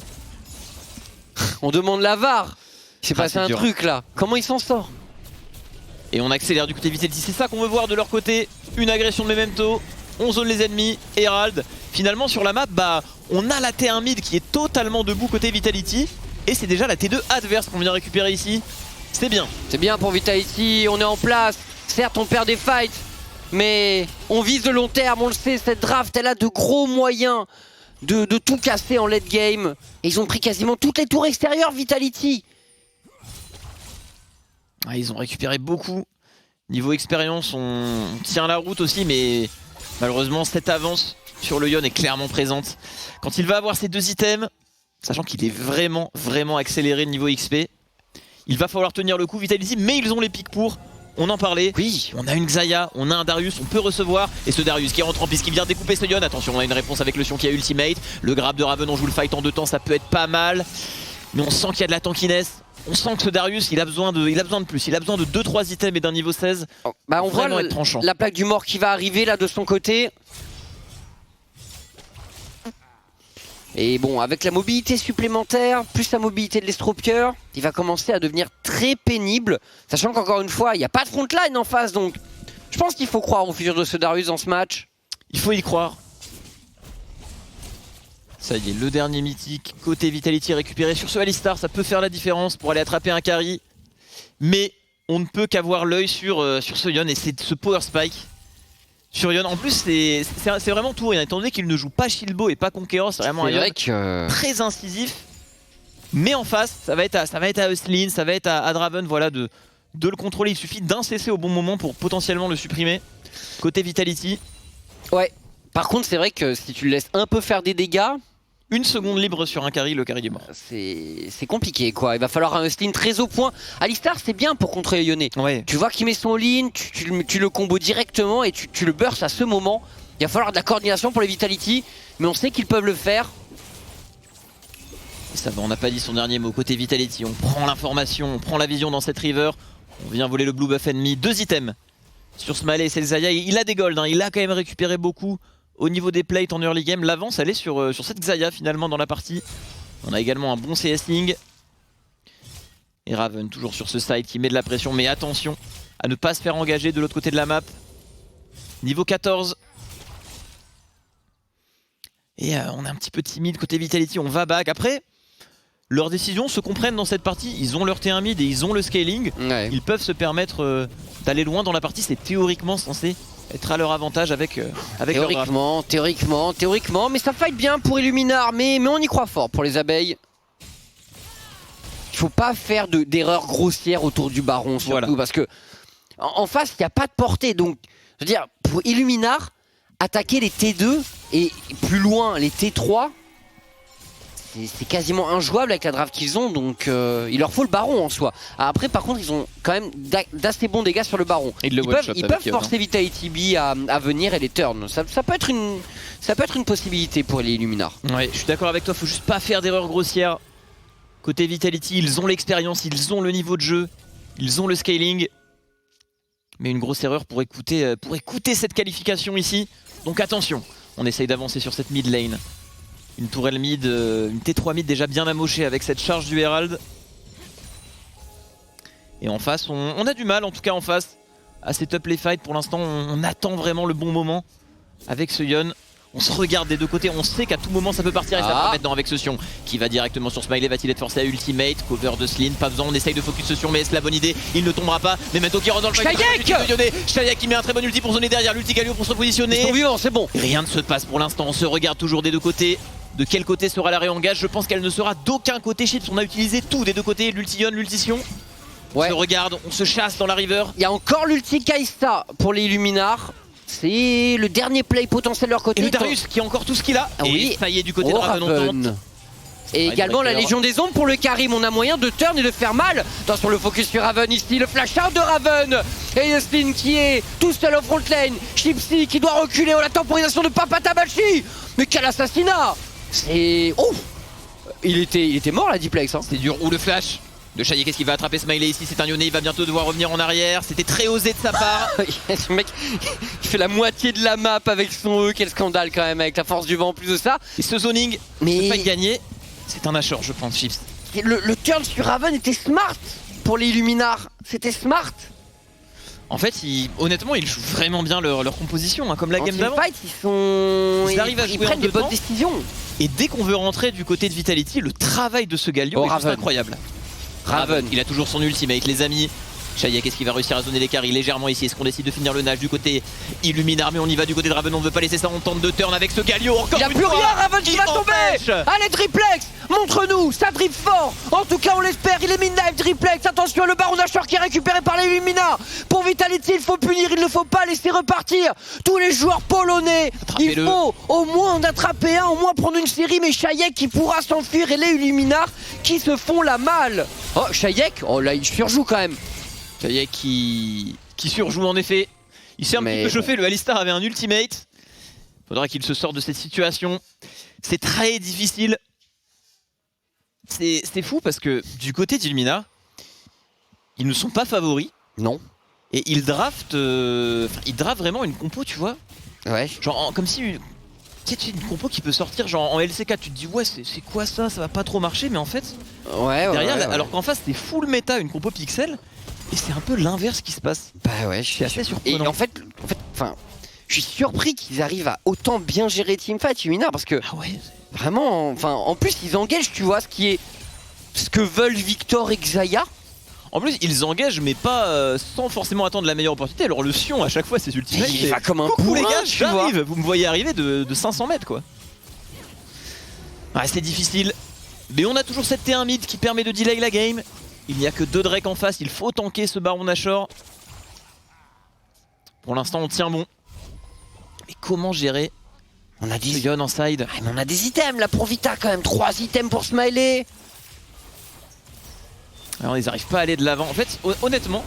On demande la VAR. Il s'est passé un dur. truc là. Comment il s'en sort? Et on accélère du côté Vitality, c'est ça qu'on veut voir de leur côté. Une agression de Memento, on zone les ennemis, Herald. Finalement sur la map, bah on a la T1 mid qui est totalement debout côté Vitality. Et c'est déjà la T2 adverse qu'on vient récupérer ici. C'est bien. C'est bien pour Vitality, on est en place. Certes on perd des fights, mais on vise de long terme, on le sait. Cette draft elle a de gros moyens de tout casser en late game. Et ils ont pris quasiment toutes les tours extérieures Vitality. Ah, ils ont récupéré beaucoup. Niveau expérience, on tient la route aussi, mais malheureusement cette avance sur le Yone est clairement présente. Quand il va avoir ces 2 items, sachant qu'il est vraiment accéléré niveau XP, il va falloir tenir le coup Vitality, mais ils ont les pics pour. On en parlait. Oui. On a une Xayah, on a un Darius, on peut recevoir. Et ce Darius qui rentre en piste, qui vient découper ce Yone. Attention, on a une réponse avec le Sion qui a ultimate. Le grab de Raven, on joue le fight en 2 temps, ça peut être pas mal. Mais on sent qu'il y a de la tankiness. On sent que ce Darius, il a besoin de plus. Il a besoin de 2-3 items et d'un niveau 16. Bah on voit être tranchant. la plaque du mort qui va arriver là de son côté. Et bon, avec la mobilité supplémentaire, plus la mobilité de l'estropieur, il va commencer à devenir très pénible. Sachant qu'encore une fois, il n'y a pas de frontline en face, donc je pense qu'il faut croire au futur de ce Darius dans ce match. Il faut y croire. Ça y est, le dernier mythique côté Vitality récupéré sur ce Alistar, ça peut faire la différence pour aller attraper un carry. Mais on ne peut qu'avoir l'œil sur ce Yone et c'est ce Power Spike. Sur Yone, en plus c'est vraiment tout rien, étant donné qu'il ne joue pas Shilbo et pas Conqueror, c'est vraiment un Yone très incisif. Mais en face, ça va être à Hustlin, ça va être à Draven, voilà, de le contrôler. Il suffit d'un CC au bon moment pour potentiellement le supprimer. Côté Vitality. Ouais, par contre c'est vrai que si tu le laisses un peu faire des dégâts, 1 seconde libre sur un carry, le carry est mort. c'est compliqué quoi, il va falloir un Hustlin très au point. Alistar c'est bien pour contrer Yone. Ouais. Tu vois qu'il met son lean, tu le combo directement et tu le burst à ce moment. Il va falloir de la coordination pour les Vitality, mais on sait qu'ils peuvent le faire. Ça va, on n'a pas dit son dernier mot. Côté Vitality, on prend l'information, on prend la vision dans cette river. On vient voler le blue buff ennemi. 2 items sur Smalley et Xayah. Il a des golds, hein. Il a quand même récupéré beaucoup. Au niveau des plates en early game, l'avance elle est sur cette Xayah finalement dans la partie. On a également un bon CS-ling. Et Raven toujours sur ce side qui met de la pression, mais attention à ne pas se faire engager de l'autre côté de la map. Niveau 14. Et on est un petit peu timide côté Vitality, on va back. Après, leurs décisions se comprennent dans cette partie. Ils ont leur T1 mid et ils ont le scaling. Ouais. Ils peuvent se permettre d'aller loin dans la partie. C'est théoriquement censé être à leur avantage avec leur draft. Théoriquement, mais ça fight bien pour Illuminar, mais on y croit fort pour les abeilles. Il faut pas faire d'erreurs grossières autour du baron surtout, voilà. Parce que en face il n'y a pas de portée, donc je veux dire pour Illuminar, attaquer les T2 et plus loin les T3, c'est quasiment injouable avec la draft qu'ils ont, donc il leur faut le baron en soi. Après par contre ils ont quand même d'assez bons dégâts sur le baron. Ils peuvent forcer Vitality B à venir et les turns. Ça peut être une possibilité pour les Illuminar. Ouais, je suis d'accord avec toi, faut juste pas faire d'erreurs grossières. Côté Vitality, ils ont l'expérience, ils ont le niveau de jeu, ils ont le scaling. Mais une grosse erreur pour écouter cette qualification ici. Donc attention, on essaye d'avancer sur cette mid lane. Une tourelle mid, une T3 mid déjà bien amochée avec cette charge du Herald. Et en face, on a du mal en tout cas en face à setup les fights. Pour l'instant, on attend vraiment le bon moment avec ce Yone. On se regarde des deux côtés, on sait qu'à tout moment ça peut partir et ça part maintenant avec ce Sion qui va directement sur Smiley. Va-t-il être forcé à ultimate? Cover de Slin, pas besoin, on essaye de focus ce Sion, mais est-ce la bonne idée? Il ne tombera pas, mais maintenant qui rentre dans le fight. Shayek qui met un très bon ulti pour zoner derrière, l'ulti Galio pour se repositionner. C'est bon. Rien ne se passe pour l'instant, on se regarde toujours des deux côtés. De quel côté sera la réengage? Je pense qu'elle ne sera d'aucun côté. Chips, on a utilisé tout des deux côtés, l'ulti Yone, l'ulti Sion. Ouais. On se regarde, on se chasse dans la river. Il y a encore l'ulti Kaista pour les Illuminar. C'est le dernier play potentiel de leur côté. Et le Darius qui a encore tout ce qu'il a. Oui. Et ça y est, du côté de Raven, on tente. Et également la Légion des Ombres pour le Karim. On a moyen de turn et de faire mal. Attention, le focus sur Raven ici, le flash out de Raven. Et Yustin qui est tout seul au front lane. Chipsy qui doit reculer. Oh, la temporisation de Papa Tabachi. Mais quel assassinat! C'est ouf! il était mort la Diplex. Hein. C'est dur. Ou le flash de Shayek, qu'est-ce qu'il va attraper Smiley ici? C'est un Lyonnais, il va bientôt devoir revenir en arrière. C'était très osé de sa part. Ce mec, il fait la moitié de la map avec son E. Quel scandale quand même, avec la force du vent en plus de ça. Et ce zoning, mais pas gagné. C'est un Asher, je pense, Chips. Le turn sur Raven était smart pour les Illuminars. C'était smart. En fait, honnêtement, ils jouent vraiment bien leur composition, hein, comme la game d'avant. Ils arrivent à jouer prennent en des deux bonnes temps. décisions. Et dès qu'on veut rentrer du côté de Vitality, le travail de ce Galio est juste incroyable. Raven, il a toujours son ultimate, les amis. Shayek, est-ce qu'il va réussir à zoner l'écart légèrement ici? Est-ce qu'on décide de finir le nage du côté Illuminar? Mais on y va du côté de Raven, on ne veut pas laisser ça, on tente de turn avec ce Galio. Encore il n'y a plus rien, Raven qui va tomber. Allez, triplex, montre-nous, ça drip fort. En tout cas, on l'espère, il est mid-dive, triplex. Attention, le Baron Asher qui est récupéré par les Illuminars. Pour Vitality, il faut punir, il ne faut pas laisser repartir tous les joueurs polonais. Il faut au moins en attraper un, au moins prendre une série. Mais Shayek qui pourra s'enfuir et les Illuminars qui se font la malle. Oh, Shayek, oh là, il surjoue quand même. Shayek qui surjoue en effet. Il s'est un petit peu chauffé, le Alistar avait un ultimate. Faudra qu'il se sorte de cette situation. C'est très difficile. C'est fou parce que du côté d'Illumina, ils ne sont pas favoris. Non. Et ils draftent vraiment une compo, tu vois. Ouais. Genre comme si c'est une compo qui peut sortir genre en LCK. Tu te dis ouais c'est quoi ça va pas trop marcher, mais en fait derrière, alors qu'en face c'est full méta une compo pixel. Et c'est un peu l'inverse qui se passe. Bah ouais, je suis assez surprenant. Et en fait, je suis surpris qu'ils arrivent à autant bien gérer Teamfight Illumina parce que vraiment, en plus ils engagent, tu vois, ce que veulent Victor et Xayah. En plus ils engagent mais pas sans forcément attendre la meilleure opportunité. Alors le Sion à chaque fois c'est ultimate. Il va comme un coucou les gars, tu vois. j'arrive. Vous me voyez arriver de 500 mètres quoi. Ouais, c'est difficile. Mais on a toujours cette T1 mid qui permet de delay la game. Il n'y a que 2 Drake en face, il faut tanker ce Baron Nashor. Pour l'instant on tient bon. Mais comment gérer On a des Yon en side. Mais on a des items là pour Vita quand même, 3 items pour Smiley. Alors ils n'arrivent pas à aller de l'avant. En fait honnêtement,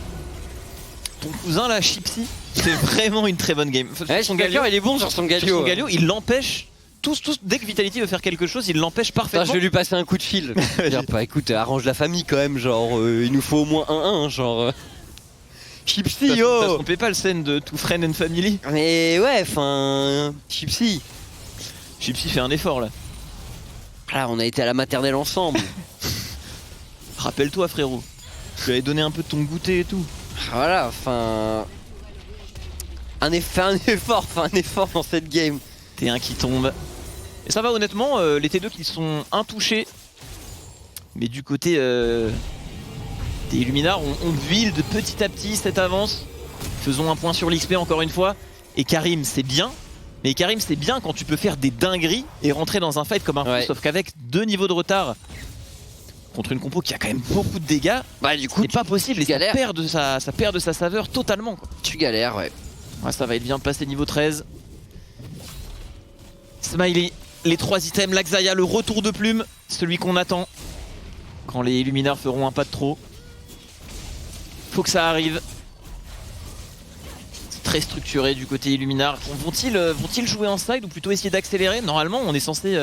ton cousin là, Chipsy, c'est vraiment une très bonne game. Ouais, son Galio il est bon sur son Galio. Son Galio il l'empêche. Tous, dès que Vitality veut faire quelque chose, il l'empêche parfaitement. Je vais lui passer un coup de fil. Dire, bah écoute, arrange la famille quand même, genre il nous faut au moins 1-1, genre. Chipsy, yo. Ça se trompait pas le scène de To Friend and Family. Mais ouais, Chipsy. Chipsy fait un effort là. Là, on a été à la maternelle ensemble. Rappelle-toi frérot, je lui avais donné un peu de ton goûter et tout. Voilà, un effort dans cette game. T1 qui tombe. Et ça va honnêtement, les T2 qui sont intouchés. Mais du côté des Illuminars, on build petit à petit cette avance. Faisons un point sur l'XP encore une fois. Et Karim c'est bien. Mais Karim c'est bien quand tu peux faire des dingueries et rentrer dans un fight comme un fou. Sauf qu'avec 2 niveaux de retard contre une compo qui a quand même beaucoup de dégâts, bah du coup c'est pas possible. Et ça perd de sa saveur totalement quoi. Tu galères, ouais. Ça va être bien passé niveau 13. Smiley, les 3 items, la Xayah, le retour de plume, celui qu'on attend quand les Illuminars feront un pas de trop. Faut que ça arrive. C'est très structuré du côté Illuminar. Vont-ils jouer en side ou plutôt essayer d'accélérer? Normalement on est censé...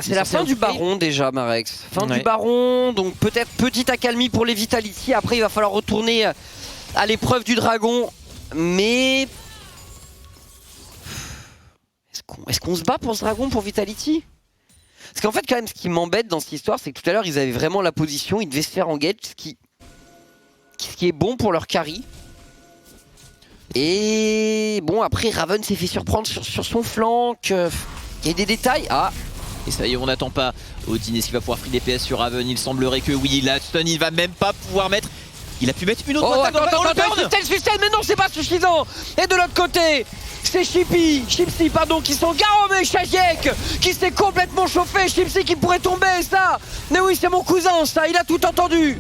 c'est la fin du Baron déjà, Marex. Fin du Baron, donc peut-être petite accalmie pour les Vitality. Après il va falloir retourner à l'épreuve du dragon. Mais... Est-ce qu'on se bat pour ce dragon pour Vitality? Parce qu'en fait quand même ce qui m'embête dans cette histoire, c'est que tout à l'heure ils avaient vraiment la position, ils devaient se faire engage, ce qui est bon pour leur carry. Et bon après Raven s'est fait surprendre sur son flanc. Il y a des détails. Et ça y est, on n'attend pas Odin. Est-ce qu'il va pouvoir free DPS sur Raven? Il semblerait que oui, la stun il va même pas pouvoir mettre. Il a pu mettre une autre attaque. Attends, mais non c'est pas suffisant. Et de l'autre côté c'est Chipsy, qui sont garés, Shayek qui s'est complètement chauffé, Chipsy qui pourrait tomber, ça. Mais oui, c'est mon cousin, ça, il a tout entendu.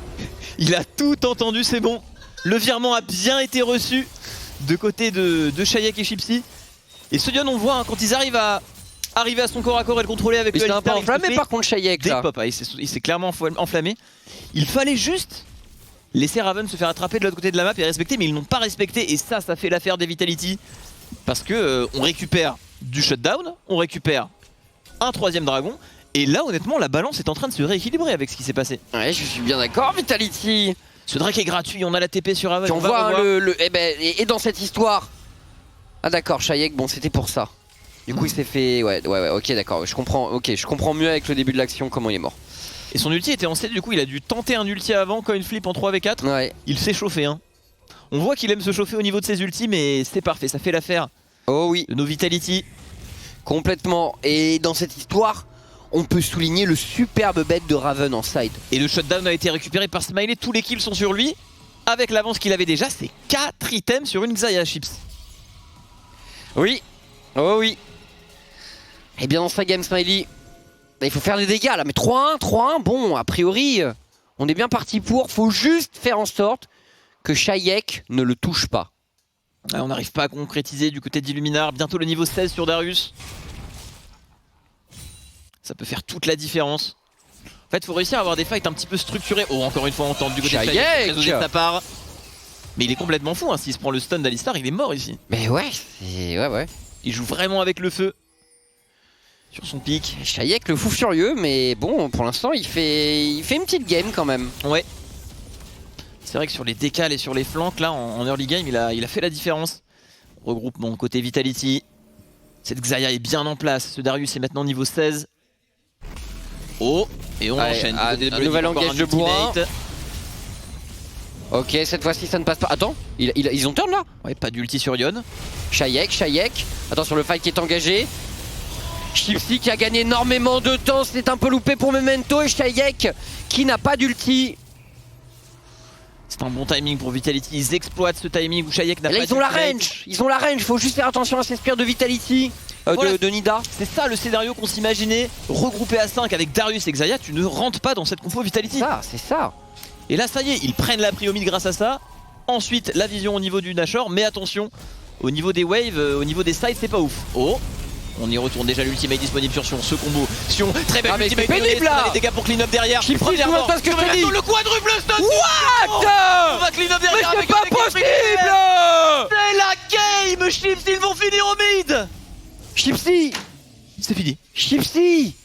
Il a tout entendu, c'est bon. Le virement a bien été reçu de côté de Shayek et Chipsy. Et ce Dion, on voit hein, quand ils arrivent à arriver à son corps à corps et le contrôler avec le Alistar. Il s'est enflammé par contre Shayek là. Il s'est clairement enflammé. Il fallait juste laisser Raven se faire attraper de l'autre côté de la map et respecter, mais ils n'ont pas respecté. Et ça fait l'affaire des Vitality. Parce que on récupère du shutdown, on récupère un 3ème dragon Et là, honnêtement, la balance est en train de se rééquilibrer avec ce qui s'est passé. Ouais, je suis bien d'accord, Vitality. Ce Drake est gratuit, on a la TP sur Haven. Puis on voit et dans cette histoire. Ah d'accord, Shayek, bon c'était pour ça. Du coup il s'est fait. Ouais, ok d'accord, je comprends mieux avec le début de l'action comment il est mort. Et son ulti était en CD, du coup il a dû tenter un ulti avant, coin flip en 3v4. Ouais. Il s'est chauffé hein. On voit qu'il aime se chauffer au niveau de ses ultis, mais c'est parfait, ça fait l'affaire Oh oui. de nos Vitality. Complètement. Et dans cette histoire, on peut souligner le superbe bet de Raven en side. Et le shutdown a été récupéré par Smiley, tous les kills sont sur lui. Avec l'avance qu'il avait déjà, c'est 4 items sur une Xayah Chips. Oui. Oh oui. Et bien dans sa game Smiley, il faut faire des dégâts là. Mais 3-1, 3-1, bon a priori, on est bien parti pour. Faut juste faire en sorte que Shayek ne le touche pas. On n'arrive pas à concrétiser du côté d'Illuminar. Bientôt le niveau 16 sur Darius. Ça peut faire toute la différence. En fait, il faut réussir à avoir des fights un petit peu structurés. Oh, encore une fois, on tente du côté de Shayek. Très osé de sa part. Mais il est complètement fou, hein. S'il se prend le stun d'Alistar, il est mort ici. Mais ouais, c'est... Ouais. Il joue vraiment avec le feu. Sur son pic. Shayek le fou furieux, mais bon, pour l'instant, il fait une petite game quand même. Ouais. C'est vrai que sur les décales et sur les flancs, là, en early game, il a fait la différence. Regroupement côté Vitality. Cette Xayah est bien en place. Ce Darius est maintenant niveau 16. Oh, et on enchaîne. Un nouvel engage de bois. Ok, cette fois-ci ça ne passe pas. Attends, ils ont turn là. Ouais, pas d'ulti sur Yon. Shayek. Attention, le fight qui est engagé. Chipsy qui a gagné énormément de temps. C'est un peu loupé pour Memento. Et Shayek qui n'a pas d'ulti. C'est un bon timing pour Vitality. Ils exploitent ce timing où Shayek n'a pas d'ulti. Ils ont la range. Faut juste faire attention à ces spears de Vitality. Voilà, de Nida. C'est ça le scénario qu'on s'imaginait. Regroupé à 5 avec Darius et Xayah, tu ne rentres pas dans cette compo Vitality. C'est ça. Et là, ça y est, ils prennent la prio mid grâce à ça. Ensuite, la vision au niveau du Nashor. Mais attention, au niveau des waves, au niveau des sides, c'est pas ouf. Oh, on y retourne déjà l'ultimate disponible sur Sion. Ce combo, Sion, très belle ultimate. C'est pénible là. Les dégâts pour clean up derrière. Premièrement, parce que je te dis. Le quadruple stun. What? On va clean up derrière. Mais c'est pas possible. C'est la game. Chips, ils vont finir au mid. Chipsy. C'est fini. Chipsy.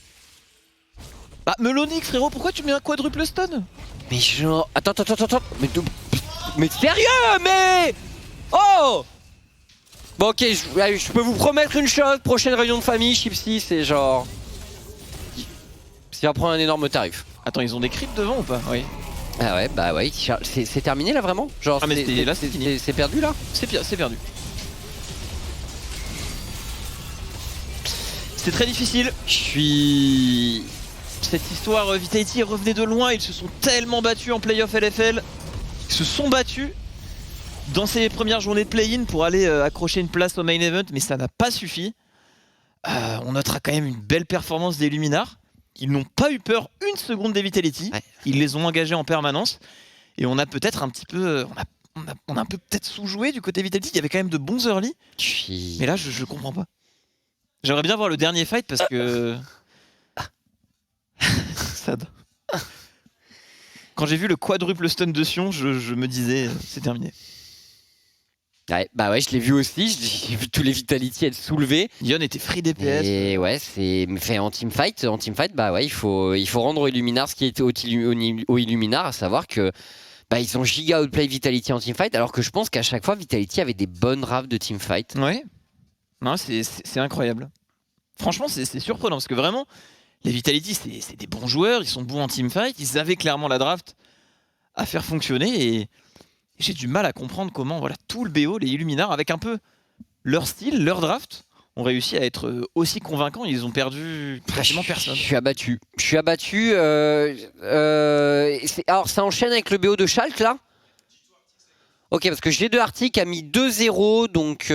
Bah, Melonic, frérot, pourquoi tu mets un quadruple stun? Mais genre... Attends. Mais sérieux, mais... Oh. Bon ok, je peux vous promettre une chose, prochaine réunion de famille, Chipsy, c'est genre... Ça va prendre un énorme tarif. Attends, ils ont des creeps devant ou pas? Oui. Ah ouais, bah ouais, c'est terminé là vraiment? Genre, ah mais là c'est fini. C'est perdu là? C'est perdu. C'est très difficile. Cette histoire, Vitality revenait de loin, ils se sont tellement battus en playoff LFL. Ils se sont battus dans ces premières journées de play-in pour aller accrocher une place au main event, mais ça n'a pas suffi. On notera quand même une belle performance des Luminars. Ils n'ont pas eu peur une seconde des Vitality. Ouais. Ils les ont engagés en permanence. Et on a peut-être un petit peu... On a un peu peut-être sous-joué du côté Vitality. Il y avait quand même de bons early. Mais là, je comprends pas. J'aimerais bien voir le dernier fight parce que... Sad. Quand j'ai vu le quadruple stun de Sion, je me disais, c'est terminé. Ouais, bah ouais, je l'ai vu aussi, j'ai vu tous les Vitality être soulevés. Yon était free DPS. Et ouais, c'est fait en teamfight, bah ouais, il faut rendre au Illuminar ce qui était au Illuminar, à savoir que bah ils ont giga outplay Vitality en teamfight, alors que je pense qu'à chaque fois Vitality avait des bonnes raves de teamfight. Ouais. Non, c'est incroyable. Franchement, c'est surprenant parce que vraiment, les Vitality, c'est des bons joueurs, ils sont bons en teamfight, ils avaient clairement la draft à faire fonctionner et j'ai du mal à comprendre comment voilà, tout le BO, les Illuminars, avec un peu leur style, leur draft, ont réussi à être aussi convaincants. Ils ont perdu pratiquement personne. Je suis abattu. Alors ça enchaîne avec le BO de Schalke là. Ok, parce que G2Arctic a mis 2-0, donc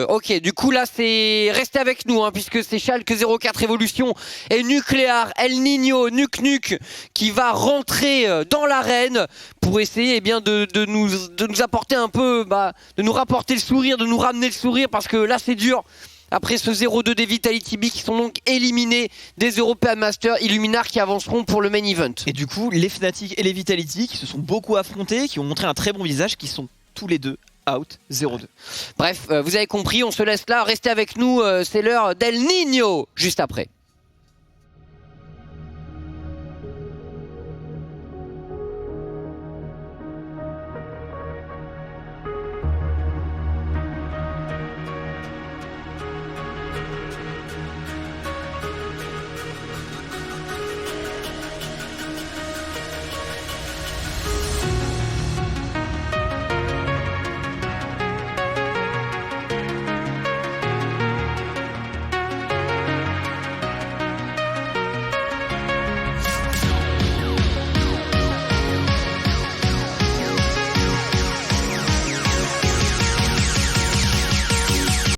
ok, du coup là c'est resté avec nous, hein, puisque c'est Schalke 04 Evolution et Nuclear, El Niño, Nuke qui va rentrer dans l'arène pour essayer eh bien, de nous apporter un peu, de nous rapporter le sourire, de nous ramener le sourire, parce que là c'est dur. Après ce 0-2 des Vitality B qui sont donc éliminés des European Masters, Illuminar qui avanceront pour le main event. Et du coup, les Fnatic et les Vitality qui se sont beaucoup affrontés, qui ont montré un très bon visage, qui sont tous les deux out 0-2. Bref, vous avez compris, on se laisse là, restez avec nous, c'est l'heure d'El Niño juste après.